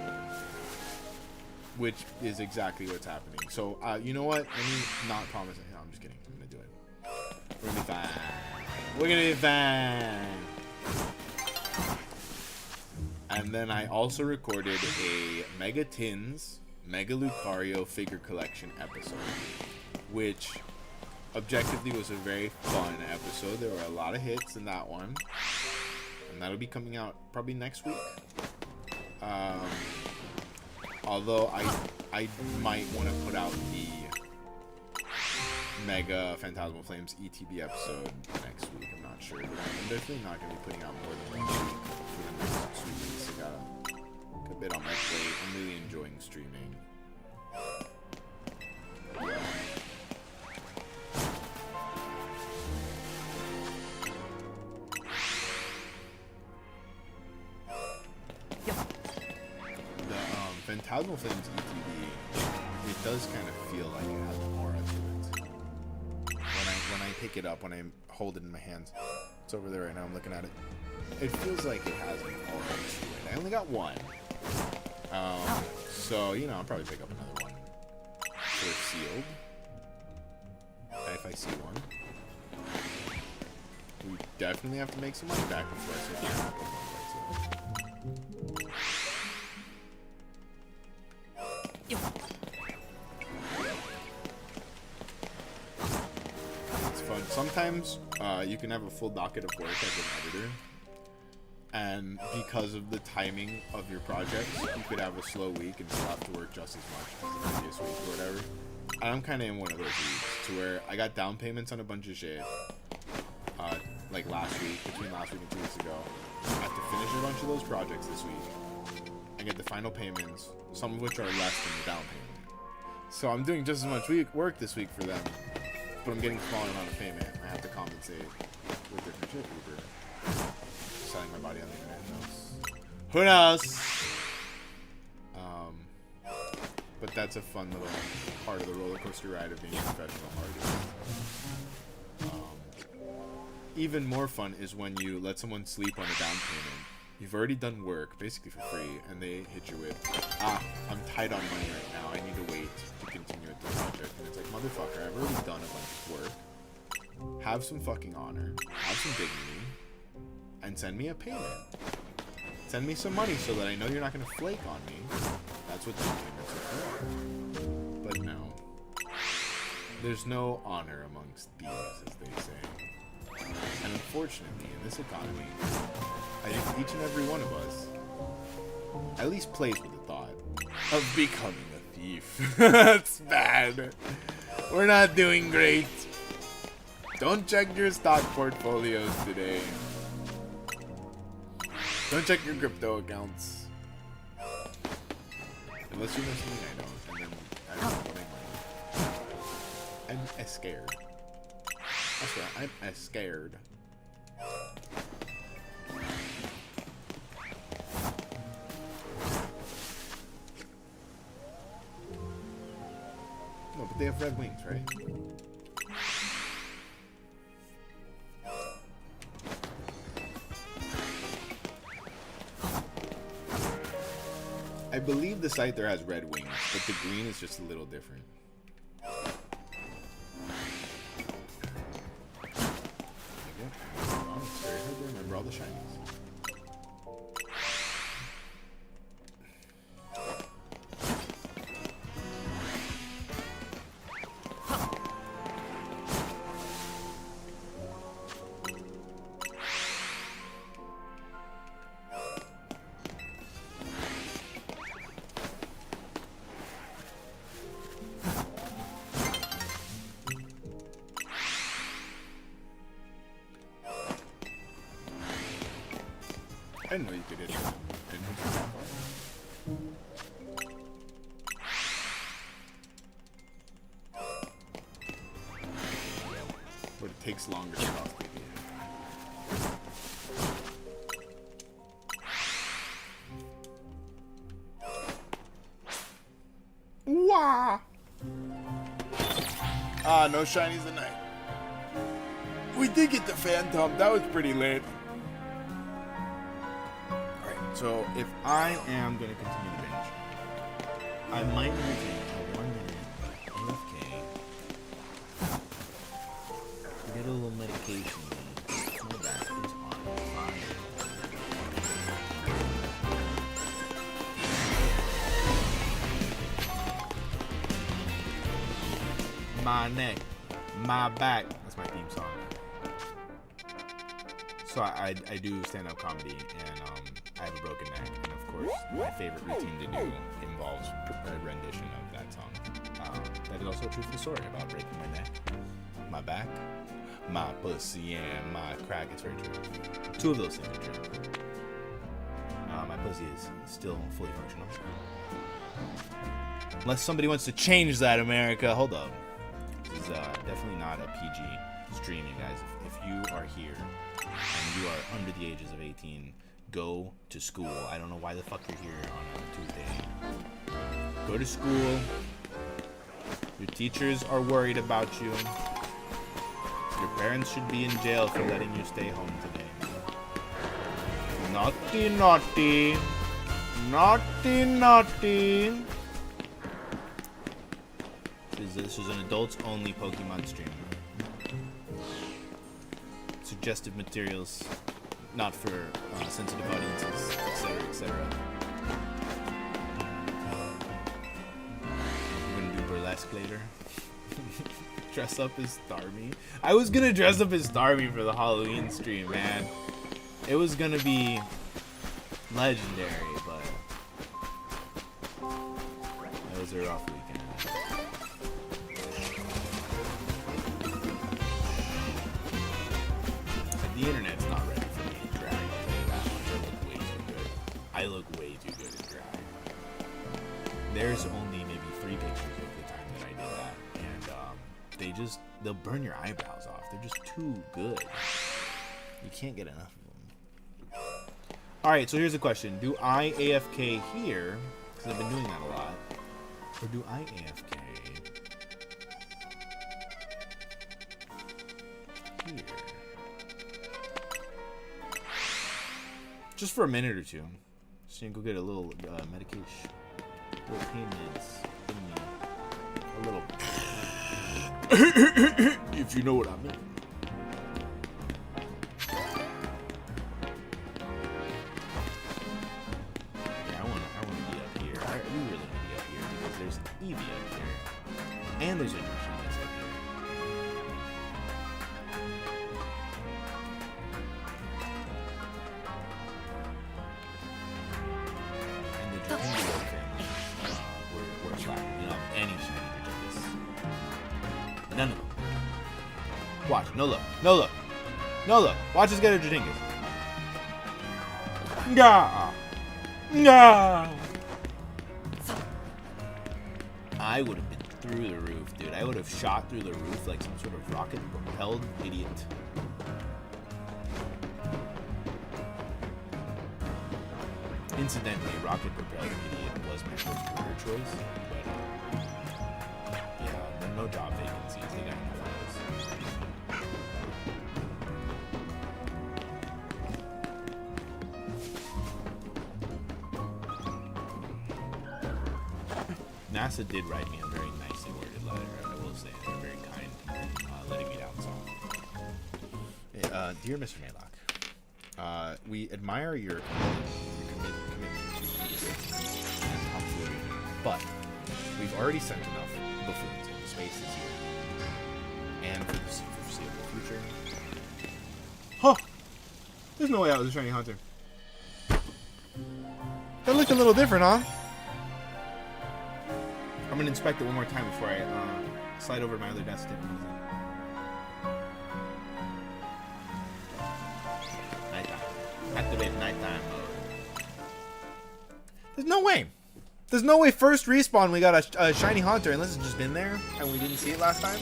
Which is exactly what's happening. So, you know what? Let me not promise. No, I'm just kidding. I'm gonna do it. We're gonna be fine. We're gonna be fine. And then I also recorded a Mega Tins, Mega Lucario figure collection episode, which objectively was a very fun episode. There were a lot of hits in that one. And that'll be coming out probably next week. Although I might want to put out the Mega Phantasmal Flames ETB episode next week. I'm not sure. But I'm definitely not going to be putting out more than 1 week for the next 2 weeks. I got a bit on my plate. I'm really enjoying streaming. Phantasmal Flames ETB, it does kind of feel like it has an aura to it. When I pick it up, when I hold it in my hands, it's over there right now, I'm looking at it. It feels like it has an aura to it. I only got 1. So, you know, I'll probably pick up another one for sealed. If I see one. We definitely have to make some money back before I say that. It's fun. Sometimes you can have a full docket of work as an editor, and because of the timing of your projects, you could have a slow week and still have to work just as much as the previous week or whatever. And I'm kind of in one of those weeks to where I got down payments on a bunch of shit, like last week, between last week and 2 weeks ago. I have to finish a bunch of those projects this week and get the final payments, some of which are less than the down payment. So I'm doing just as much work this week for them, but I'm getting a smaller amount of payment. I have to compensate with different shit. Uber, selling my body on the internet. Who knows? But that's a fun little part of the roller coaster ride of being a professional artist. Even more fun is when you let someone sleep on a down payment. You've already done work, basically for free, and they hit you with, I'm tight on money right now, I need to wait to continue with the project. And it's like, motherfucker, I've already done a bunch of work. Have some fucking honor, have some dignity, and send me a payment. Send me some money so that I know you're not going to flake on me. That's what down payments are for. But no. There's no honor amongst thieves, as they say. And unfortunately, in this economy, I think each and every one of us at least plays with the thought of becoming a thief. That's bad. We're not doing great. Don't check your stock portfolios today. Don't check your crypto accounts. Unless you know something I don't, and then I don't know what I'm scared. That's right, I'm scared. No, but they have red wings, right? I believe the site there has red wings, but the green is just a little different. It's very hard to remember all the shinies. didn't know you could hit that. Didn't hit that far. But it takes longer to cross, maybe. Wah! Ah, no shinies tonight. We did get the Phantom. That was pretty lit. Alright, so if I am going to continue to binge, I might need to take a 1 minute AFK. Get a little medication. My back is on fire. My neck, my back. That's my theme song. So I do stand-up comedy, and I have a broken neck, and of course, my favorite routine to do involves a rendition of that song. That is also a truthful story about breaking my neck, my back, my pussy, and my crack. It's very true. 2 of those things are true. My pussy is still fully functional. Unless somebody wants to change that, America. Hold up. This is definitely not a PG stream, you guys. If you are here and you are under the ages of 18, go to school. I don't know why the fuck you're here on a Tuesday. Go to school. Your teachers are worried about you. Your parents should be in jail for letting you stay home today. Naughty, naughty. Naughty, naughty. This is an adults-only Pokemon stream. Suggestive materials, not for sensitive audiences, etc., etc. We're gonna do burlesque later. Dress up as Starmie. I was gonna dress up as Starmie for the Halloween stream, man. It was gonna be legendary, but it was a rough weekend. The internet's not ready for me in drag. I look way too good in drag. There's only maybe 3 pictures of the time that I did that, and they'll burn your eyebrows off. They're just too good. You can't get enough of them. All right, so here's a question: do I AFK here? Because I've been doing that a lot, or do I AFK here? Just for a minute or two. Just gonna go get a little medication. Little pain meds. A little. If you know what I mean. Yeah, I wanna be up here. We really wanna be up here because there's Eevee up here. And there's a Lumiose up here. None of them. Watch. No look. No look. No look. Watch us get a Jadingus. Nah. Nah. I would have been through the roof, dude. I would have shot through the roof like some sort of rocket-propelled idiot. Incidentally, rocket-propelled idiot was my first career choice, but yeah, no job vacancies. They got enough of those. NASA did write me a very nicely worded letter, I will say. They're very kind, letting me down some. Dear Mr. Maylock, we admire your commitment to peace and tomfoolery, but we've already sent enough buffoons into space this year, and for the foreseeable future. Huh! There's no way I was a shiny hunter. That looked a little different, huh? I'm gonna inspect it one more time before I slide over to my other desk. Nighttime. Activate nighttime mode. There's no way. There's no way first respawn we got a shiny Haunter unless it's just been there and we didn't see it last time.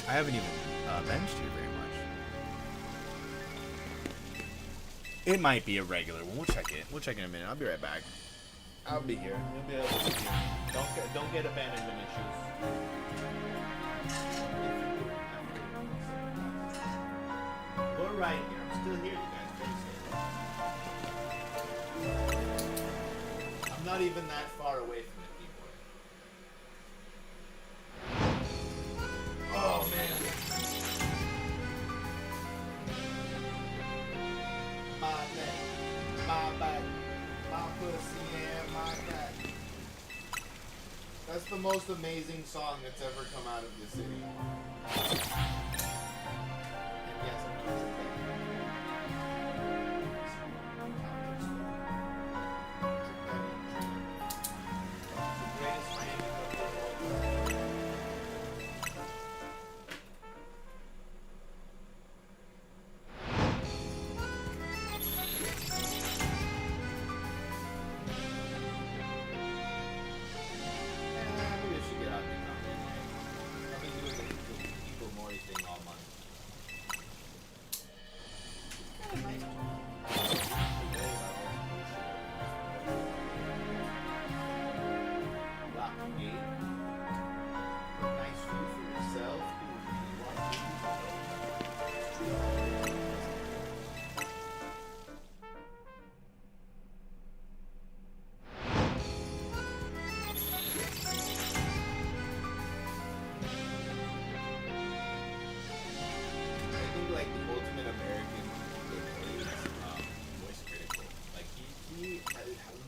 I haven't even benched you very much. It might be a regular one. We'll check it. We'll check in a minute. I'll be right back. I'll be here. We'll be able to see. Don't get abandonment issues. We're right here. I'm still here, you guys. I'm not even that far away from the keyboard. Oh man. My neck, my back, my pussy and my back. That's the most amazing song that's ever come out of the city. And yes, I know it's a thing.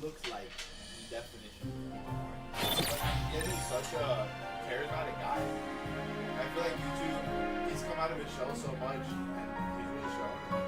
Looks like the definition of but yet he's such a charismatic guy. I feel like YouTube, he's come out of his shell so much and he's really showing it.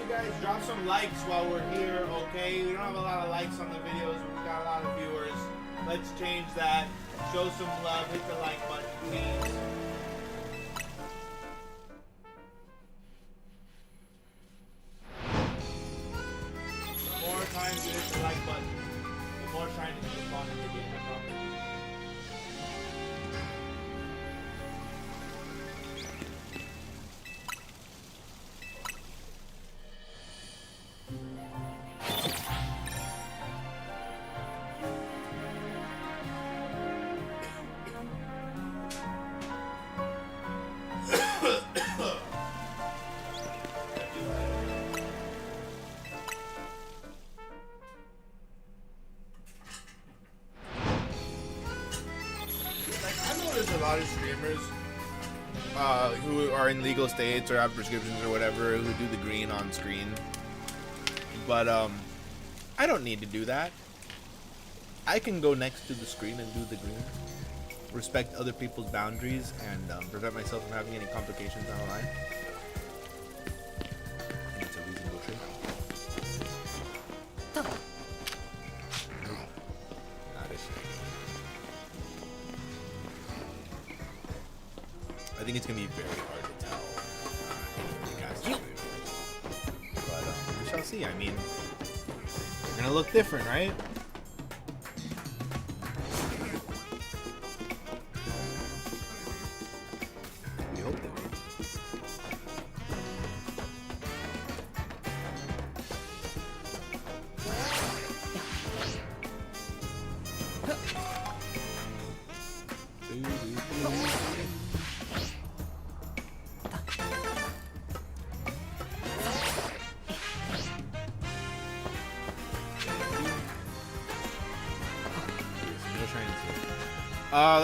That's drop some likes while we're here, okay? We don't have a lot of likes on the videos, but we got a lot of viewers. Let's change that. Show some love. Hit the like button, please. The more times you hit the like button, the more shiny you spawn in the game, I promise. There's a lot of streamers who are in legal states or have prescriptions or whatever who do the green on screen, but I don't need to do that. I can go next to the screen and do the green, respect other people's boundaries, and prevent myself from having any complications down the line. I think it's a reasonable trade. I think it's gonna be very hard to tell but we shall see. I mean, they're gonna look different, right? We hope they will.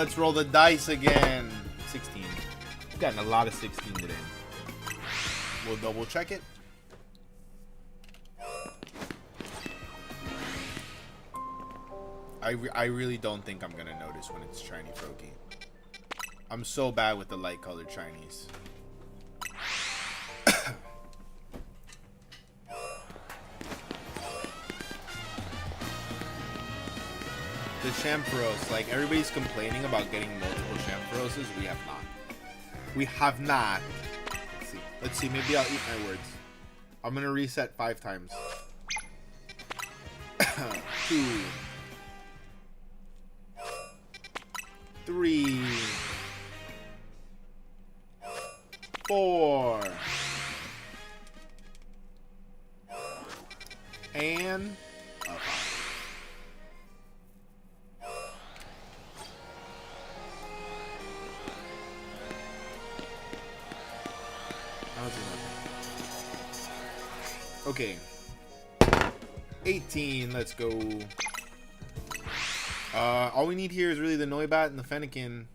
Let's roll the dice again. 16. We've gotten a lot of 16 today. We'll double check it. I really don't think I'm gonna notice when it's shiny Froakie. I'm so bad with the light colored shinies. The Shamperos, like everybody's complaining about getting multiple Shamperoses. We have not. We have not. Let's see. Maybe I'll eat my words. I'm gonna reset 5 times. 2, 3, 4, and a 5. Okay. 18, let's go. All we need here is really the Noibat and the Fennekin,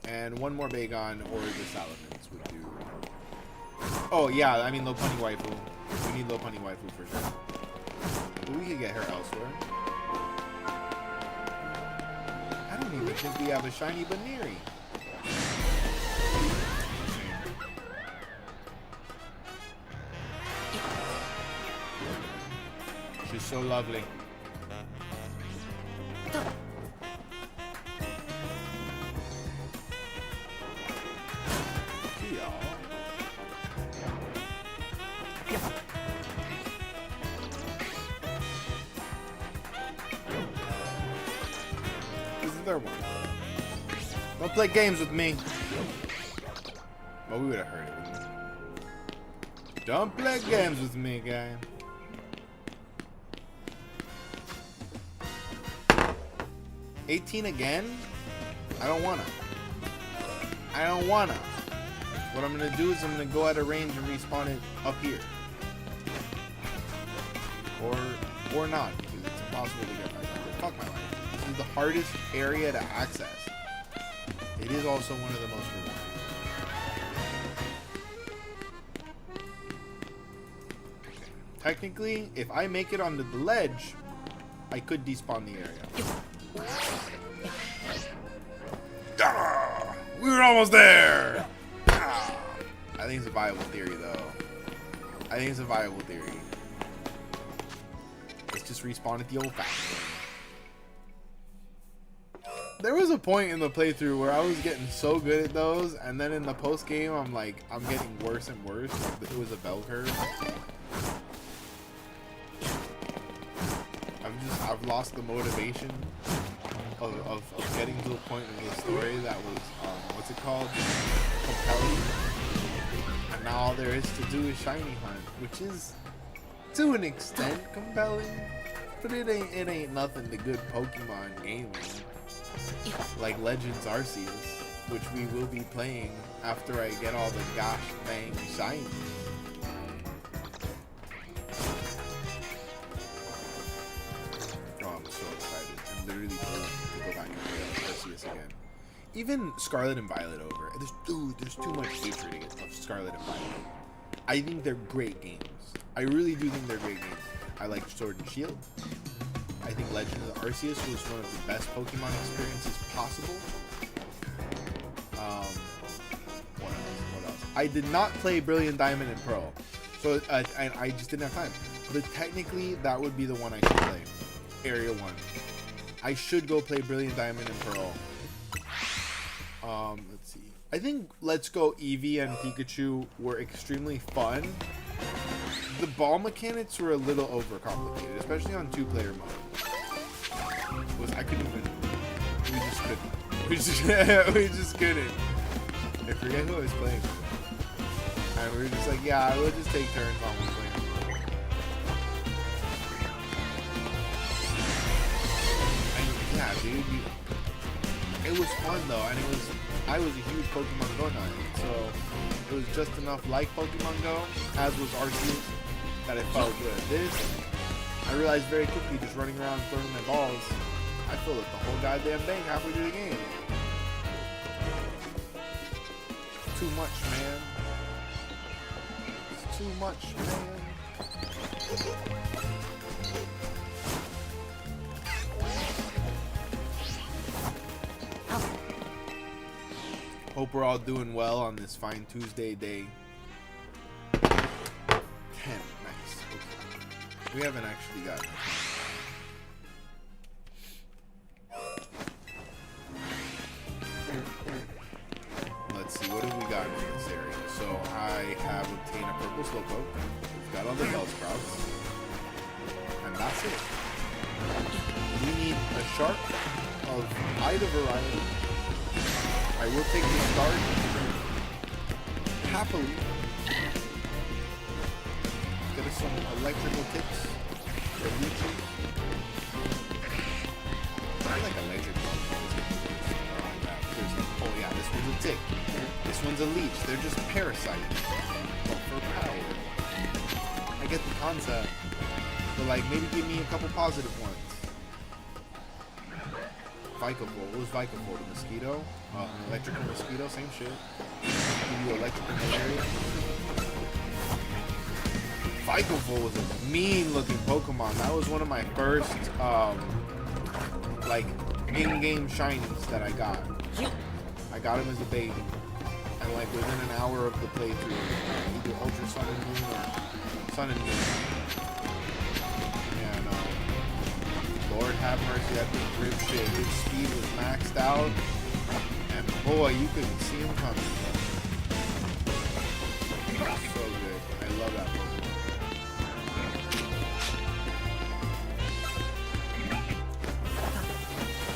and one more Bagon or the Salamence would do. Oh yeah, I mean Lopunny Waifu. We need Lopunny Waifu for sure. But we could get her elsewhere. I don't even think we have a shiny Baneri. She's so lovely. This is their one. Don't play games with me. Well, we would have heard it. Don't play games with me, guy. 18 again? I don't wanna. I don't wanna. What I'm gonna do is I'm gonna go out of range and respawn it up here. Or not, because it's impossible to get right now. Fuck my life. This is the hardest area to access. It is also one of the most rewarding. Okay. Technically, if I make it onto the ledge, I could despawn the area. Ah, we were almost there. Ah. I think it's a viable theory, though. I think it's a viable theory. Let's just respawn at the old-fashioned way. There was a point in the playthrough where I was getting so good at those, and then in the post game, I'm getting worse and worse. Like, it was a bell curve. I've lost the motivation of getting to a point in the story that was, what's it called? Compelling. And now all there is to do is shiny hunt, which is, to an extent, compelling. But it ain't nothing to good Pokemon gaming. Like Legends Arceus, which we will be playing after I get all the gosh dang shinies. Oh, I'm so excited. I'm literally thrilled to go back and play Arceus again. Even Scarlet and Violet over. There's too much hatred of Scarlet and Violet. I think they're great games. I really do think they're great games. I like Sword and Shield. I think Legend of Arceus was one of the best Pokemon experiences possible. What else? I did not play Brilliant Diamond and Pearl, so I just didn't have time. But technically, that would be the one I should play. Area 1. I should go play Brilliant Diamond and Pearl. Let's see. I think Let's Go Eevee and Pikachu were extremely fun. The ball mechanics were a little overcomplicated, especially on 2-player mode. I couldn't even. We just couldn't. We just couldn't. I forget who I was playing with. And we were just like, yeah, we'll just take turns on one playing. And yeah, dude, it was fun though, and I was a huge Pokemon Go nut, so it was just enough like Pokemon Go, as was Arceus, that it felt good. This, I realized very quickly, just running around throwing my balls, I filled up the whole goddamn thing halfway through the game. It's too much, man. It's too much, man. Hope we're all doing well on this fine Tuesday day. 10. Nice. Okay. We haven't actually gotten it. Let's see, what have we got in this area? So I have obtained a purple slowpoke. We've got all the Bellsprouts. And that's it. We need a shark of either variety. I will take the start happily. Get us some electrical tips. Or leeches. I like electric ones. Oh yeah, this one's a tick. This one's a leech. They're just parasites. But for power. I get the concept. But like, maybe give me a couple positive ones. Vicavol. What was Vicavol? The mosquito? An electrical mosquito? Same shit. Give you electrical malaria. Vicavol was a mean looking Pokemon. That was one of my first like in-game shinies that I got. I got him as a baby. And like within an hour of the playthrough, either Ultra Sun and Moon or Sun and Moon. Yeah, no. Lord have mercy, that thing grip shit. His speed was maxed out. And boy, you couldn't see him coming. So good. I love that Pokemon.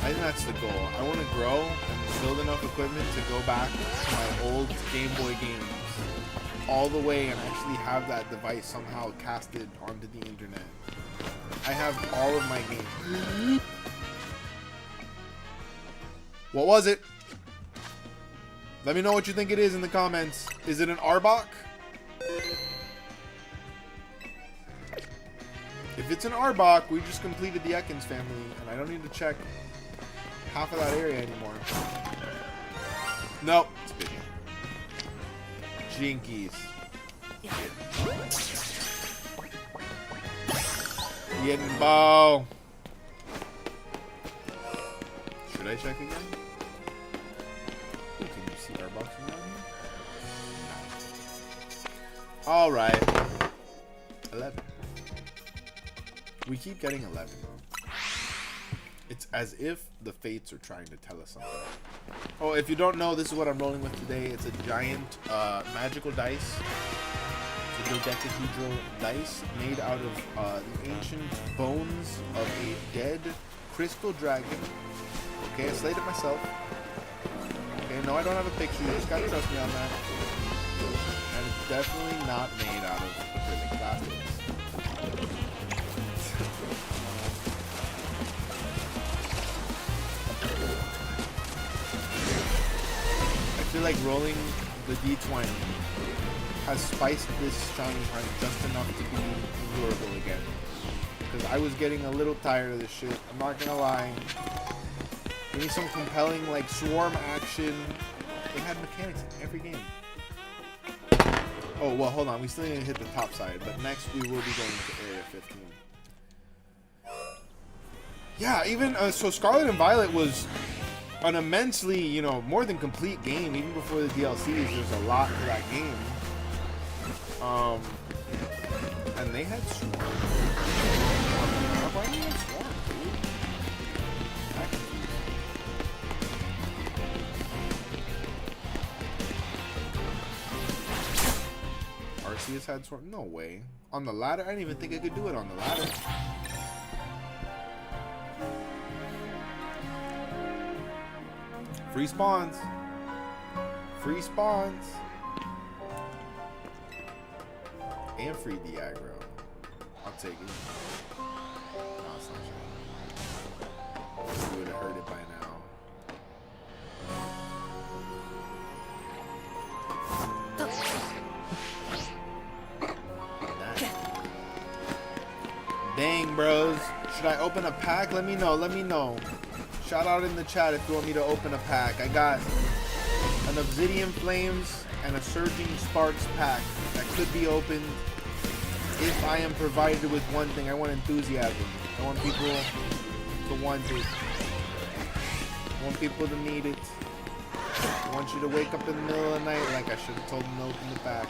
I think that's the goal. I want to grow and build enough equipment to go back to my old Game Boy games all the way and actually have that device somehow casted onto the internet. I have all of my games. What was it? Let me know what you think it is in the comments. Is it an Arbok? If it's an Arbok, we just completed the Ekans family, and I don't need to check half of that area anymore. Nope. It's Pidgeot. Jinkies. Getting bow. Should I check again? Ooh, can you see our box from down here? Alright. 11. We keep getting 11. It's as if the fates are trying to tell us something. Oh, if you don't know, this is what I'm rolling with today. It's a giant magical dice. It's a dodecahedral dice made out of the ancient bones of a dead crystal dragon. Okay, I slayed it myself. Okay, no, I don't have a picture. You just gotta trust me on that. And it's definitely not made out of acrylic plastics. I feel like rolling the D20 has spiced this shiny hunt just enough to be endurable again. Because I was getting a little tired of this shit. I'm not gonna lie. Give me some compelling, like, swarm action. They had mechanics in every game. Oh, well, hold on. We still need to hit the top side. But next, we will be going to Area 15. Yeah, even, so Scarlet and Violet was an immensely, you know, more than complete game. Even before the DLCs, there's a lot to that game. And they had Swarm. Why do you have Swarm, dude? Arceus had Swarm? No way. On the ladder? I didn't even think I could do it on the ladder. Free spawns. Free spawns. And free Diagro. I'll take it. No, it's not sure. We would have heard it by now. Dang, bros. Should I open a pack? Let me know. Let me know. Shout out in the chat if you want me to open a pack. I got an Obsidian Flames and a Surging Sparks pack that could be opened if I am provided with one thing. I want enthusiasm. I want people to want it. I want people to need it. I want you to wake up in the middle of the night like I should have told him to open the back.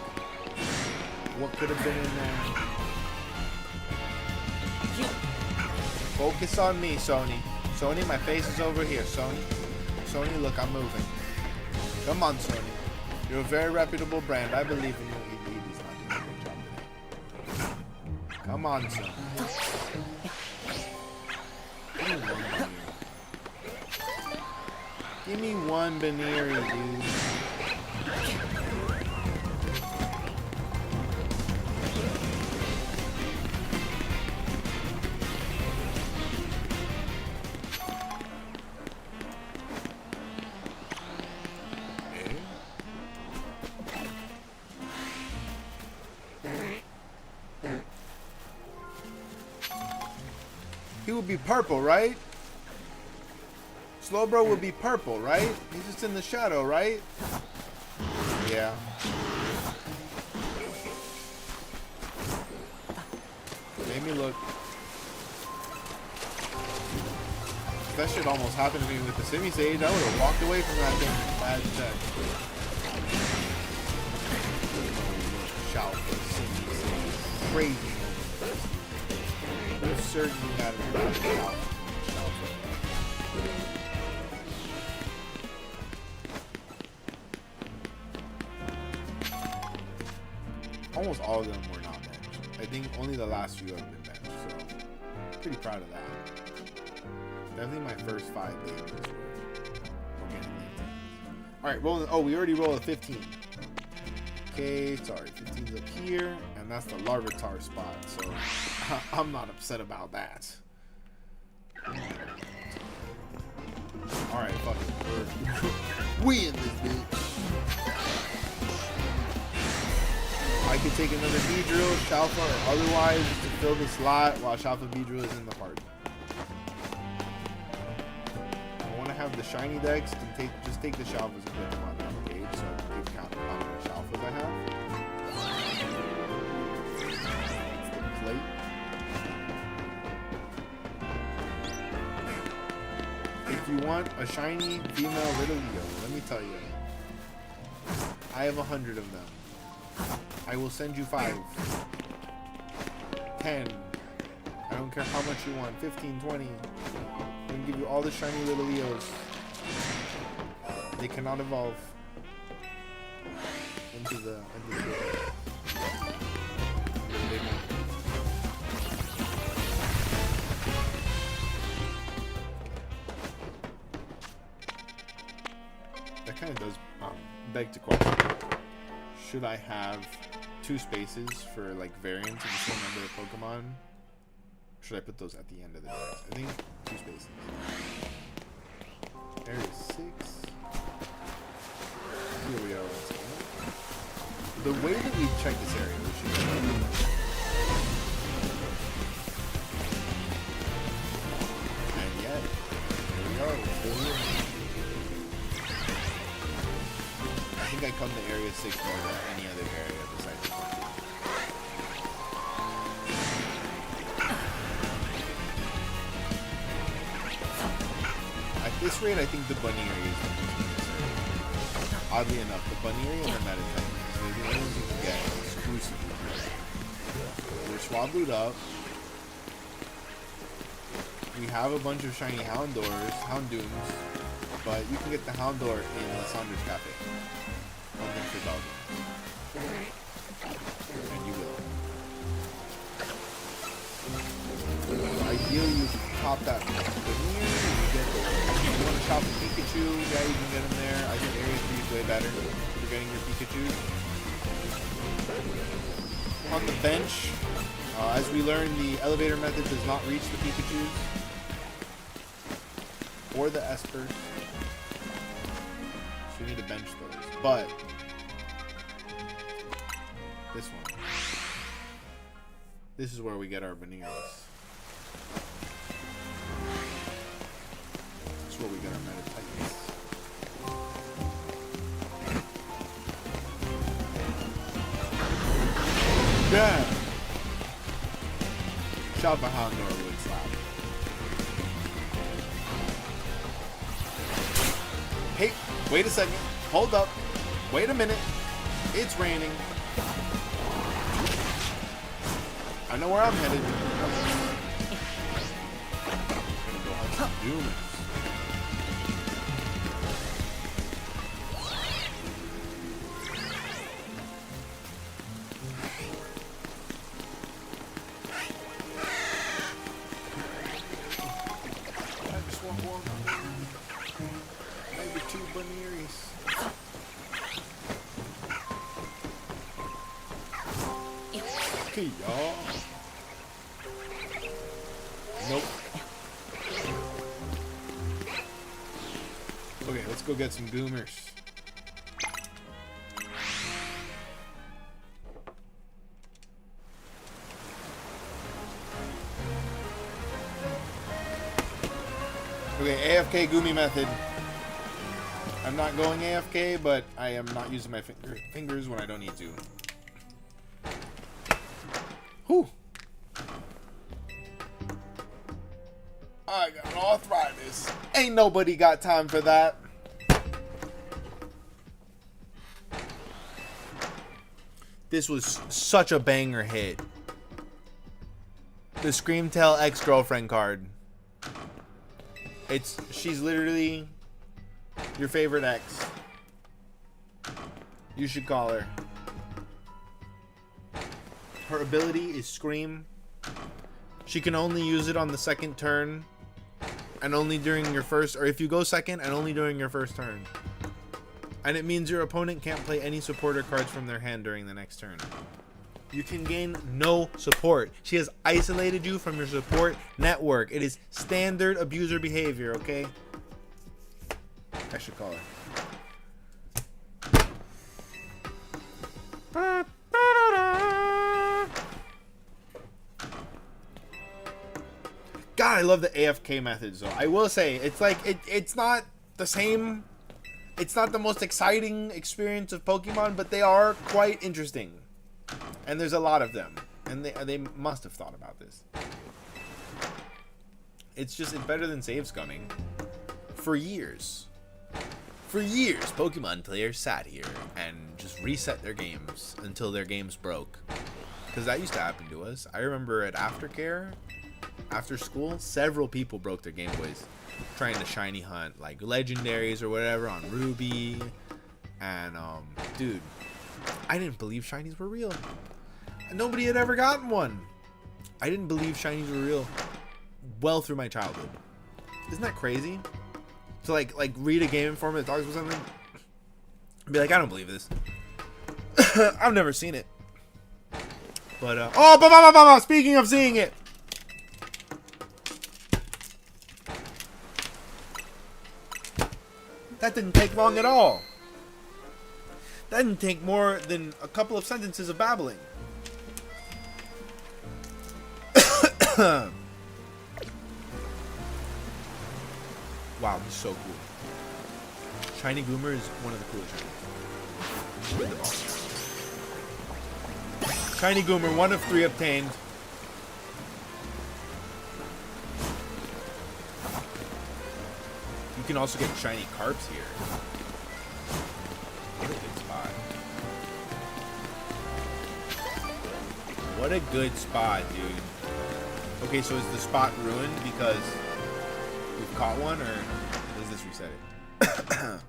What could have been in there? Focus on me, Sony. Sony, my face is over here, Sony. Sony, look, I'm moving. Come on, Sony. You're a very reputable brand. I believe in you. He's not doing a good job today. Come on, Sony. Give me one Baneri, dude. He would be purple, right? Slowbro would be purple, right? He's just in the shadow, right? Yeah. Made me look. That shit almost happened to me with the Simi Sage. I would have walked away from that thing. Bad check. SHALPHA, Simi Sage. Crazy. We're certainly not about SHALPHA. Almost all of them were not benched. I think only the last few have been benched, so pretty proud of that. Definitely my first 5 babies were getting maintained. Alright, rolling. Oh, we already rolled a 15. Okay, sorry. 15's up here, and that's the Larvitar spot, so I'm not upset about that. Alright, fuck it. We in this bitch. I could take another Beedrill, SHALPHA, or otherwise just to fill the slot while SHALPHA Beedrill is in the party. I want to have the shiny decks and just take the SHALPHAs and put them on the page so I can keep count of how many SHALPHAs I have. It's the plate. If you want a shiny female Riddleo, let me tell you, I have 100 of them. I will send you 5, 10, I don't care how much you want, 15, 20. I'm going to give you all the shiny little Leos. They cannot evolve into the that kind of does beg to question. Should I have 2 spaces for like variants of the same number of Pokemon? Or should I put those at the end of the decks? I think 2 spaces. Area 6. Here we are once again. The way that we check this area, we should and yet, here we are, we're still here. I think I come to Area 6 more than any other area besides the park. At this rate, I think the bunny area is the most necessary. Oddly enough, the bunny area and the Meditite are the only ones you can get exclusively. We're Swablued up. We have a bunch of shiny Houndooms, but you can get the Houndour in Lysandra's Cafe. One thing for Belgium. And you will. Ideally, you pop that Banner, you get the... If you want to shop a Pikachu, yeah, you can get him there. I think Area 3 is way better for getting your Pikachu. On the bench, as we learned, the elevator method does not reach the Pikachus. Or the Espers. So you need to bench those. But this one. This is where we get our Veneers. This is where we get our Meditites. Yeah! SHALPHA Houndour would slap. Hey! Wait a second. Hold up. Wait a minute. It's raining. I know where I'm headed. I'm gonna go hunt some Doomers. I just want one. Maybe 2 Bunearies. Okay, y'all. Nope. Okay, let's go get some Goomers. Okay, AFK Goomy method. I'm not going AFK, but I am not using my fingers when I don't need to. Whew. I got arthritis. Ain't nobody got time for that. This was such a banger hit. The Screamtail ex-girlfriend card. She's literally your favorite ex. You should call her. Her ability is Scream. She can only use it on the second turn. And only during your first, or if you go second, and only during your first turn. And it means your opponent can't play any supporter cards from their hand during the next turn. You can gain no support. She has isolated you from your support network. It is standard abuser behavior, okay? I should call her. God, I love the AFK methods though. I will say, it's like, it's not the same. It's not the most exciting experience of Pokemon, but they are quite interesting. And there's a lot of them. And they must have thought about this. It's better than save scumming. For years. For years, Pokemon players sat here and just reset their games until their games broke. Because that used to happen to us. I remember at aftercare, after school, several people broke their Game Boys trying to shiny hunt like legendaries or whatever on Ruby. And dude, I didn't believe shinies were real. Nobody had ever gotten one. I didn't believe shinies were real well through my childhood. Isn't that crazy? To like read a Game Informer that talks about something and be like, I don't believe this. I've never seen it. But speaking of seeing it, that didn't take long at all. That didn't take more than a couple of sentences of babbling. Wow, he's so cool. Shiny Goomer is one of the coolest shinies. Shiny Goomer, 1 of 3 obtained. You can also get shiny carps here. What a good spot. What a good spot, dude. Okay, so is the spot ruined because we've caught one, or does this reset it?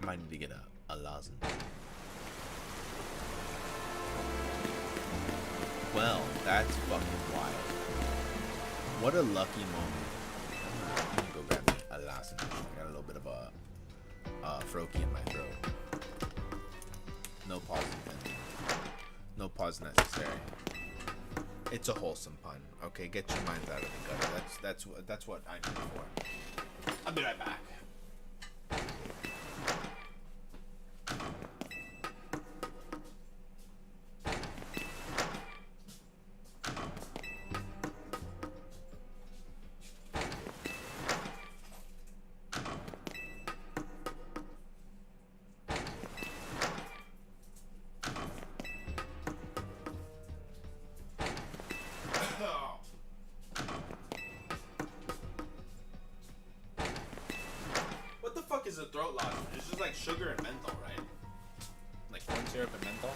Might need to get a lozenge. Well, that's fucking wild. What a lucky moment. I'm gonna go grab me a lozenge. I got a little bit of a Froakie in my throat. No pause intended. No pause necessary. It's a wholesome pun. Okay, get your minds out of the gutter. That's what I'm here for. I'll be right back. throat lozenge. It's just like sugar and menthol, right? Like corn syrup and menthol.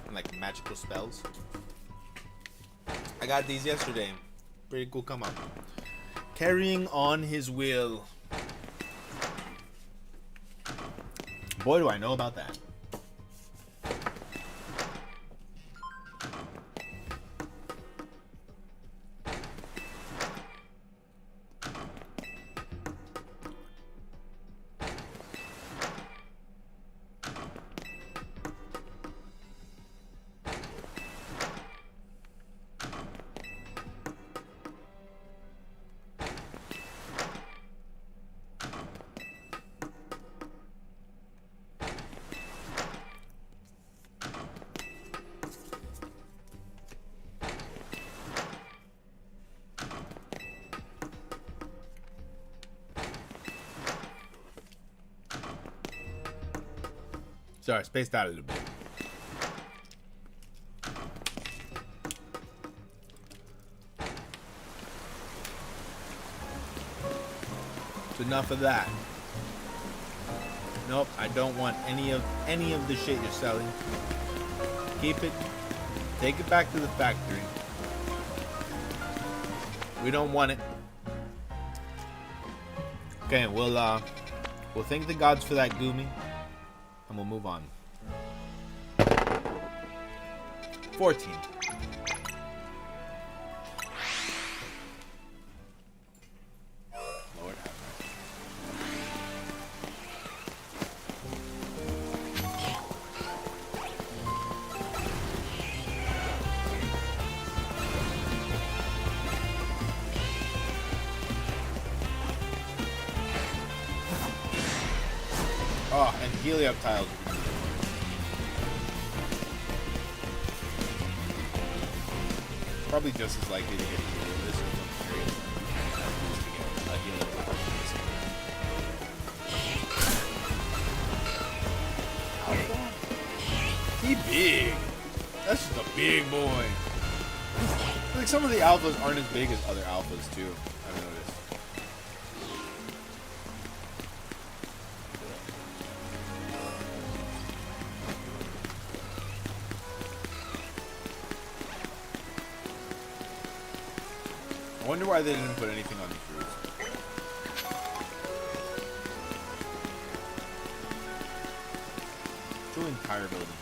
And like magical spells. I got these yesterday. Pretty cool come up. Carrying on his will. Boy, do I know about that. Sorry, spaced out a little bit. It's enough of that. Nope, I don't want any of the shit you're selling. Keep it. Take it back to the factory. We don't want it. Okay, we'll thank the gods for that, Goomy. And we'll move on. 14. Lord have mercy. Oh, and Heliop tiles. Probably just as likely to get healed this one trade as to get a healer. He big. That's just a big boy. Like some of the alphas aren't as big as other alphas too. I've noticed. I wonder why they didn't put anything on the fruits. Two entire buildings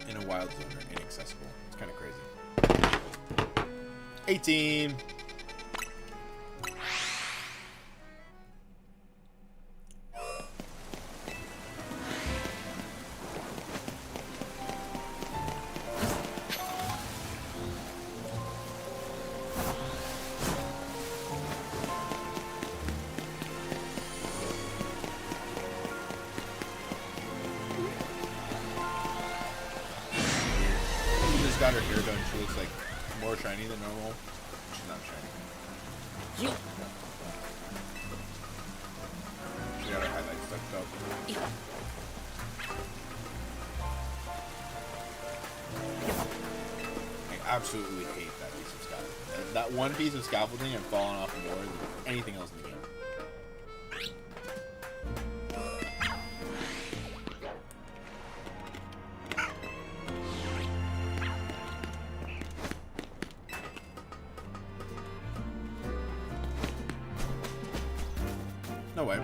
in a wild zone are inaccessible. It's kind of crazy. 18. Got her hair done, she looks like more shiny than normal. She's not shiny. She got her highlights stuck up. I absolutely hate that piece of scaffolding. That one piece of scaffolding and falling off more than anything else in the game. No way.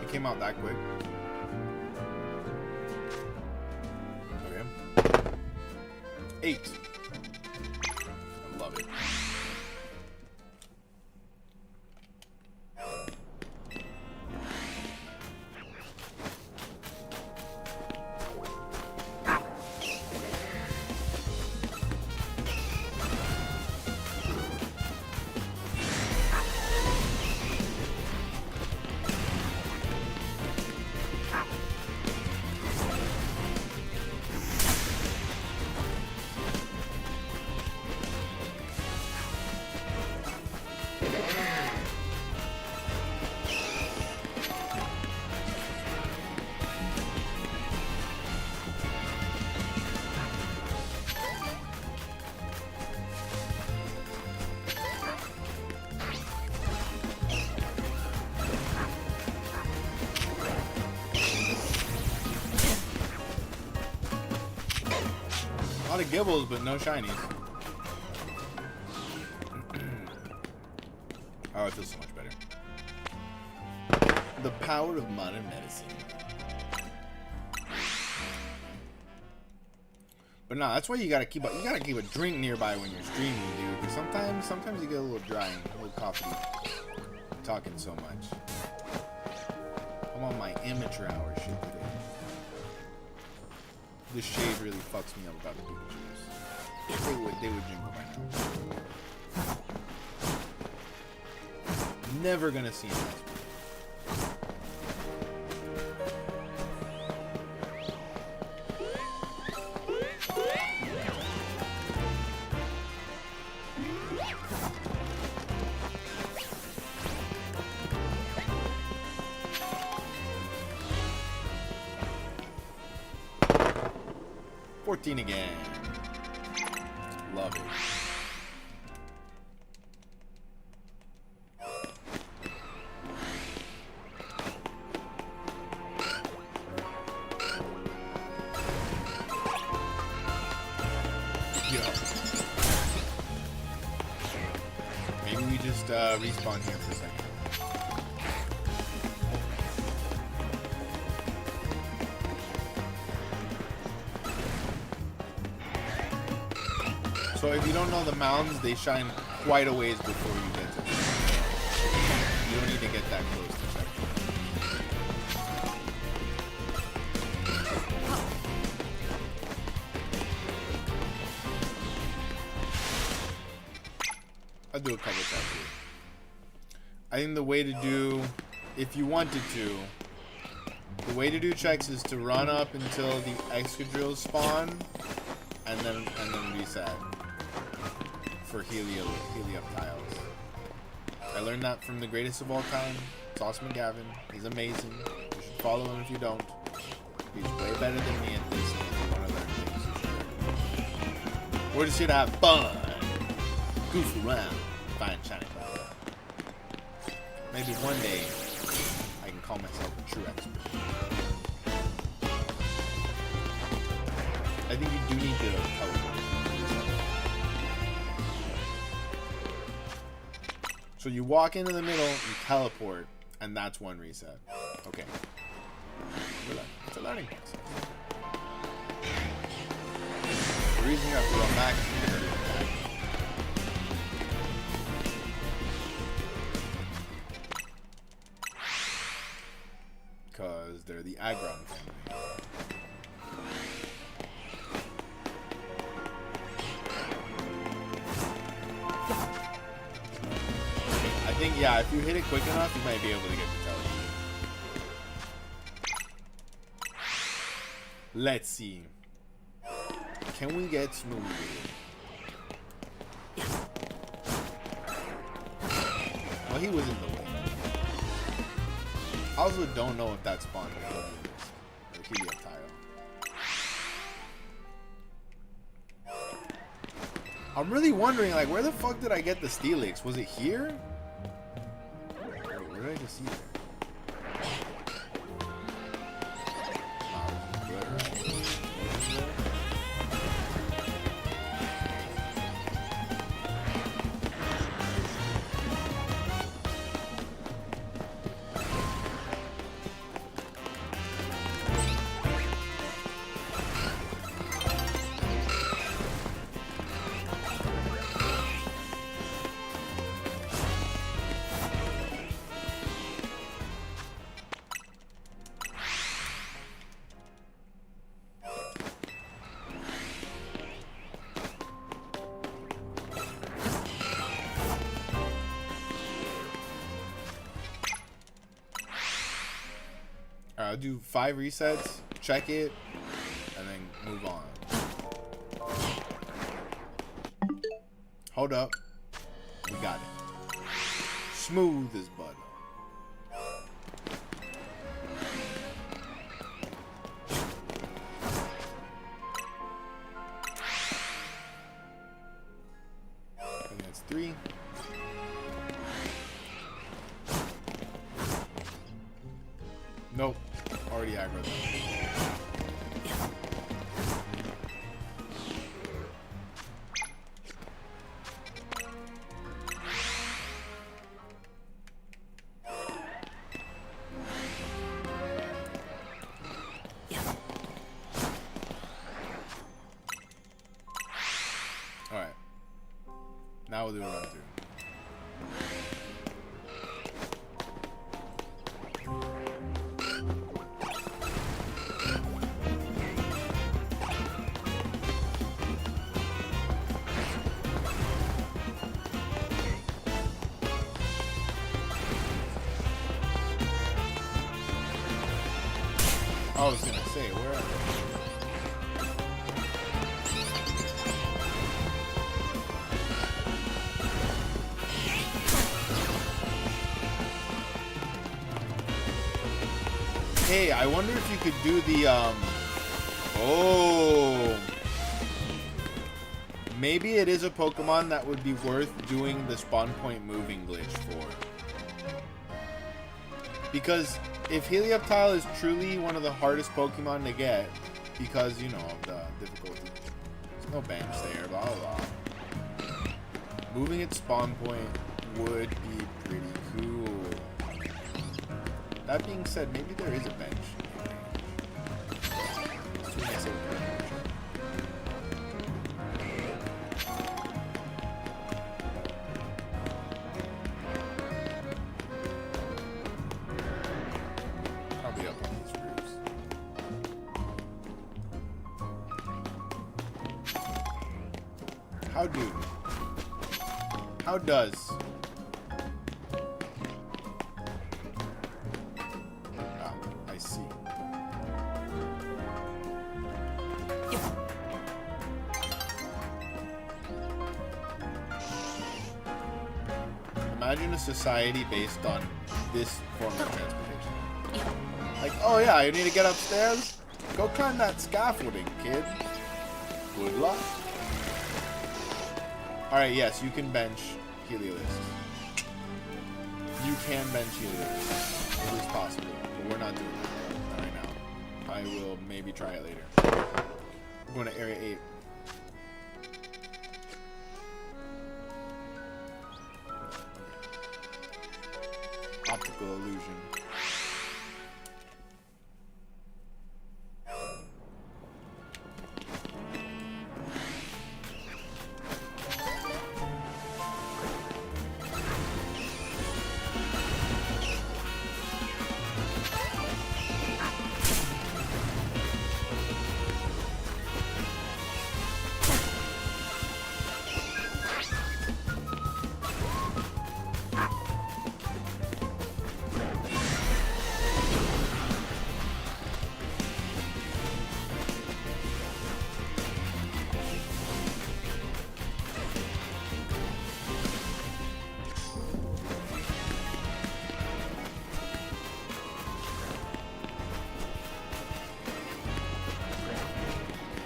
It came out that quick. Okay. 8. I love it. lot of gibbles, but no shinies. Oh, it feels so much better. The power of modern medicine. But no, that's why you gotta keep a drink nearby when you're streaming, dude. Because sometimes you get a little dry and a little coffee. Talking so much. I'm on my amateur hour shit today. This shade really fucks me up about the Pikachus. They would jingle by now. Never gonna see him. 14 again. Love it. Maybe we just respawn here for a second. So if you don't know the mountains, they shine quite a ways before you get to them. You don't need to get that close to check them. I'll do a couple times here. I think the way to do, if you wanted to, the way to do checks is to run up until the Excadrills spawn, and then reset for Helium tiles. I learned that from the greatest of all time, Sauce McGavin. He's amazing. You should follow him if you don't. He's way better than me at this, and if you want to learn things, you should. We're just here to have fun, goof around, find shiny flower. Maybe one day I can call myself a true expert. I think you do need to teleport. So you walk into the middle, you teleport, and that's one reset. Okay. It's a learning process. The reason you have to run back is because you're back. Because they're the Aggron family. I think, yeah, if you hit it quick enough, you might be able to get the teleport. Let's see. Can we get smooth with it? Well, he was in the way. I also don't know if that spawned or Helium tile. I'm really wondering, like, where the fuck did I get the Steelix? Was it here? Where did I just see it? I'll do 5 resets, check it, and then move on. Hold up. We got it. Smooth as butter. And that's 3. Nope. Already aggro them. Now we'll do a run through. I was gonna say, where are they? Hey, I wonder if you could do the, oh. Maybe it is a Pokemon that would be worth doing the spawn point moving glitch for. Because if Helioptile is truly one of the hardest Pokemon to get, because, you know, of the difficulty, there's no bench there, blah, blah, blah. Moving its spawn point would be pretty cool. That being said, maybe there is a bench. Probably up on these roofs. How does? I see. Imagine a society based on this form of transportation. Like, oh yeah, you need to get upstairs? Go climb that scaffolding, kid. Good luck. Alright, yes, you can bench Helios. You can bench Helios. It is possible, but we're not doing that right now. I will maybe try it later. We're going to Area 8. Optical illusion.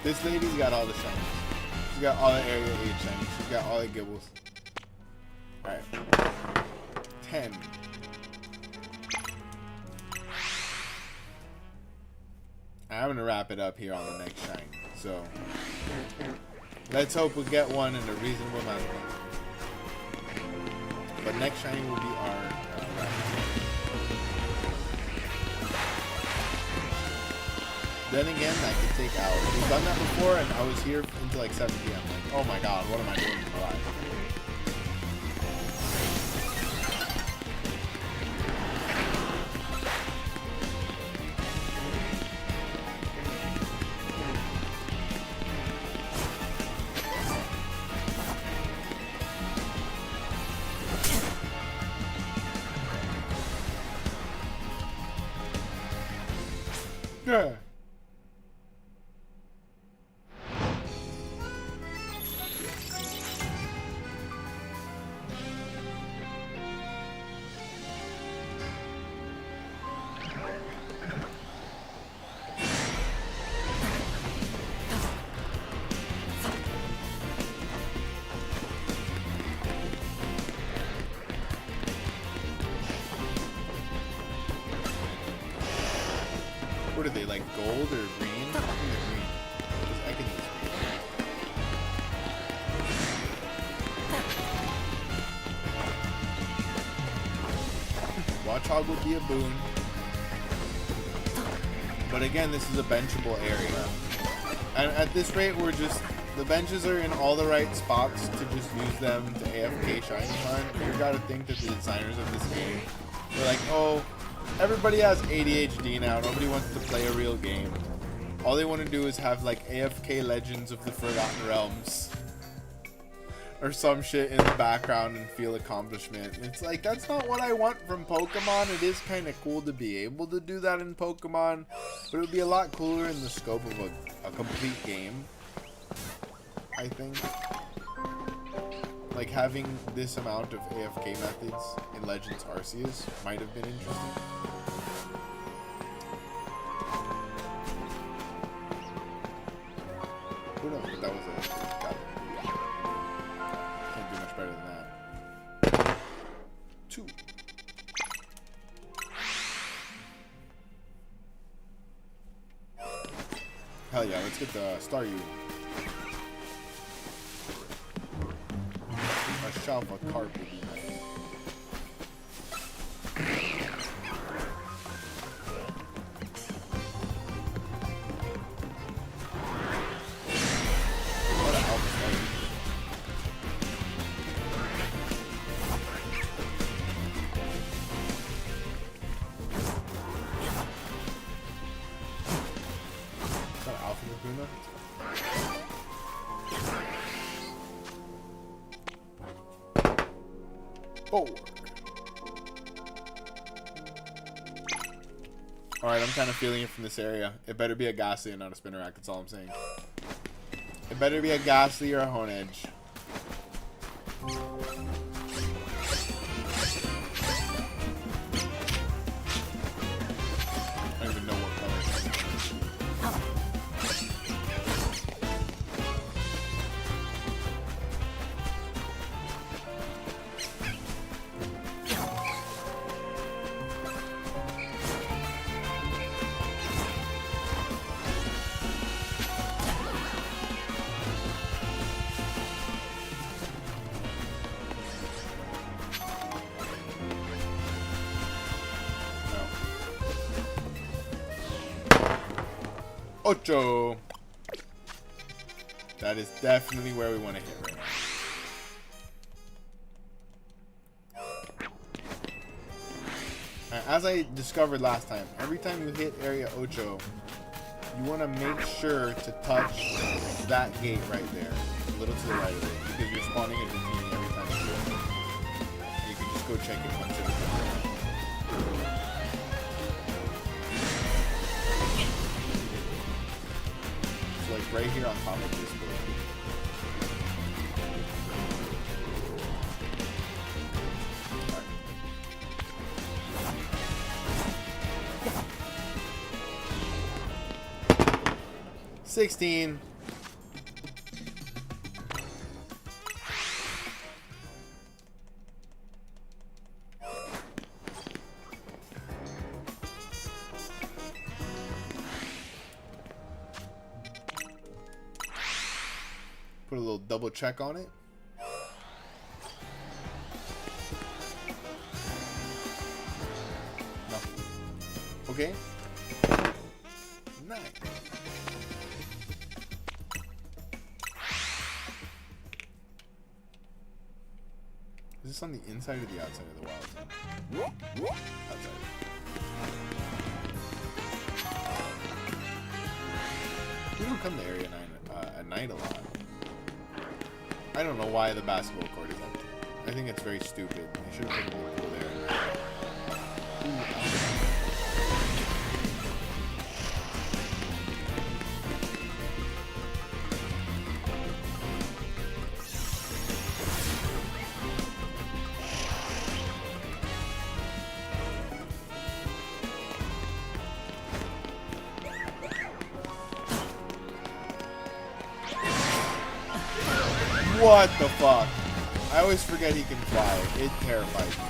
This lady's got all the shinies. She's got all the Area 8 shinies. She's got all the gibbles. Alright. 10. I'm gonna wrap it up here on the next shine. So, let's hope we get one in a reasonable amount of time. But next shiny will be our Then again, that could take hours. We've done that before, and I was here until like 7 p.m. Like, oh my god, what am I doing in my life? Yeah. What are they, like gold or green? I think they're green. I can use green. Watchhog would be a boon. But again, this is a benchable area. And at this rate, we're just The benches are in all the right spots to just use them to AFK shiny hunt. You gotta think that the designers of this game were like, oh, everybody has ADHD now. Nobody wants to play a real game. All they want to do is have like AFK Legends of the Forgotten Realms or some shit in the background and feel accomplishment. It's like, that's not what I want from Pokemon. It is kind of cool to be able to do that in Pokemon, but it would be a lot cooler in the scope of a complete game, I think. Like having this amount of AFK methods in Legends Arceus might have been interesting. Who knows, but that was a got it. Can't do much better than that. 2. Hell yeah, let's get the Staryu. A SHALPHA card would be nice. What an alpha Staryu. Is that an alpha Laguna? Forward. Alright, I'm kind of feeling it from this area. It better be a Ghastly and not a Spinnerack, that's all I'm saying. It better be a Ghastly or a Honedge. I don't even know what color. Ocho. That is definitely where we want to hit right now. As I discovered last time, every time you hit area Ocho, you want to make sure to touch that gate right there, a little to the right of it, because you're spawning a Dratini every time you do it. You can just go check it once every time. Like right here on top of this board. Right. 16. Put a little double check on it. No. Okay. Nice. Is this on the inside or the outside of the wild zone? Outside. We don't come to Area 9 at night a lot. I don't know why the basketball court is up there. I think it's very stupid. They should have put a little pool there. What the fuck? I always forget he can fly. It terrifies me.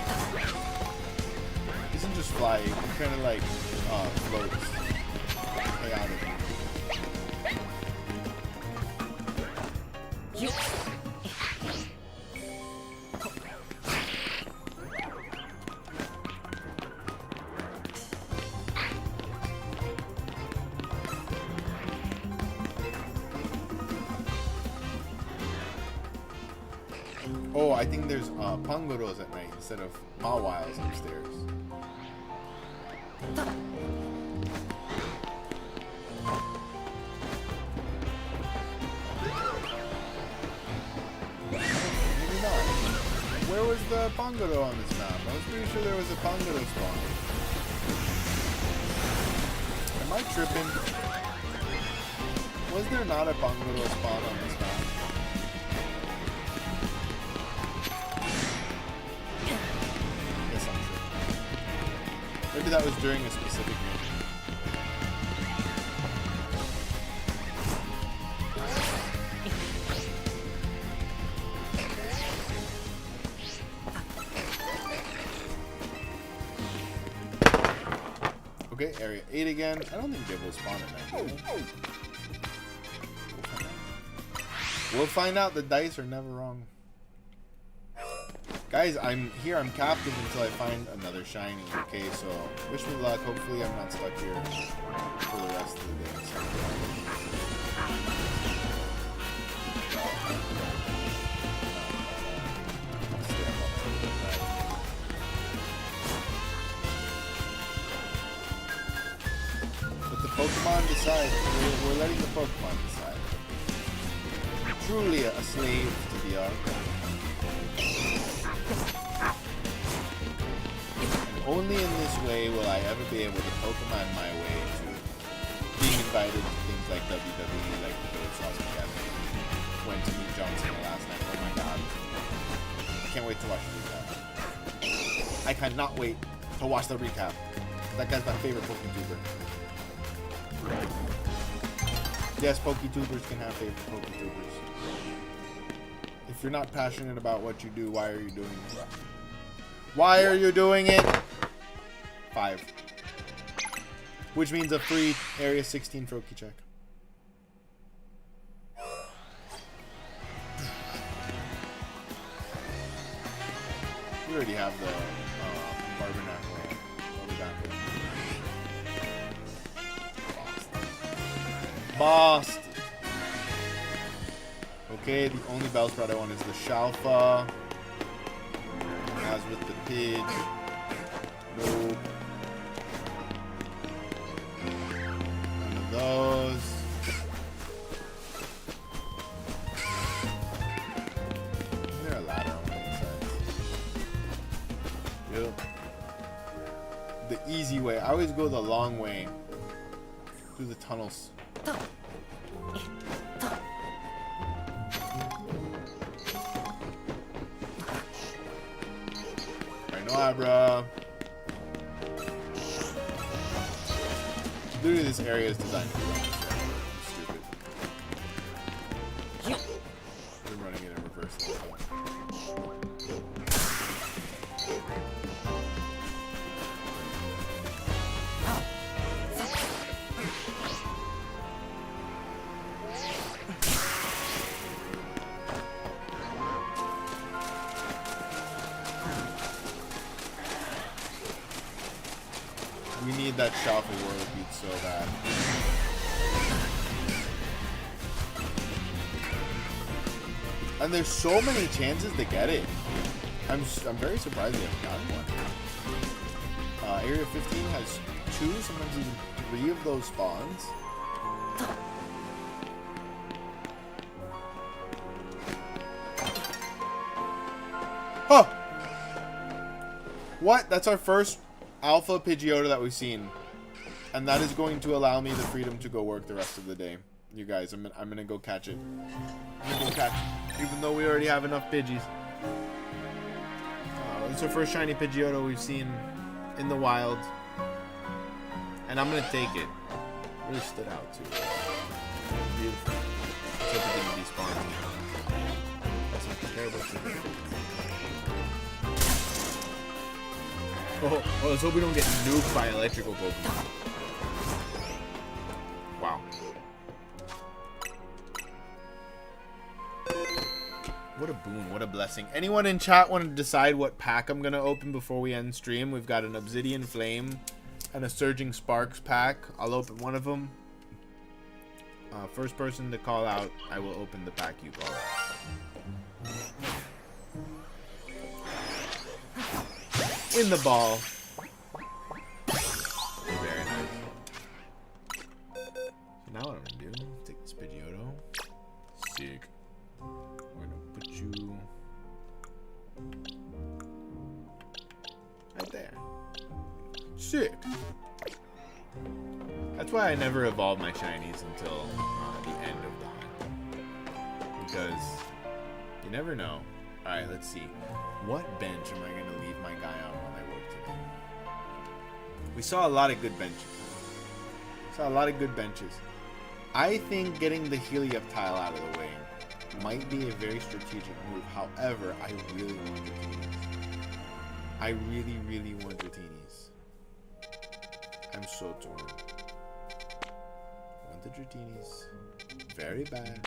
He doesn't just fly, he kind of like floats. Chaotic. Oh, I think there's Pongoros at night instead of Mawiles upstairs. Maybe not. Where was the Pongoro on this map? I was pretty sure there was a Pongoro spawn. Am I tripping? Was there not a Pongoro spawn on this map? Yes, I'm tripping. Maybe that was during a specific region. Okay, area 8 again. I don't think they will spawn at night, do they? We'll find out. The dice are never wrong. Guys, I'm here. I'm captive until I find another shiny. Okay, so wish me luck. Hopefully I'm not stuck here for the rest of the day. Let the Pokemon decide. We're letting the Pokemon decide. Truly a slave to the art. And only in this way will I ever be able to Pokemon my way to being invited to things like WWE, like the Village Sauce Academy. Went to meet John Cena last night. Oh my god. I can't wait to watch the recap. I cannot wait to watch the recap. That guy's my favorite PokeTuber. Yes, PokeTubers can have favorite PokeTubers. If you're not passionate about what you do, why are you doing it? Why are you doing it? 5. Which means a free Area 16 Froakie check. We already have the Barbernac land. What we got? Boston. Okay, the only Bellsprout I want is the Shalpha. As with the Pidge. Nope. One of those. Isn't there a ladder on one side? Yep. The easy way. I always go the long way. Through the tunnels. Bruh. Literally, this area is designed to run. Stupid. We're running it in reverse this time. We need that Shalpha Whirlbeat so bad. And there's so many chances to get it. I'm very surprised we haven't gotten one. Area 15 has 2, sometimes even 3 of those spawns. Huh! What? That's our first Alpha Pidgeotto that we've seen, and that is going to allow me the freedom to go work the rest of the day. You guys, I'm gonna go catch it. I'm gonna go catch it, even though we already have enough Pidgeys. It's our first shiny Pidgeotto we've seen in the wild, and I'm gonna take it. Really stood out too. Beautiful. Let's hope it didn't despawn. That's something terrible. Oh, let's hope we don't get nuked by electrical Pokemon. Wow. What a boon, what a blessing. Anyone in chat want to decide what pack I'm going to open before we end stream? We've got an Obsidian Flame and a Surging Sparks pack. I'll open one of them. First person to call out, I will open the pack you call out. In the ball. Very nice. So now what I'm gonna do? Take this Pidgeotto. Sick. We're gonna put you right there. Sick. That's why I never evolve my shinies until the end of the hunt. Because you never know. Alright, let's see. What bench am I going to leave my guy on while I work today? We saw a lot of good benches. I think getting the Helioptile out of the way might be a very strategic move. However, I really want Dratini's. I really, really want Dratini's. I'm so torn. I want the Dratini's. Very bad.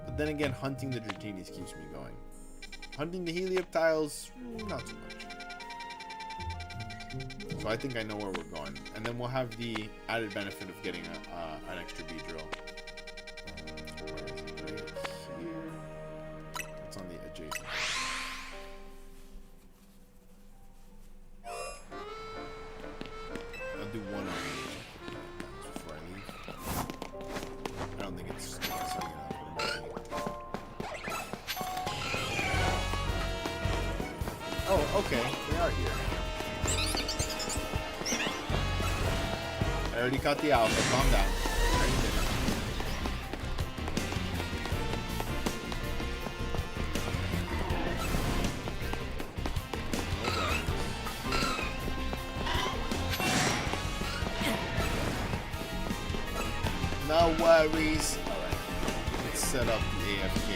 But then again, hunting the Dratini's keeps me going. Hunting the Helioptiles, not so much. So I think I know where we're going. And then we'll have the added benefit of getting an extra Beedrill. Where is it? Right here. It's on the adjacent. I'll do one on each before I leave. I don't think it's necessary enough. Oh, okay. They are here. I already caught the alpha. Calm down. I already did it. No worries. Alright. Let's set up the AFK.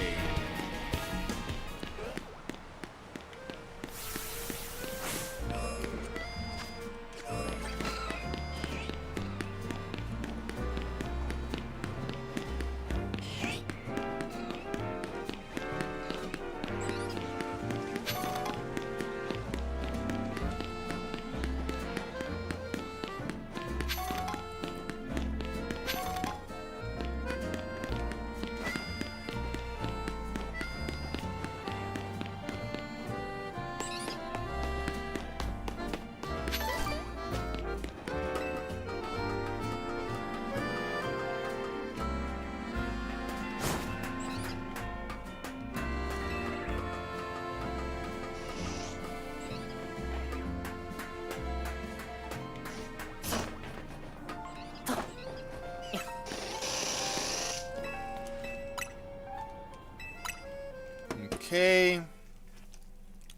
Okay.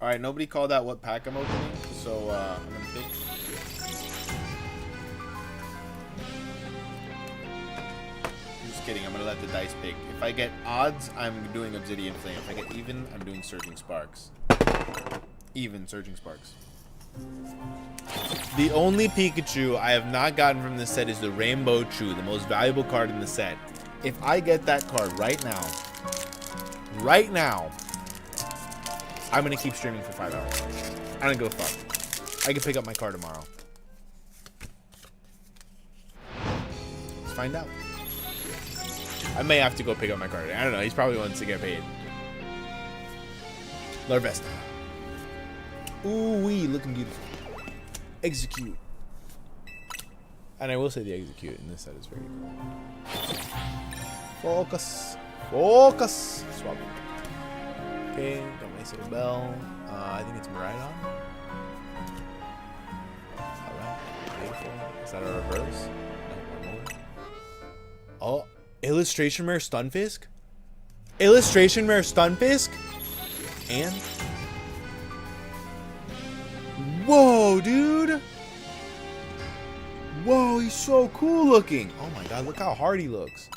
Alright, nobody called out what pack I'm opening, so I'm gonna pick. Just kidding, I'm gonna let the dice pick. If I get odds, I'm doing Obsidian Flame. If I get even, I'm doing Surging Sparks. Even Surging Sparks. The only Pikachu I have not gotten from this set is the Rainbow Chew, the most valuable card in the set. If I get that card right now, I'm gonna keep streaming for 5 hours. I don't give a fuck. I can pick up my car tomorrow. Let's find out. I may have to go pick up my car today. I don't know. He's probably wants to get paid. Larvesta. Ooh wee, looking beautiful. Execute. And I will say the execute in this set is very cool. Focus. Focus. Swap. Okay, got my Nice Bell. I think it's Miraidon. Alright, beautiful. Is that a reverse? No, one more. Oh, Illustration Rare Stunfisk? Illustration Rare Stunfisk? And? Whoa, dude! Whoa, he's so cool looking! Oh my god, look how hard he looks.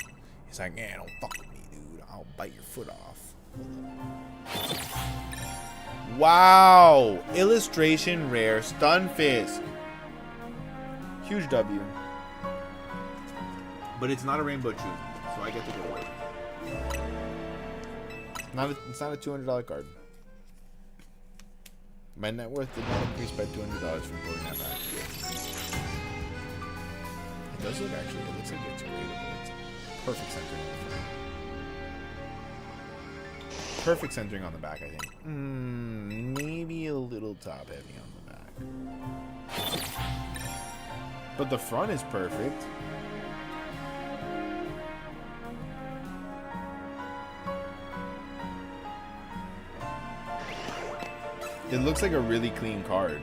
He's like, man, don't fuck with me, dude. I'll bite your foot off. Wow! Illustration Rare Stunfisk. Huge W. But it's not a Rainbow Chew, so I get to go to work. It's not a $200 card. My net worth did not increase by $200 from pulling that back. It does look actually, it looks like it's gradable. It's perfect centering on the front. Perfect centering on the back, I think. Maybe a little top heavy on the back. But the front is perfect. It looks like a really clean card.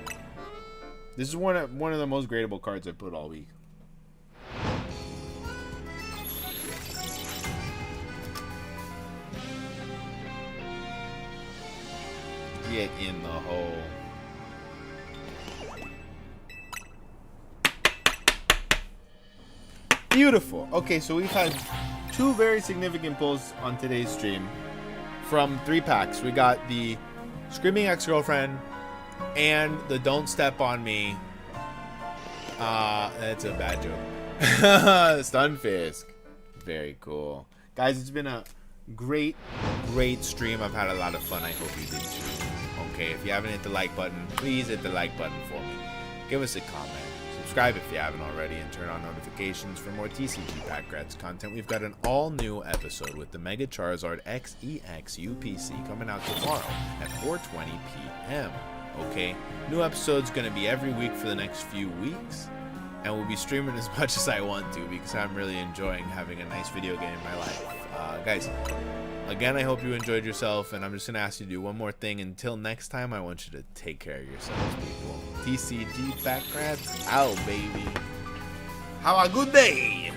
This is one of the most gradable cards I put all week. Get in the hole. Beautiful. Okay, so we've had 2 very significant pulls on today's stream from 3 packs. We got the Screaming Ex-Girlfriend and the Don't Step on Me. That's a bad joke. Stunfisk. Very cool. Guys, it's been a great stream. I've had a lot of fun. I hope you did too. Okay, if you haven't hit the like button, please hit the like button for me. Give us a comment. Subscribe if you haven't already, and turn on notifications for more TCG Pack Rats content. We've got an all-new episode with the Mega Charizard XEX UPC coming out tomorrow at 4:20 p.m. Okay, new episode's going to be every week for the next few weeks, and we'll be streaming as much as I want to because I'm really enjoying having a nice video game in my life. Guys, again, I hope you enjoyed yourself, and I'm just going to ask you to do one more thing. Until next time, I want you to take care of yourselves, people. TCG Pack Rats out, baby. Have a good day.